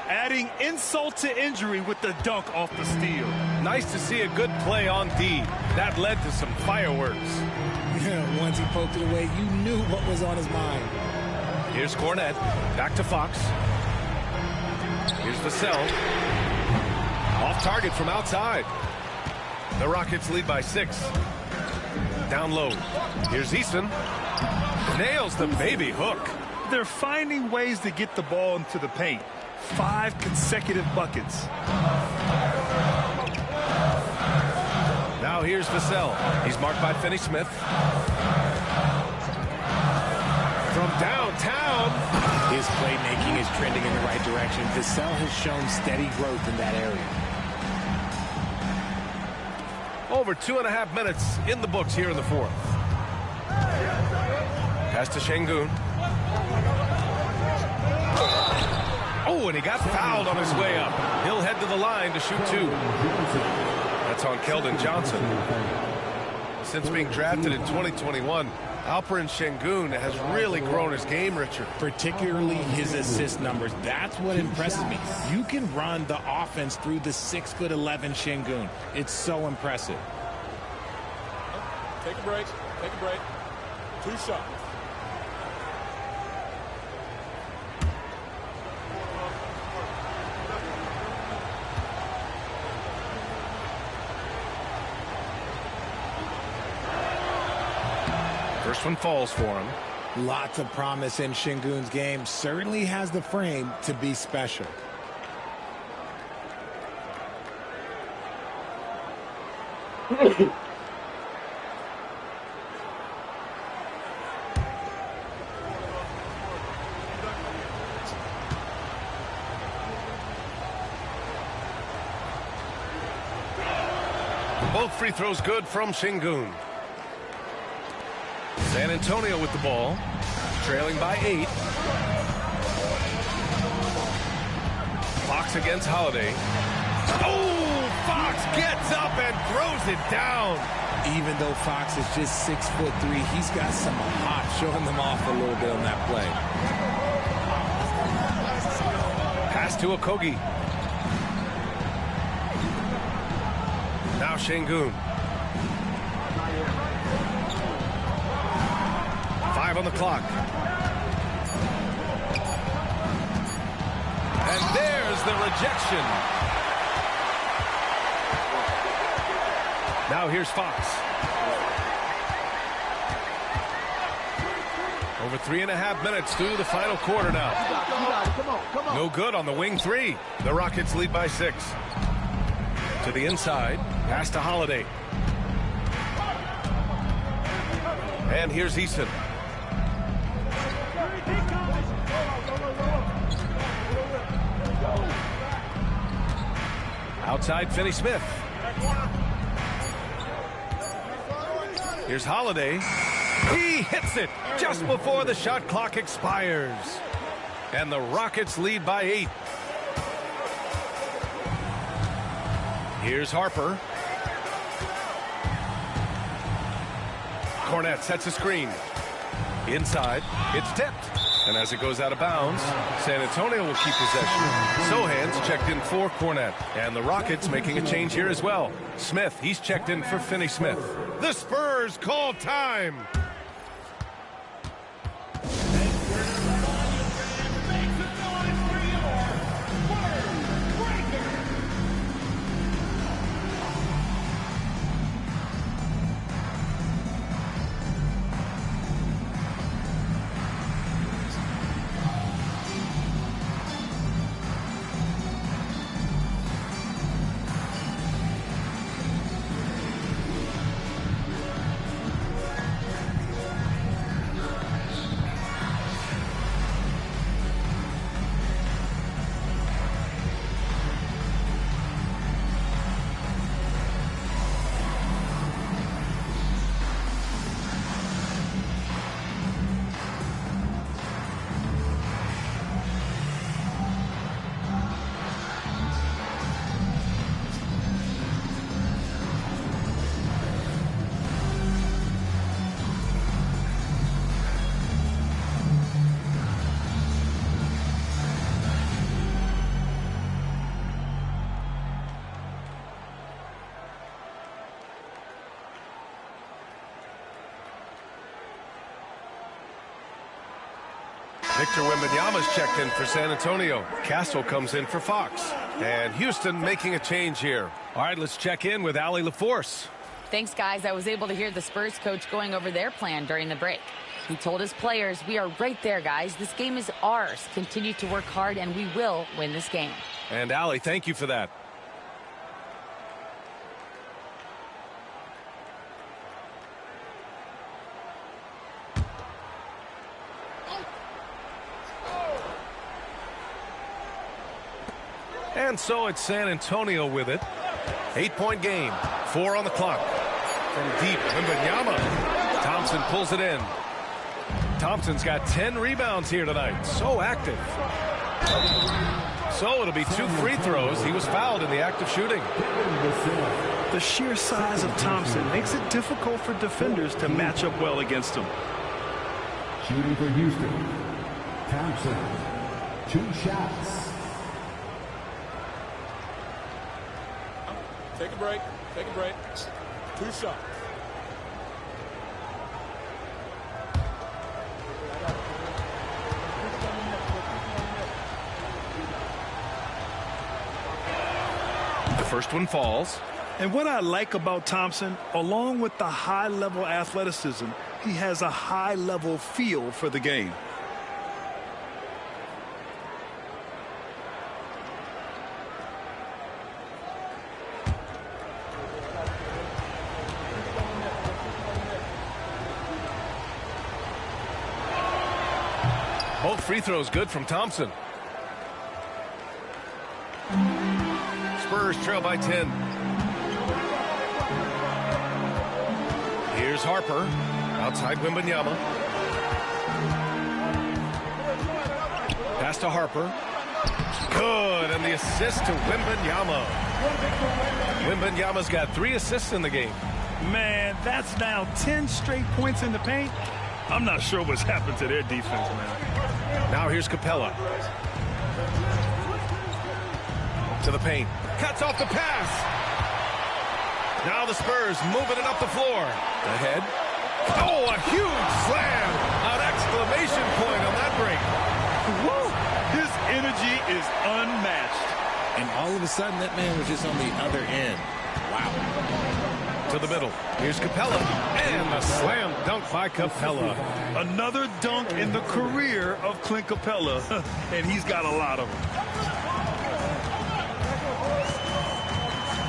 Adding insult to injury with the dunk off the steal. Nice to see a good play on D. That led to some fireworks. Yeah, once he poked it away, you knew what was on his mind. Here's Kornet. Back to Fox. Here's Vassell. Off target from outside. The Rockets lead by 6. Down low. Here's Eason. Nails the baby hook. They're finding ways to get the ball into the paint. 5 consecutive buckets. Now here's Vassell. He's marked by Finney Smith. From downtown. His playmaking is trending in the right direction. Vassell has shown steady growth in that area. Over 2.5 minutes in the books here in the fourth. Pass to Şengün. Oh, and he got fouled on his way up. He'll head to the line to shoot 2. That's on Keldon Johnson. Since being drafted in 2021, Alperen Şengün has really grown his game, Richard. Particularly his assist numbers. That's what impresses me. You can run the offense through the 6'11" Şengün. It's so impressive. Take a break. Take a break. 2 shots. First one falls for him. Lots of promise in Şengün's game. Certainly has the frame to be special. Both free throws good from Şengün. San Antonio with the ball, trailing by 8. Fox against Holiday. Oh, Fox gets up and throws it down. Even though Fox is just 6'3", he's got some hop, showing them off a little bit on that play. Pass to Okogie. Now Şengün. 5 on the clock. And there's the rejection. Now here's Fox. Over 3.5 minutes through the final quarter now. No good on the wing 3. The Rockets lead by 6. To the inside. Pass to Holiday. And here's Eason. Outside, Finney Smith. Here's Holiday. He hits it just before the shot clock expires. And the Rockets lead by 8. Here's Harper. Kornet sets a screen. Inside, it's tipped. And as it goes out of bounds, San Antonio will keep possession. Sohan's checked in for Kornet. And the Rockets making a change here as well. Smith, he's checked in for Finney Smith. The Spurs call time. Victor Wembanyama's checked in for San Antonio. Castle comes in for Fox. And Houston making a change here. All right, let's check in with Allie LaForce. Thanks, guys. I was able to hear the Spurs coach going over their plan during the break. He told his players, "We are right there, guys. This game is ours. Continue to work hard, and we will win this game." And Allie, thank you for that. And so it's San Antonio with it. 8-point game. 4 on the clock. From deep, Wembanyama. Thompson pulls it in. Thompson's got 10 rebounds here tonight. So active. So it'll be 2 free throws. He was fouled in the act of shooting. The sheer size of Thompson makes it difficult for defenders to match up well against him. Shooting for Houston, Thompson, 2 shots. Take a break. Take a break. 2 shots. The first one falls. And what I like about Thompson, along with the high-level athleticism, he has a high-level feel for the game. Both free throws good from Thompson. Spurs trail by 10. Here's Harper. Outside Wembanyama. Pass to Harper. Good, and the assist to Wembanyama. Wembanyama's got 3 assists in the game. Man, that's now 10 straight points in the paint. I'm not sure what's happened to their defense, man. Now here's Capella. To the paint. Cuts off the pass. Now the Spurs moving it up the floor. Ahead. Oh, a huge slam. An exclamation point on that break. Woo! His energy is unmatched. And all of a sudden, that man was just on the other end. Wow. To the middle. Here's Capella. And a slam dunk by Capella. Another dunk in the career of Clint Capella. And he's got a lot of them.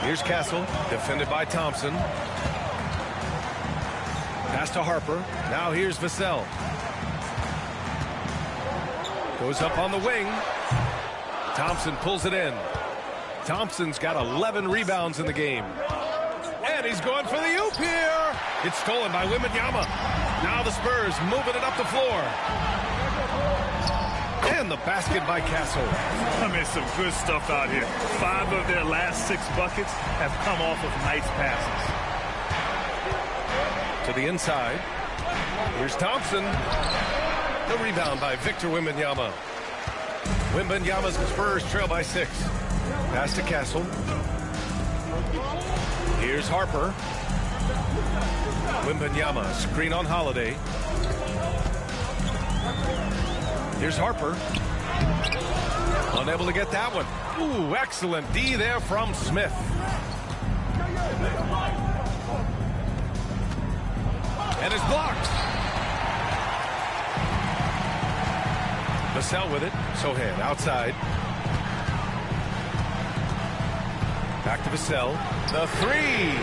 Here's Castle, defended by Thompson. Pass to Harper. Now here's Vassell. Goes up on the wing. Thompson pulls it in. Thompson's got 11 rebounds in the game. And he's going for the oop here. It's stolen by Wembanyama. Now the Spurs moving it up the floor. And the basket by Castle. I mean, some good stuff out here. 5 of their last 6 buckets have come off of nice passes. To the inside. Here's Thompson. The rebound by Victor Wembanyama. Wembanyama's Spurs trail by 6. Pass to Castle. Here's Harper. Wembanyama, screen on Holiday. Here's Harper. Unable to get that one. Ooh, excellent D there from Smith. And it's blocked. Vassell with it. Sohan outside. Back to Vassell. The 3.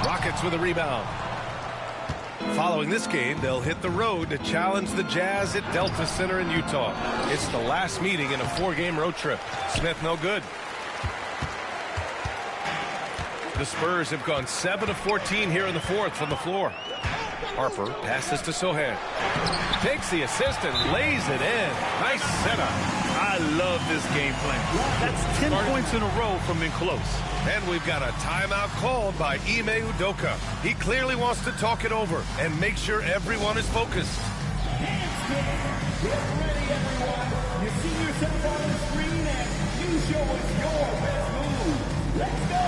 Rockets with a rebound. Following this game, they'll hit the road to challenge the Jazz at Delta Center in Utah. It's the last meeting in a 4-game road trip. Smith no good. The Spurs have gone 7 of 14 here in the 4th from the floor. Harper passes to Sohan. Takes the assist and lays it in. Nice setup. I love this game plan. That's 10 points in a row from in close. And we've got a timeout called by Ime Udoka. He clearly wants to talk it over and make sure everyone is focused. Get ready, everyone. You see yourself on the screen and you show us your best move. Let's go.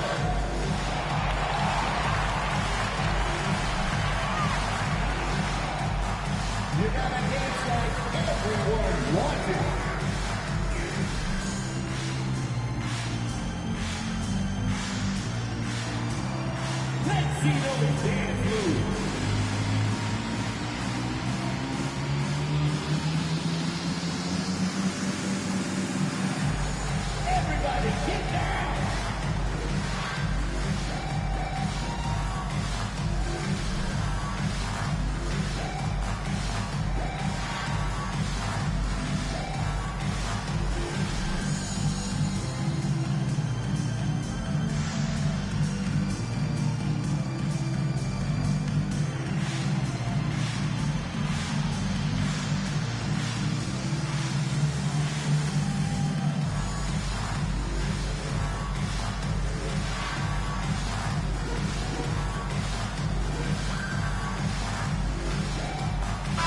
You gotta dance like everyone wants it. Let's see those dance moves.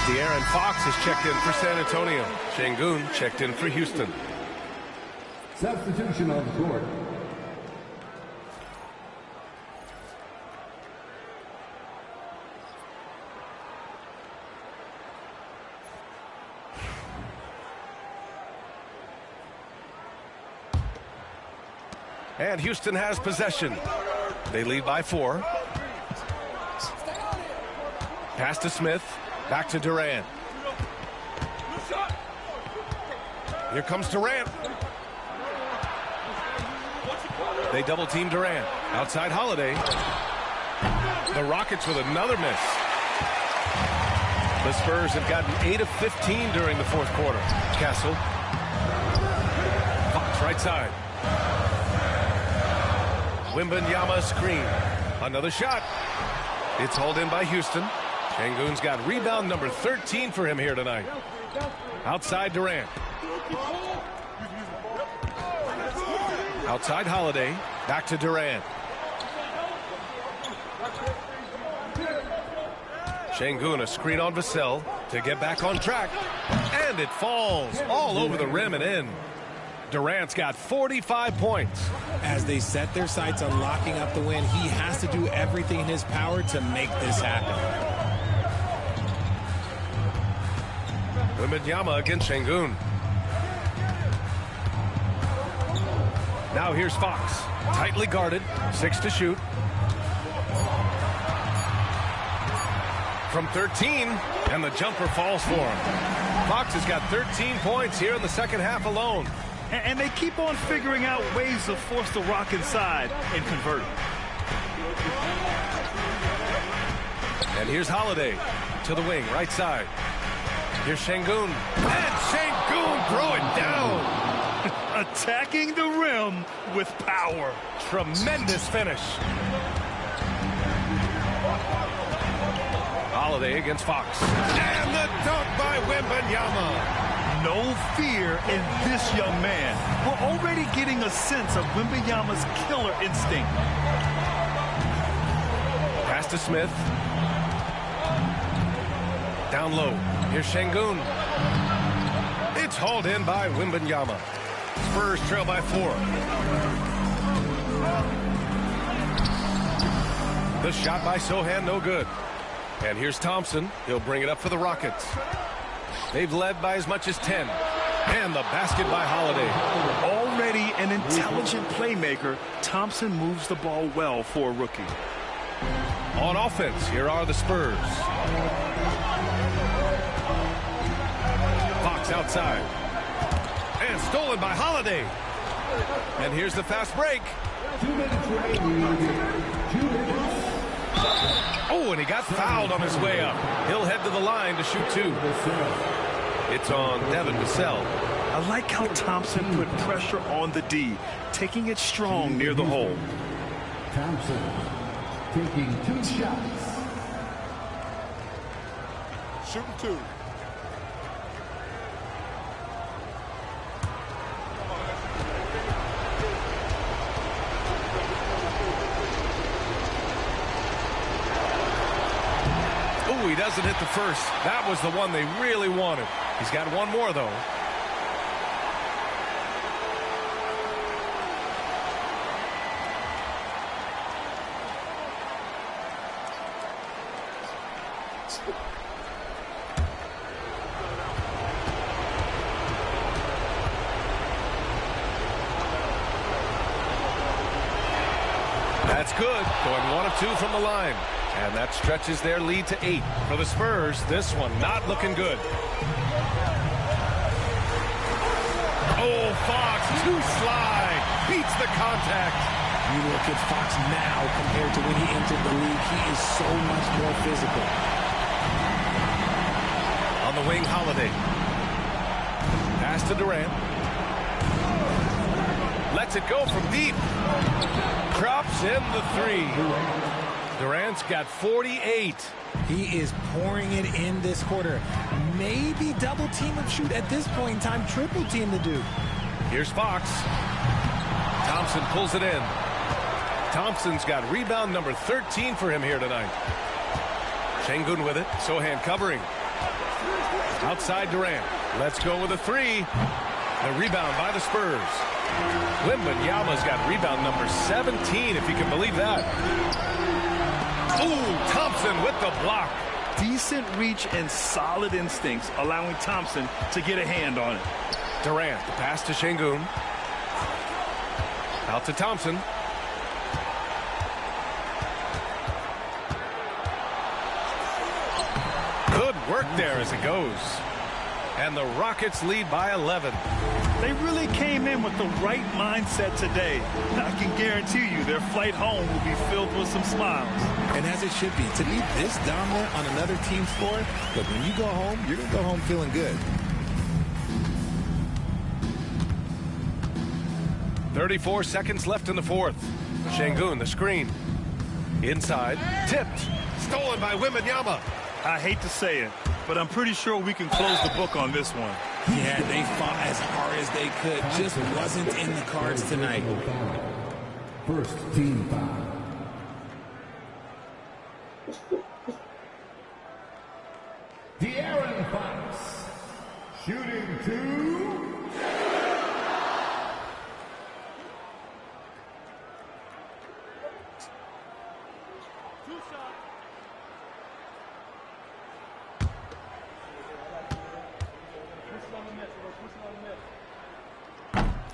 De'Aaron Fox has checked in for San Antonio. Şengün checked in for Houston. Substitution on the court. And Houston has possession. They lead by 4. Pass to Smith. Back to Durant. Here comes Durant. They double team Durant. Outside Holiday. The Rockets with another miss. The Spurs have gotten 8 of 15 during the fourth quarter. Castle. Fox right side. Wembanyama screen. Another shot. It's hauled in by Houston. Şengün's got rebound number 13 for him here tonight. Outside Durant. Outside Holiday. Back to Durant. Şengün a screen on Vassell to get back on track. And it falls all over the rim and in. Durant's got 45 points. As they set their sights on locking up the win, he has to do everything in his power to make this happen. Wembanyama against Şengün. Now here's Fox. Tightly guarded. 6 to shoot. From 13, and the jumper falls for him. Fox has got 13 points here in the second half alone. And they keep on figuring out ways to force the Rock inside and convert it. And here's Holiday to the wing, right side. Here's Şengün. And Şengün throw it down. Attacking the rim with power. Tremendous finish. Holiday against Fox. And the dunk by Wembanyama. No fear in this young man. We're already getting a sense of Wembanyama's killer instinct. Pass to Smith. Down low. Here's Şengün. It's hauled in by Wembanyama. Spurs trail by 4. The shot by Sochan, no good. And here's Thompson. He'll bring it up for the Rockets. They've led by as much as 10. And the basket by Holiday. Already an intelligent playmaker, Thompson moves the ball well for a rookie. On offense, here are the Spurs. Fox outside. And stolen by Holiday. And here's the fast break. 2 minutes remaining. 2 minutes. Oh, and he got fouled on his way up. He'll head to the line to shoot 2. It's on Devin Vassell. I like how Thompson put pressure on the D, taking it strong near the hole. Thompson taking 2 shots. Shooting 2. He doesn't hit the first. That was the one they really wanted. He's got one more, though. That's good. Going 1 of 2 from the line. And that stretches their lead to 8. For the Spurs, this one not looking good. Oh, Fox, 2 slide. Beats the contact. You look at Fox now compared to when he entered the league. He is so much more physical. On the wing, Holiday. Pass to Durant. Lets it go from deep. Drops in the 3. Durant's got 48. He is pouring it in this quarter. Maybe double team and shoot at this point in time. Triple team to do. Here's Fox. Thompson pulls it in. Thompson's got rebound number 13 for him here tonight. Şengün with it. Sochan covering. Outside Durant. Let's go with a three. The rebound by the Spurs. Wembanyama's got rebound number 17, if you can believe that. Ooh, Thompson with the block. Decent reach and solid instincts, allowing Thompson to get a hand on it. Durant, the pass to Şengün. Out to Thompson. Good work there as it goes. And the Rockets lead by 11. They really came in with the right mindset today. I can guarantee you their flight home will be filled with some smiles. And as it should be, to be this dominant on another team's floor, look, when you go home, you're going to go home feeling good. 34 seconds left in the fourth. Şengün, the screen. Inside, tipped. Stolen by Wembanyama. I hate to say it, but I'm pretty sure we can close the book on this one. Yeah, they fought as hard as they could. Just wasn't in the cards tonight. First team foul. De'Aaron Fox, shooting 2.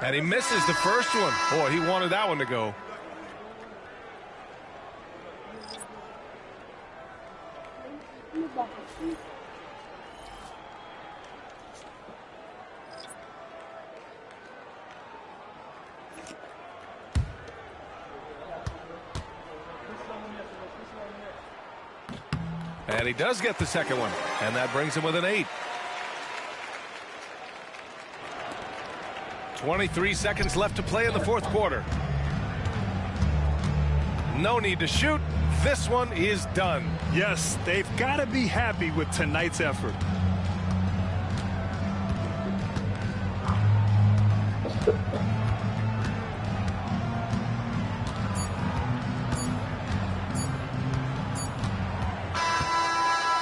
And he misses the first one. Boy, he wanted that one to go. And he does get the second one. And that brings him with an 8. 23 seconds left to play in the fourth quarter. No need to shoot. This one is done. Yes, they've got to be happy with tonight's effort.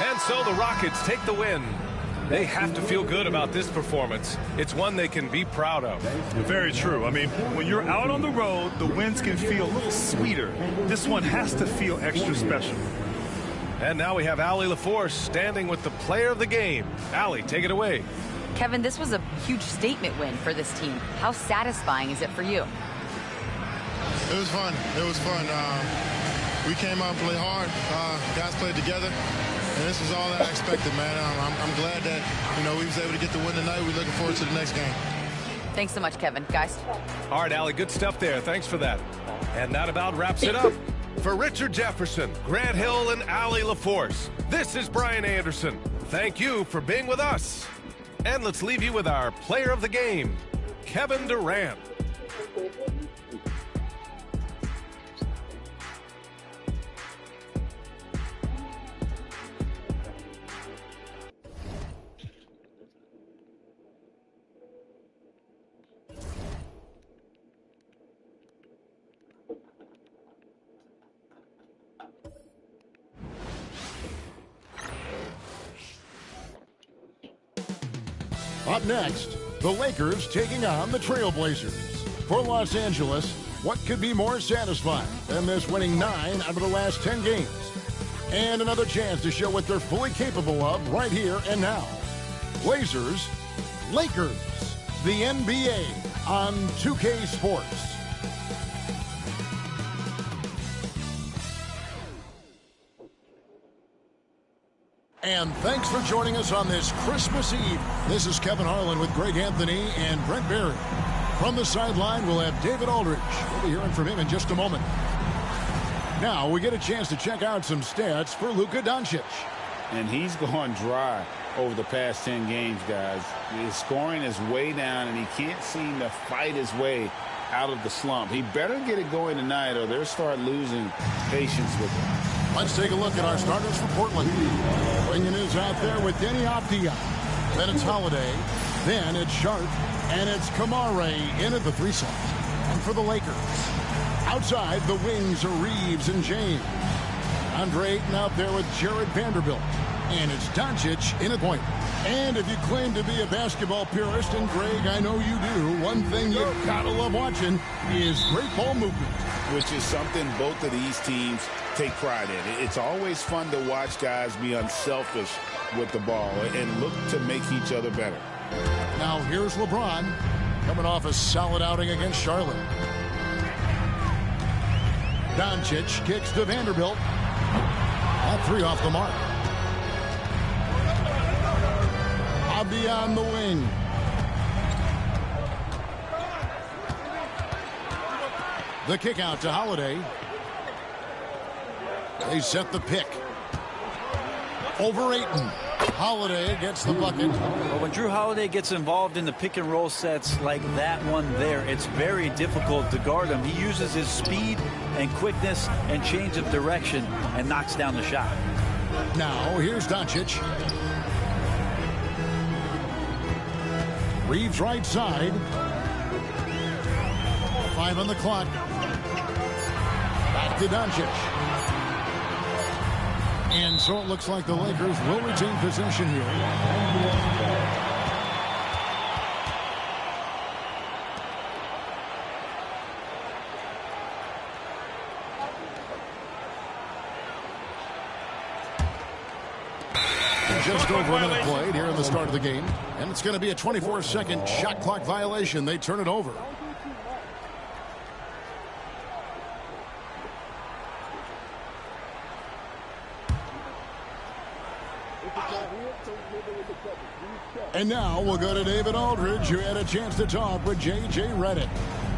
And so the Rockets take the win. They have to feel good about this performance. It's one they can be proud of. Very true. I mean, when you're out on the road, the wins can feel a little sweeter. This one has to feel extra special. And now we have Allie LaForce standing with the player of the game. Allie, take it away. Kevin, this was a huge statement win for this team. How satisfying is it for you? It was fun. It was fun. We came out and played hard. Guys played together. And this was all that I expected, man. I'm glad that, we was able to get the win tonight. We're looking forward to the next game. Thanks so much, Kevin. Guys. All right, Allie, good stuff there. Thanks for that. And that about wraps it up. For Richard Jefferson, Grant Hill, and Allie LaForce, this is Brian Anderson. Thank you for being with us. And let's leave you with our player of the game, Kevin Durant. Up next, the Lakers taking on the Trailblazers. For Los Angeles, what could be more satisfying than this winning 9 out of the last 10 games? And another chance to show what they're fully capable of right here and now. Blazers, Lakers, the NBA on 2K Sports. And thanks for joining us on this Christmas Eve. This is Kevin Harlan with Greg Anthony and Brent Barry. From the sideline, we'll have David Aldridge. We'll be hearing from him in just a moment. Now we get a chance to check out some stats for Luka Doncic. And he's gone dry over the past 10 games, guys. His scoring is way down, and he can't seem to fight his way out of the slump. He better get it going tonight, or they'll start losing patience with him. Let's take a look at our starters for Portland. Bringing us out there with Denny Avdija. Then it's Holiday. Then it's Sharp. And it's Kamare in at the 3 slot. And for the Lakers, outside the wings are Reeves and James. Andre Ayton out there with Jared Vanderbilt. And it's Doncic in a point. And if you claim to be a basketball purist, and Greg, I know you do, one thing you gotta love watching is great ball movement. Which is something both of these teams take pride in. It's always fun to watch guys be unselfish with the ball and look to make each other better. Now here's LeBron coming off a solid outing against Charlotte. Doncic kicks to Vanderbilt. That three off the mark. Beyond the wing. The kick out to Holiday. They set the pick. Over Ayton. Holiday gets the bucket. Well, when Drew Holiday gets involved in the pick and roll sets like that one there, it's very difficult to guard him. He uses his speed and quickness and change of direction and knocks down the shot. Now here's Doncic. Reeves right side. 5 on the clock. Back to Doncic. And so it looks like the Lakers will retain possession here. Just over a minute played here in the start of the game. And it's going to be a 24-second shot clock violation. They turn it over. And now we'll go to David Aldridge, who had a chance to talk with J.J. Redick.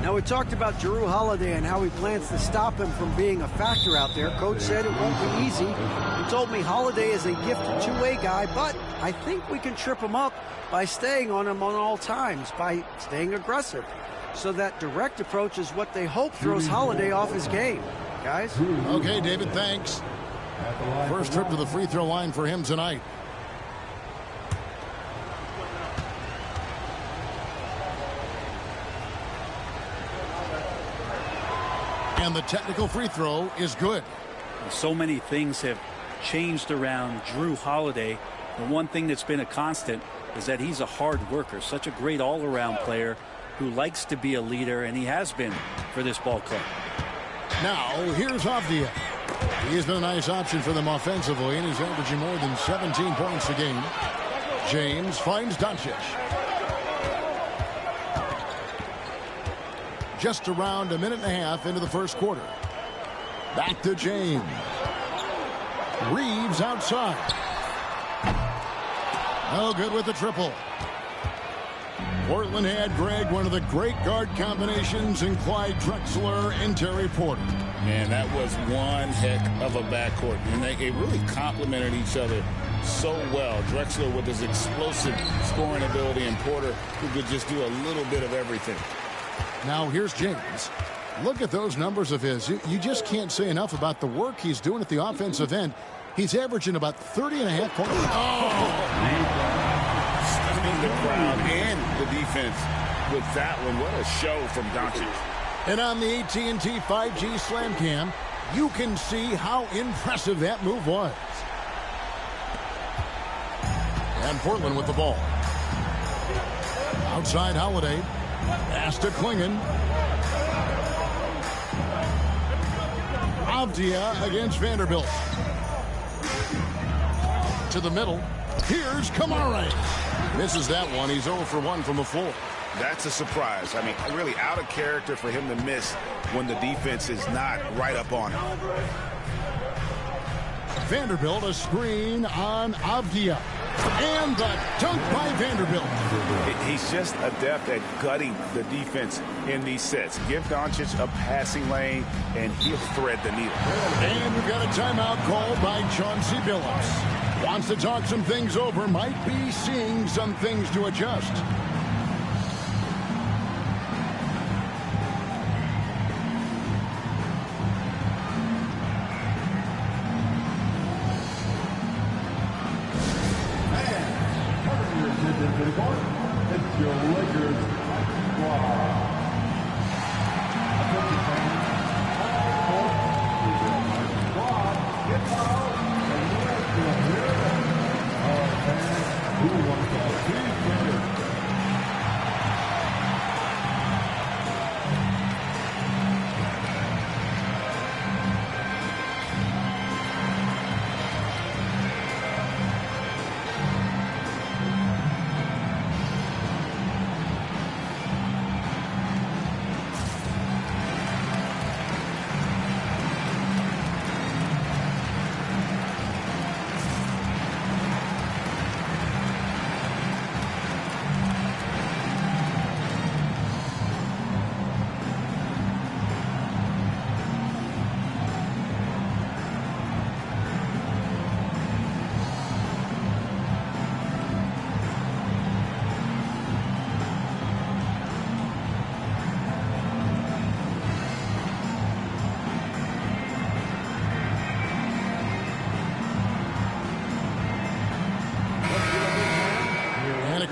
Now, we talked about Jrue Holiday and how he plans to stop him from being a factor out there. Coach said it won't be easy. He told me Holiday is a gifted two-way guy, but I think we can trip him up by staying on him on all times, by staying aggressive. So that direct approach is what they hope throws Holiday off his game. Guys? Okay, David, thanks. First trip to the free throw line for him tonight. And the technical free throw is good. So many things have changed around Jrue Holiday. The one thing that's been a constant is that he's a hard worker, such a great all-around player who likes to be a leader, and he has been for this ball club. Now, here's Avdia. He has been a nice option for them offensively, and he's averaging more than 17 points a game. James finds Doncic. Just around a minute and a half into the first quarter. Back to James. Reeves outside. No good with the triple. Portland had, Greg, one of the great guard combinations in Clyde Drexler and Terry Porter. Man, that was one heck of a backcourt. And they really complemented each other so well. Drexler with his explosive scoring ability and Porter who could just do a little bit of everything. Now here's James. Look at those numbers of his. You just can't say enough about the work he's doing at the offensive end. He's averaging about 30.5 points. Stunning the crowd and the defense with that one. What a show from Doncic. And on the AT&T 5G Slam Cam, you can see how impressive that move was. And Portland with the ball. Outside Holiday. Pass to Klingon. Avdia against Vanderbilt. To the middle. Here's Kamara. Misses that one. He's 0 for 1 from the floor. That's a surprise. I mean, really out of character for him to miss when the defense is not right up on him. Vanderbilt, a screen on Avdia. And the dunk by Vanderbilt. He's just adept at gutting the defense in these sets. Give Doncic a passing lane, and he'll thread the needle. And we've got a timeout called by Chauncey Billups. Wants to talk some things over. Might be seeing some things to adjust.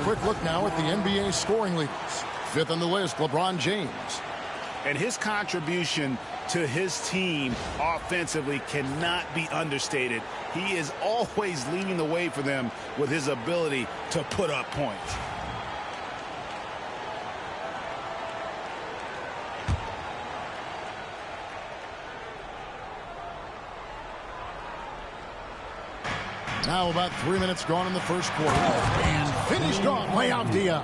Quick look now at the NBA scoring leaders. Fifth on the list, LeBron James. And his contribution to his team offensively cannot be understated. He is always leading the way for them with his ability to put up points. Now about 3 minutes gone in the first quarter. And finished off by Avdia.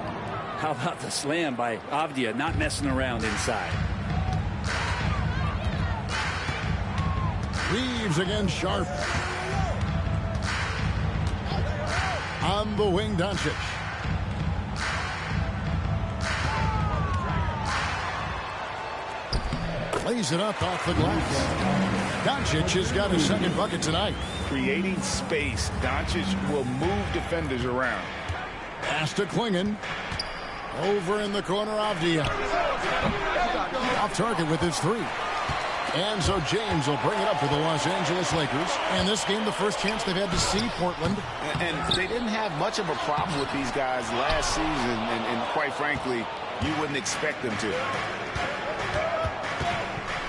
How about the slam by Avdia, not messing around inside. Reeves against Sharp. On the wing, Doncic. Plays it up off the glass. Doncic has got his second bucket tonight. Creating space, Doncic will move defenders around. Pass to Klingon. Over in the corner, Avdia. Off target with his three. And so James will bring it up for the Los Angeles Lakers. And this game, the first chance they've had to see Portland. And they didn't have much of a problem with these guys last season. And quite frankly, you wouldn't expect them to.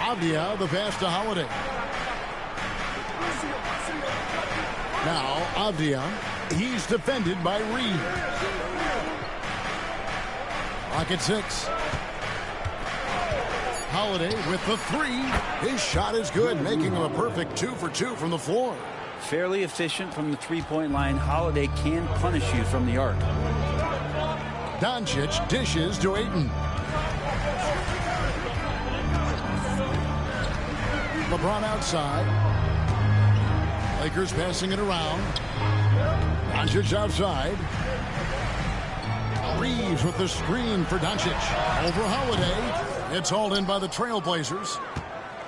Avdia, the pass to Holiday. Now, Avdia, he's defended by Reed. Rocket 6. Holiday with the three. His shot is good, making him a perfect 2 for 2 from the floor. Fairly efficient from the three-point line. Holiday can punish you from the arc. Doncic dishes to Ayton. LeBron outside. Lakers passing it around. Doncic outside. Reeves with the screen for Doncic. Over Holiday. It's hauled in by the Trailblazers.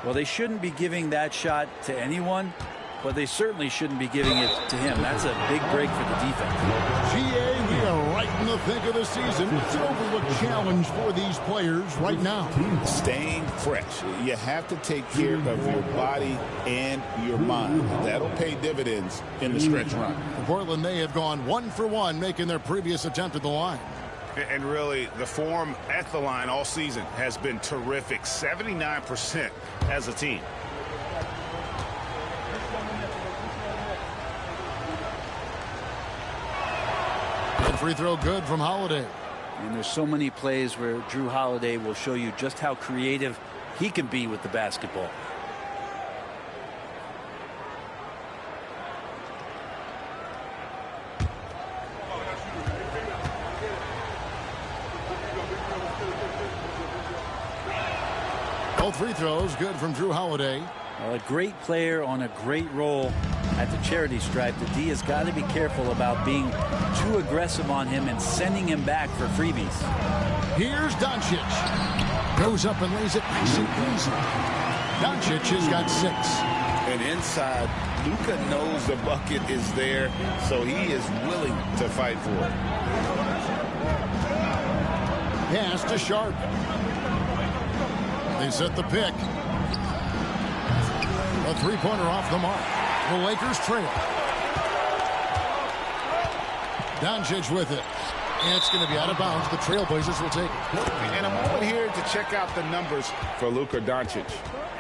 Well, they shouldn't be giving that shot to anyone, but they certainly shouldn't be giving it to him. That's a big break for the defense. GA, we are right in the thick of the season. It's an overlooked challenge for these players right now. Staying fresh. You have to take care of your body and your mind. That'll pay dividends in the stretch run. Portland, they have gone 1 for 1, making their previous attempt at the line. And really, the form at the line all season has been terrific. 79% as a team. And free throw good from Holiday. And there's so many plays where Drew Holiday will show you just how creative he can be with the basketball. Both free throws good from Drew Holiday. Well, a great player on a great role at the charity stripe. The D has got to be careful about being too aggressive on him and sending him back for freebies. Here's Doncic. Goes up and lays it nice and easy. Doncic has got 6. And inside, Luka knows the bucket is there, so he is willing to fight for it. Pass to Sharp. They set the pick. A three-pointer off the mark. The Lakers trail. Doncic with it. And it's going to be out of bounds. The Trailblazers will take it. And a moment here to check out the numbers for Luka Doncic.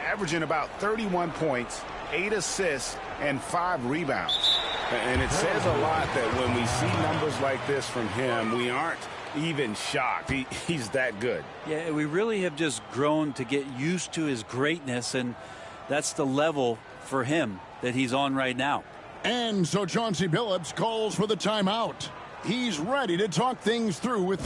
Averaging about 31 points, 8 assists, and 5 rebounds. And it says a lot that when we see numbers like this from him, we aren't even shocked. He's that good. Yeah, we really have just grown to get used to his greatness, and that's the level for him that he's on right now. And so Chauncey Billups calls for the timeout. He's ready to talk things through with